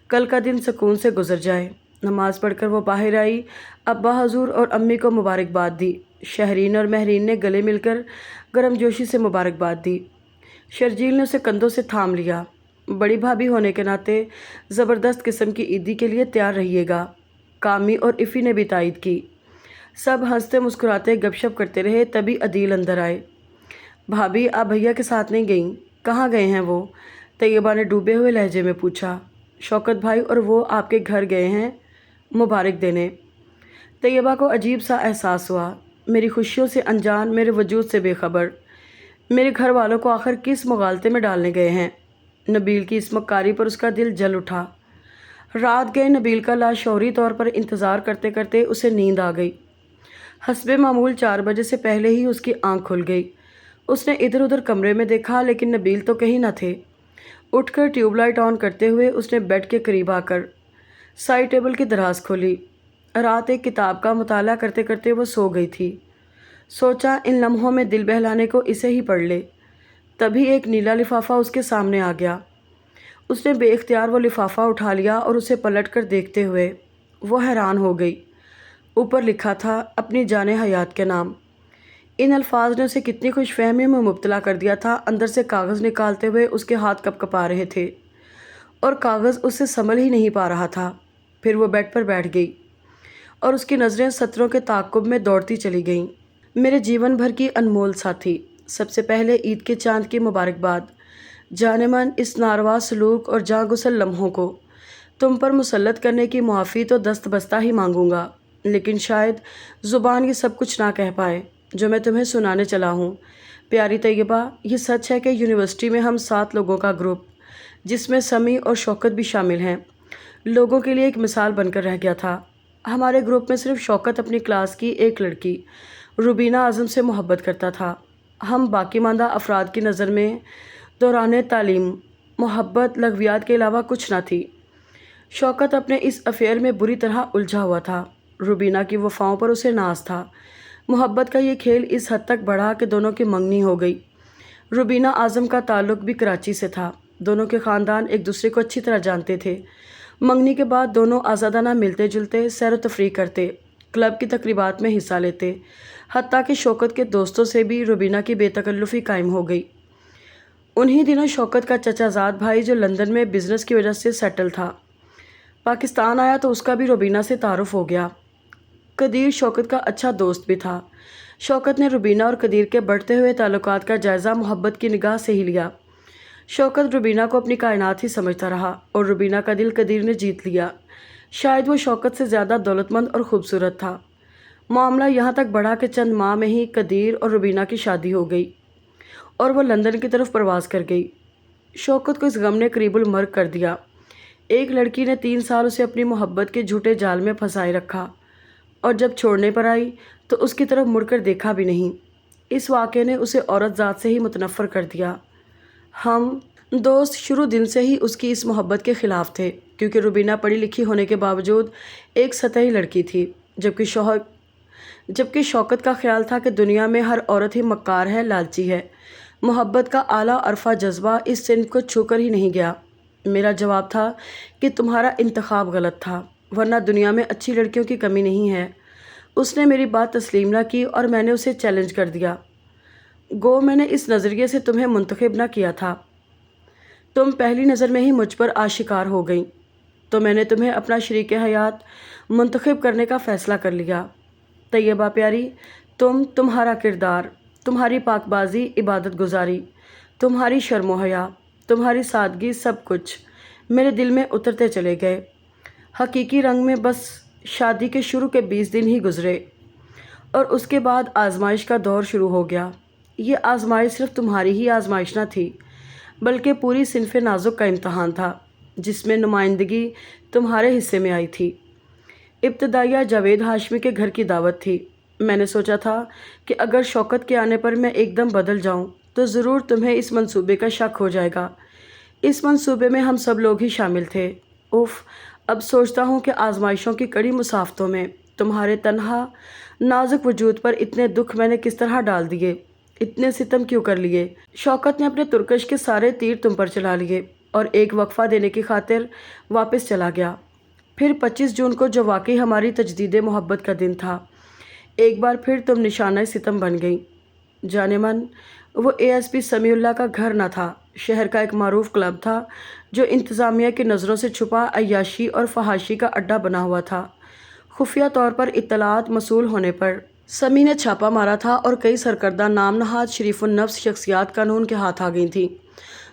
کل کا دن سکون سے گزر جائے۔ نماز پڑھ کر وہ باہر آئی۔ ابا حضور اور امی کو مبارکباد دی۔ شہرین اور مہرین نے گلے مل کر گرم جوشی سے مبارکباد دی۔ شرجیل نے اسے کندھوں سے تھام لیا۔ بڑی بھابھی ہونے کے ناطے زبردست قسم کی عیدی کے لیے تیار رہیے گا۔ کامی اور افی نے بھی تائید کی۔ سب ہنستے مسکراتے گپ شپ کرتے رہے، تبھی عدیل اندر آئے۔ بھابھی، آپ بھیا کے ساتھ نہیں گئیں؟ کہاں گئے ہیں وہ؟ طیبہ نے ڈوبے ہوئے لہجے میں پوچھا۔ شوکت بھائی اور وہ آپ کے گھر گئے ہیں مبارک دینے۔ طیبہ کو عجیب سا احساس ہوا، میری خوشیوں سے انجان، میرے وجود سے بے خبر، میرے گھر والوں کو آخر کس مغالطے میں ڈالنے گئے ہیں؟ نبیل کی اس مکاری پر اس کا دل جل اٹھا۔ رات گئے نبیل کا لاشعوری طور پر انتظار کرتے کرتے اسے نیند آ گئی۔ حسب معمول 4 بجے سے پہلے ہی اس کی آنکھ کھل گئی۔ اس نے ادھر ادھر کمرے میں دیکھا، لیکن نبیل تو کہیں نہ تھے۔ اٹھ کر ٹیوب لائٹ آن کرتے ہوئے اس نے بیڈ کے قریب آ کر سائڈ ٹیبل کی دراز کھولی۔ رات ایک کتاب کا مطالعہ کرتے کرتے وہ سو گئی تھی۔ سوچا ان لمحوں میں دل بہلانے کو اسے ہی پڑھ لے۔ تبھی ایک نیلا لفافہ اس کے سامنے آ گیا۔ اس نے بے اختیار وہ لفافہ اٹھا لیا اور اسے پلٹ کر دیکھتے ہوئے وہ حیران ہو گئی۔ اوپر لکھا تھا اپنی جان حیات کے نام۔ ان الفاظ نے اسے کتنی خوش فہمی میں مبتلا کر دیا تھا۔ اندر سے کاغذ نکالتے ہوئے اس کے ہاتھ کپ کپا رہے تھے اور کاغذ اس سے سنبھل ہی نہیں پا رہا تھا۔ پھر وہ بیڈ پر بیٹھ گئی اور اس کی نظریں سطروں کے تعاقب میں دوڑتی چلی گئیں۔ میرے جیون بھر کی انمول ساتھی، سب سے پہلے عید کے چاند کی مبارکباد۔ جان من اس ناروا سلوک اور جاں گسل لمحوں کو تم پر مسلط کرنے کی معافی تو دست بستہ ہی مانگوں گا، لیکن شاید زبان یہ سب کچھ نہ کہہ پائے جو میں تمہیں سنانے چلا ہوں۔ پیاری طیبہ، یہ سچ ہے کہ یونیورسٹی میں ہم 7 لوگوں کا گروپ، جس میں سمی اور شوکت بھی شامل ہیں، لوگوں کے لیے ایک مثال بن کر رہ گیا تھا۔ ہمارے گروپ میں صرف شوکت اپنی کلاس کی ایک لڑکی روبینہ اعظم سے محبت کرتا تھا۔ ہم باقی ماندہ افراد کی نظر میں دوران تعلیم محبت لغویات کے علاوہ کچھ نہ تھی۔ شوکت اپنے اس افیئر میں بری طرح الجھا ہوا تھا۔ روبینہ کی وفاؤں پر اسے ناز تھا۔ محبت کا یہ کھیل اس حد تک بڑھا کہ دونوں کی منگنی ہو گئی۔ روبینہ اعظم کا تعلق بھی کراچی سے تھا۔ دونوں کے خاندان ایک دوسرے کو اچھی طرح جانتے تھے۔ منگنی کے بعد دونوں آزادانہ ملتے جلتے، سیر و تفریح کرتے، کلب کی تقریبات میں حصہ لیتے، حتیٰ کہ شوکت کے دوستوں سے بھی روبینہ کی بے تکلفی قائم ہو گئی۔ انہی دنوں شوکت کا چچا زاد بھائی، جو لندن میں بزنس کی وجہ سے سیٹل تھا، پاکستان آیا تو اس کا بھی روبینہ سے تعارف ہو گیا۔ قدیر شوکت کا اچھا دوست بھی تھا۔ شوکت نے روبینہ اور قدیر کے بڑھتے ہوئے تعلقات کا جائزہ محبت کی نگاہ سے ہی لیا۔ شوکت روبینہ کو اپنی کائنات ہی سمجھتا رہا اور روبینہ کا دل قدیر نے جیت لیا۔ شاید وہ شوکت سے زیادہ دولت مند اور خوبصورت تھا۔ معاملہ یہاں تک بڑھا کہ چند ماہ میں ہی قدیر اور روبینہ کی شادی ہو گئی اور وہ لندن کی طرف پرواز کر گئی۔ شوکت کو اس غم نے قریب المرگ کر دیا۔ ایک لڑکی نے 3 سال اسے اپنی محبت کے جھوٹے جال میں پھنسائے رکھا اور جب چھوڑنے پر آئی تو اس کی طرف مڑ کر دیکھا بھی نہیں۔ اس واقعے نے اسے عورت ذات سے ہی متنفر کر دیا۔ ہم دوست شروع دن سے ہی اس کی اس محبت کے خلاف تھے، کیونکہ روبینہ پڑھی لکھی ہونے کے باوجود ایک سطحی لڑکی تھی، جبکہ شوکت کا خیال تھا کہ دنیا میں ہر عورت ہی مکار ہے، لالچی ہے۔ محبت کا اعلیٰ عرفہ جذبہ اس صنف کو چھو کر ہی نہیں گیا۔ میرا جواب تھا کہ تمہارا انتخاب غلط تھا، ورنہ دنیا میں اچھی لڑکیوں کی کمی نہیں ہے۔ اس نے میری بات تسلیم نہ کی اور میں نے اسے چیلنج کر دیا۔ گو میں نے اس نظریے سے تمہیں منتخب نہ کیا تھا، تم پہلی نظر میں ہی مجھ پر آشکار ہو گئیں، تو میں نے تمہیں اپنا شریک حیات منتخب کرنے کا فیصلہ کر لیا۔ طیبہ پیاری، تمہارا کردار، تمہاری پاک بازی، عبادت گزاری، تمہاری شرم و حیا، تمہاری سادگی، سب کچھ میرے دل میں اترتے چلے گئے۔ حقیقی رنگ میں بس شادی کے شروع کے 20 دن ہی گزرے اور اس کے بعد آزمائش کا دور شروع ہو گیا۔ یہ آزمائش صرف تمہاری ہی آزمائش نہ تھی، بلکہ پوری صنف نازک کا امتحان تھا، جس میں نمائندگی تمہارے حصے میں آئی تھی۔ ابتدائیہ جاوید ہاشمی کے گھر کی دعوت تھی۔ میں نے سوچا تھا کہ اگر شوکت کے آنے پر میں ایک دم بدل جاؤں تو ضرور تمہیں اس منصوبے کا شک ہو جائے گا۔ اس منصوبے میں ہم سب لوگ ہی شامل تھے۔ اف، اب سوچتا ہوں کہ آزمائشوں کی کڑی مسافتوں میں تمہارے تنہا نازک وجود پر اتنے دکھ میں نے کس طرح ڈال دیے، اتنے ستم کیوں کر لیے۔ شوکت نے اپنے ترکش کے سارے تیر تم پر چلا لیے اور ایک وقفہ دینے کی خاطر واپس چلا گیا۔ پھر 25 جون کو، جو واقعی ہماری تجدید محبت کا دن تھا، ایک بار پھر تم نشانہ ستم بن گئی۔ جانے من، وہ ASP سمیع اللہ کا گھر نہ تھا، شہر کا ایک معروف کلب تھا جو انتظامیہ کی نظروں سے چھپا عیاشی اور فحاشی کا اڈہ بنا ہوا تھا۔ خفیہ طور پر اطلاعات موصول ہونے پر سمیع نے چھاپا مارا تھا اور کئی سرکردہ نام نہاد شریف النفس شخصیات قانون کے ہاتھ آ گئی تھیں۔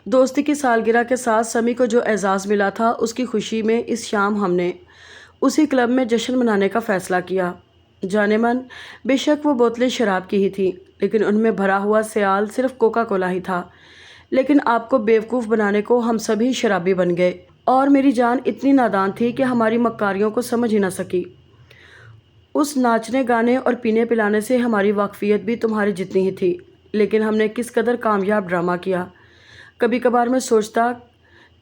دوستی کی سالگرہ کے ساتھ سمیع کو جو اعزاز ملا تھا، اس کی خوشی میں اس شام ہم نے اسی کلب میں جشن منانے کا فیصلہ کیا۔ جانے من، بے شک وہ بوتلیں شراب کی ہی تھیں، لیکن ان میں بھرا ہوا سیال صرف کوکا کولا ہی تھا۔ لیکن آپ کو بیوقوف بنانے کو ہم سبھی شرابی بن گئے، اور میری جان اتنی نادان تھی کہ ہماری مکاریوں کو سمجھ ہی نہ سکی۔ اس ناچنے گانے اور پینے پلانے سے ہماری واقفیت بھی تمہاری جتنی ہی تھی، لیکن ہم نے کس قدر کامیاب ڈرامہ کیا۔ کبھی کبھار میں سوچتا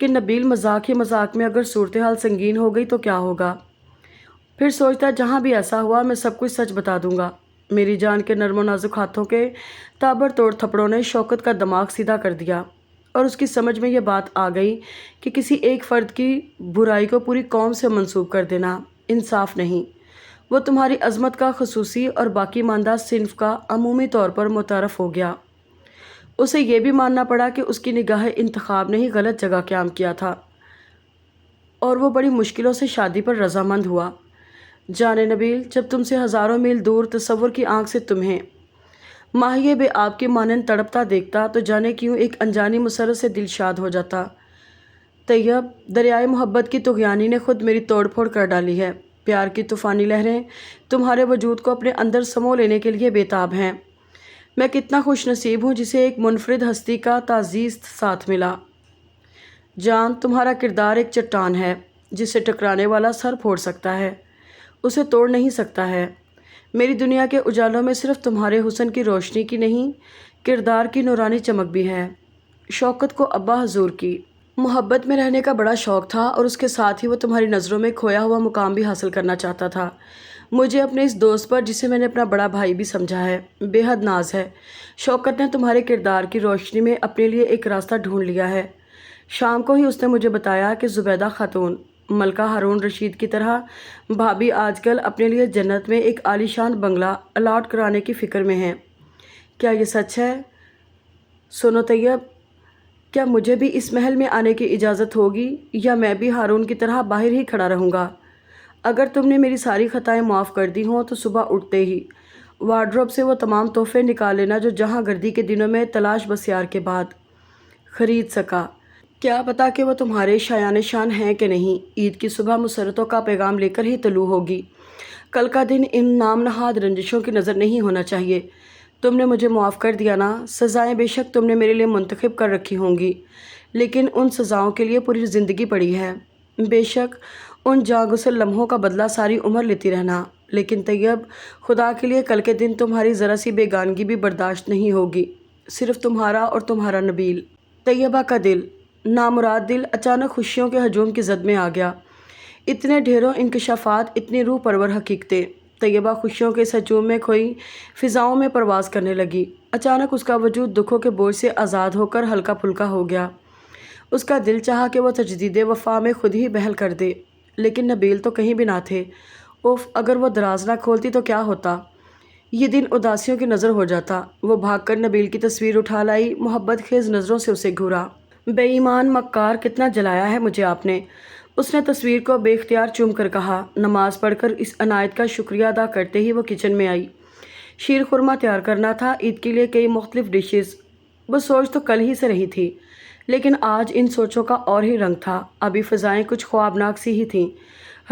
کہ نبیل مذاق ہی مذاق میں اگر صورتحال سنگین ہو گئی تو کیا ہوگا۔ پھر سوچتا جہاں بھی ایسا ہوا میں سب کچھ سچ بتا دوں گا۔ میری جان کے نرم و نازک ہاتھوں کے تابڑ توڑ تھپڑوں نے شوکت کا دماغ سیدھا کر دیا اور اس کی سمجھ میں یہ بات آ گئی کہ کسی ایک فرد کی برائی کو پوری قوم سے منسوب کر دینا انصاف نہیں۔ وہ تمہاری عظمت کا خصوصی اور باقی ماندہ صنف کا عمومی طور پر متعارف ہو گیا۔ اسے یہ بھی ماننا پڑا کہ اس کی نگاہ انتخاب نے ہی غلط جگہ قیام کیا تھا اور وہ بڑی مشکلوں سے شادی پر رضامند ہوا۔ جانے نبیل، جب تم سے ہزاروں میل دور تصور کی آنکھ سے تمہیں ماہیے بے آب کی مانند تڑپتا دیکھتا تو جانے کیوں ایک انجانی مسرت سے دل شاد ہو جاتا۔ طیب، دریائے محبت کی طغیانی نے خود میری توڑ پھوڑ کر ڈالی ہے۔ پیار کی طوفانی لہریں تمہارے وجود کو اپنے اندر سمو لینے کے لیے بےتاب ہیں۔ میں کتنا خوش نصیب ہوں جسے ایک منفرد ہستی کا تعزیز ساتھ ملا۔ جان، تمہارا کردار ایک چٹان ہے جسے ٹکرانے والا سر پھوڑ سکتا ہے، اسے توڑ نہیں سکتا ہے۔ میری دنیا کے اجالوں میں صرف تمہارے حسن کی روشنی کی نہیں، کردار کی نورانی چمک بھی ہے۔ شوکت کو ابا حضور کی محبت میں رہنے کا بڑا شوق تھا اور اس کے ساتھ ہی وہ تمہاری نظروں میں کھویا ہوا مقام بھی حاصل کرنا چاہتا تھا۔ مجھے اپنے اس دوست پر، جسے میں نے اپنا بڑا بھائی بھی سمجھا ہے، بے حد ناز ہے۔ شوکت نے تمہارے کردار کی روشنی میں اپنے لیے ایک راستہ ڈھونڈ لیا ہے۔ شام کو ہی اس نے مجھے بتایا کہ زبیدہ خاتون ملکہ ہارون رشید کی طرح بھابی آج کل اپنے لیے جنت میں ایک عالیشان بنگلہ الاٹ کرانے کی فکر میں ہیں۔ کیا یہ سچ ہے؟ سنو طیب، کیا مجھے بھی اس محل میں آنے کی اجازت ہوگی یا میں بھی ہارون کی طرح باہر ہی کھڑا رہوں گا؟ اگر تم نے میری ساری خطائیں معاف کر دی ہوں تو صبح اٹھتے ہی وارڈروب سے وہ تمام تحفے نکال لینا جو جہاں گردی کے دنوں میں تلاش بسیار کے بعد خرید سکا۔ کیا پتا کہ وہ تمہارے شایان شان ہیں کہ نہیں۔ عید کی صبح مسرتوں کا پیغام لے کر ہی طلوع ہوگی۔ کل کا دن ان نام نہاد رنجشوں کی نظر نہیں ہونا چاہیے۔ تم نے مجھے معاف کر دیا نا؟ سزائیں بے شک تم نے میرے لیے منتخب کر رکھی ہوں گی، لیکن ان سزاؤں کے لیے پوری زندگی پڑی ہے۔ بے شک ان جاں گسل لمحوں کا بدلہ ساری عمر لیتی رہنا، لیکن طیب، خدا کے لیے کل کے دن تمہاری ذرا سی بیگانگی بھی برداشت نہیں ہوگی۔ صرف تمہارا اور تمہارا نبیل۔ طیبہ کا دل، نامراد دل، اچانک خوشیوں کے ہجوم کی زد میں آ گیا۔ اتنے ڈھیروں انکشافات، اتنی روح پرور حقیقتیں۔ طیبہ خوشیوں کے اس ہجوم میں کھوئی فضاؤں میں پرواز کرنے لگی۔ اچانک اس کا وجود دکھوں کے بوجھ سے آزاد ہو کر ہلکا پھلکا ہو گیا۔ اس کا دل چاہا کہ وہ تجدید وفا میں خود ہی بہل کر دے، لیکن نبیل تو کہیں بھی نہ تھے۔ اوف، اگر وہ دراز نہ کھولتی تو کیا ہوتا؟ یہ دن اداسیوں کی نظر ہو جاتا۔ وہ بھاگ کر نبیل کی تصویر اٹھا لائی، محبت خیز نظروں سے اسے گھورا۔ بے ایمان مکار، کتنا جلایا ہے مجھے آپ نے۔ اس نے تصویر کو بے اختیار چوم کر کہا۔ نماز پڑھ کر اس عنایت کا شکریہ ادا کرتے ہی وہ کچن میں آئی۔ شیر خورما تیار کرنا تھا، عید کے لیے کئی مختلف ڈشز۔ وہ سوچ تو کل ہی سے رہی تھی، لیکن آج ان سوچوں کا اور ہی رنگ تھا۔ ابھی فضائیں کچھ خوابناک سی ہی تھیں۔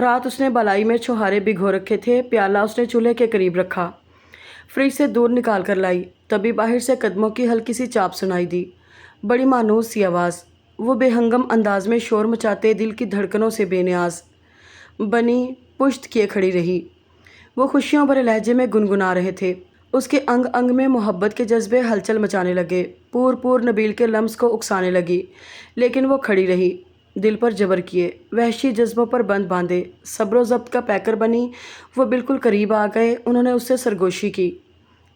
رات اس نے بالائی میں چھوہارے بھگو رکھے تھے، پیالہ اس نے چولہے کے قریب رکھا، فریج سے دودھ نکال کر لائی۔ تبھی باہر سے قدموں کی ہلکی سی چاپ سنائی دی، بڑی مانوس سی آواز۔ وہ بے ہنگم انداز میں شور مچاتے دل کی دھڑکنوں سے بے نیاز بنی پشت کیے کھڑی رہی۔ وہ خوشیوں بھرے لہجے میں گنگنا رہے تھے۔ اس کے انگ انگ میں محبت کے جذبے ہلچل مچانے لگے۔ پور پور نبیل کے لمس کو اکسانے لگی، لیکن وہ کھڑی رہی، دل پر جبر کیے، وحشی جذبوں پر بند باندھے۔ صبر و ضبط کا پیکر بنی وہ بالکل قریب آ گئے۔ انہوں نے اس سے سرگوشی کی،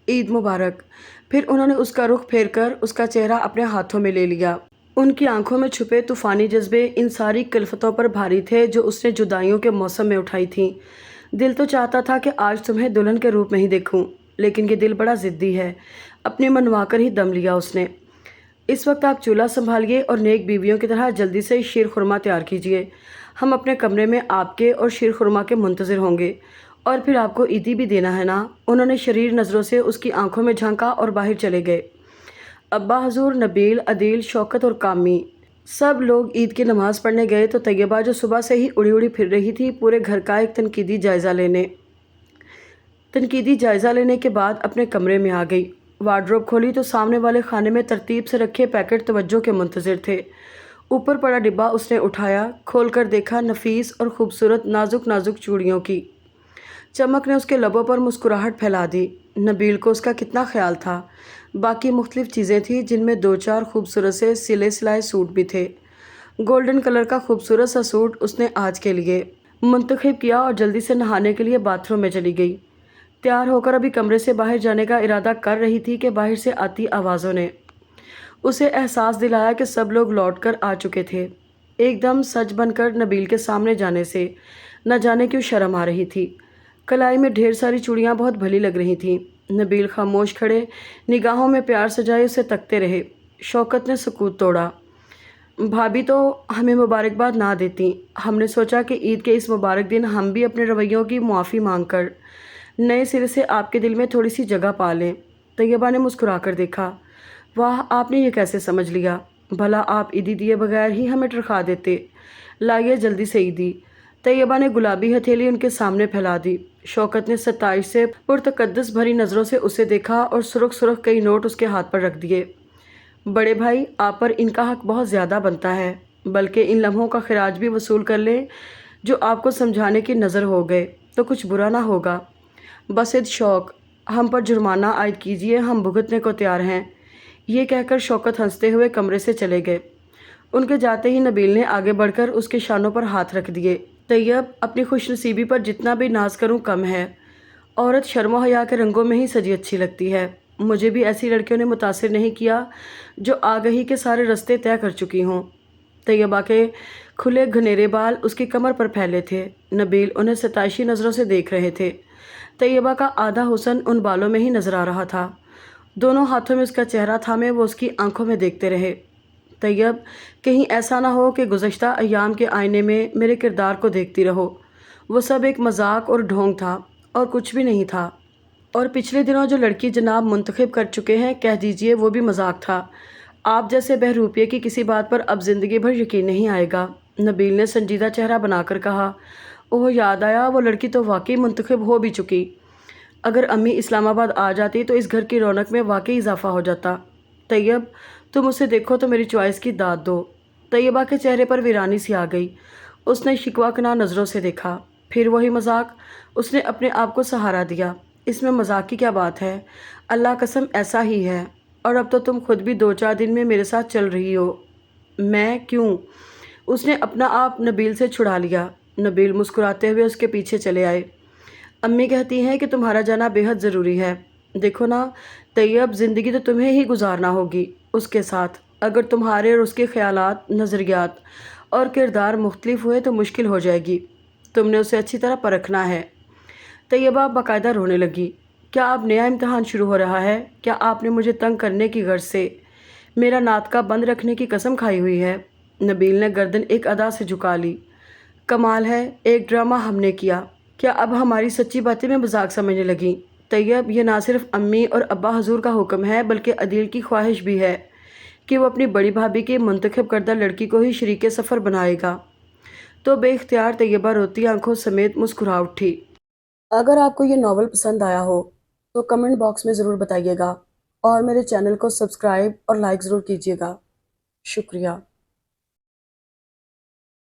عید مبارک۔ پھر انہوں نے اس کا رخ پھیر کر اس کا چہرہ اپنے ہاتھوں میں لے لیا۔ ان کی آنکھوں میں چھپے طوفانی جذبے ان ساری کلفتوں پر بھاری تھے جو اس نے جدائیوں کے موسم میں اٹھائی تھیں۔ دل تو چاہتا تھا کہ آج تمہیں دلہن کے روپ میں ہی دیکھوں، لیکن یہ دل بڑا ضدی ہے، اپنے منوا کر ہی دم لیا اس نے۔ اس وقت آپ چولہا سنبھالیے اور نیک بیویوں کی طرح جلدی سے شیر خورما تیار کیجیے۔ ہم اپنے کمرے میں آپ کے اور شیر خورما کے منتظر ہوں گے، اور پھر آپ کو عیدی بھی دینا ہے نا۔ انہوں نے شریر نظروں سے اس کی آنکھوں میں جھانکا اور باہر چلے گئے۔ ابا حضور، نبیل، عدیل، شوکت اور کامی سب لوگ عید کی نماز پڑھنے گئے تو طیبہ، جو صبح سے ہی اڑی اڑی پھر رہی تھی، پورے گھر کا ایک تنقیدی جائزہ لینے کے بعد اپنے کمرے میں آ گئی۔ وارڈروب کھولی تو سامنے والے خانے میں ترتیب سے رکھے پیکٹ توجہ کے منتظر تھے۔ اوپر پڑا ڈبہ اس نے اٹھایا، کھول کر دیکھا، نفیس اور خوبصورت نازک نازک چوڑیوں کی چمک نے اس کے لبوں پر مسکراہٹ پھیلا دی۔ نبیل کو اس کا کتنا خیال تھا۔ باقی مختلف چیزیں تھیں جن میں دو چار خوبصورت سے سلے سلائے سوٹ بھی تھے۔ گولڈن کلر کا خوبصورت سا سوٹ اس نے آج کے لیے منتخب کیا اور جلدی سے نہانے کے لیے باتھ روم میں چلی گئی۔ تیار ہو کر ابھی کمرے سے باہر جانے کا ارادہ کر رہی تھی کہ باہر سے آتی آوازوں نے اسے احساس دلایا کہ سب لوگ لوٹ کر آ چکے تھے۔ ایک دم سج بن کر نبیل کے سامنے جانے سے نہ جانے کیوں شرم آ رہی تھی۔ کلائی میں ڈھیر ساری چوڑیاں بہت بھلی لگ رہی تھیں۔ نبیل خاموش کھڑے، نگاہوں میں پیار سجائے اسے تکتے رہے۔ شوکت نے سکوت توڑا۔ بھابی تو ہمیں مبارکباد نہ دیتی، ہم نے سوچا کہ عید کے اس مبارک دن ہم بھی اپنے رویوں کی معافی مانگ کر نئے سرے سے آپ کے دل میں تھوڑی سی جگہ پا لیں۔ طیبہ نے مسکرا کر دیکھا۔ واہ، آپ نے یہ کیسے سمجھ لیا؟ بھلا آپ عیدی دیے بغیر ہی ہمیں ٹرکھا دیتے۔ لائیے جلدی سے عیدی۔ طیبہ نے گلابی ہتھیلی ان کے سامنے پھیلا دی۔ شوکت نے ستائش سے پرتقدس بھری نظروں سے اسے دیکھا اور سرخ سرخ کئی نوٹ اس کے ہاتھ پر رکھ دیے۔ بڑے بھائی، آپ پر ان کا حق بہت زیادہ بنتا ہے، بلکہ ان لمحوں کا خراج بھی وصول کر لیں جو آپ کو سمجھانے کی نظر ہو گئے تو کچھ برا نہ ہوگا۔ بسد شوق، ہم پر جرمانہ عائد کیجیے، ہم بھگتنے کو تیار ہیں۔ یہ کہہ کر شوکت ہنستے ہوئے کمرے سے چلے گئے۔ ان کے جاتے ہی نبیل نے آگے بڑھ کر اس کے شانوں پر ہاتھ رکھ دیے۔ طیب، اپنی خوش نصیبی پر جتنا بھی ناز کروں کم ہے۔ عورت شرم و حیا کے رنگوں میں ہی سجی اچھی لگتی ہے۔ مجھے بھی ایسی لڑکیوں نے متاثر نہیں کیا جو آگہی کے سارے رستے طے کر چکی ہوں۔ طیبہ کے کھلے گھنیرے بال اس کی کمر پر پھیلے تھے۔ نبیل انہیں ستائشی نظروں سے دیکھ رہے تھے۔ طیبہ کا آدھا حسن ان بالوں میں ہی نظر آ رہا تھا۔ دونوں ہاتھوں میں اس کا چہرہ تھامے وہ اس کی آنکھوں میں دیکھتے رہے۔ طیب، کہیں ایسا نہ ہو کہ گزشتہ ایام کے آئینے میں میرے کردار کو دیکھتی رہو۔ وہ سب ایک مذاق اور ڈھونگ تھا اور کچھ بھی نہیں تھا۔ اور پچھلے دنوں جو لڑکی جناب منتخب کر چکے ہیں، کہہ دیجئے وہ بھی مذاق تھا۔ آپ جیسے بہروپیے کی کسی بات پر اب زندگی بھر یقین نہیں آئے گا۔ نبیل نے سنجیدہ چہرہ بنا کر کہا۔ اوہ، یاد آیا، وہ لڑکی تو واقعی منتخب ہو بھی چکی۔ اگر امی اسلام آباد آ جاتی تو اس گھر کی رونق میں واقعی اضافہ ہو جاتا۔ طیب، تم اسے دیکھو تو میری چوائس کی داد دو۔ طیبہ کے چہرے پر ویرانی سی آ گئی۔ اس نے شکوہ کناہ نظروں سے دیکھا۔ پھر وہی مذاق۔ اس نے اپنے آپ کو سہارا دیا۔ اس میں مذاق کی کیا بات ہے؟ اللہ قسم ایسا ہی ہے۔ اور اب تو تم خود بھی 2-4 دن میں میرے ساتھ چل رہی ہو۔ میں کیوں؟ اس نے اپنا آپ نبیل سے چھڑا لیا۔ نبیل مسکراتے ہوئے اس کے پیچھے چلے آئے۔ امی کہتی ہیں کہ تمہارا جانا بے حد ضروری ہے۔ دیکھو نا طیب، زندگی تو تمہیں ہی گزارنا ہوگی اس کے ساتھ۔ اگر تمہارے اور اس کے خیالات، نظریات اور کردار مختلف ہوئے تو مشکل ہو جائے گی۔ تم نے اسے اچھی طرح پرکھنا ہے۔ طیبہ باقاعدہ رونے لگی۔ کیا اب نیا امتحان شروع ہو رہا ہے؟ کیا آپ نے مجھے تنگ کرنے کی غرض سے میرا ناطقہ بند رکھنے کی قسم کھائی ہوئی ہے؟ نبیل نے گردن ایک ادا سے جھکا لی۔ کمال ہے، ایک ڈرامہ ہم نے کیا۔ کیا اب ہماری سچی باتیں میں مذاق سمجھنے لگیں؟ طیب، یہ نہ صرف امی اور ابا حضور کا حکم ہے بلکہ عدیل کی خواہش بھی ہے کہ وہ اپنی بڑی بھابھی کی منتخب کردہ لڑکی کو ہی شریک سفر بنائے گا۔ تو بے اختیار طیبہ روتی آنکھوں سمیت مسکرا اٹھی۔ اگر آپ کو یہ ناول پسند آیا ہو تو کمنٹ باکس میں ضرور بتائیے گا اور میرے چینل کو سبسکرائب اور لائک ضرور کیجیے گا۔ شکریہ۔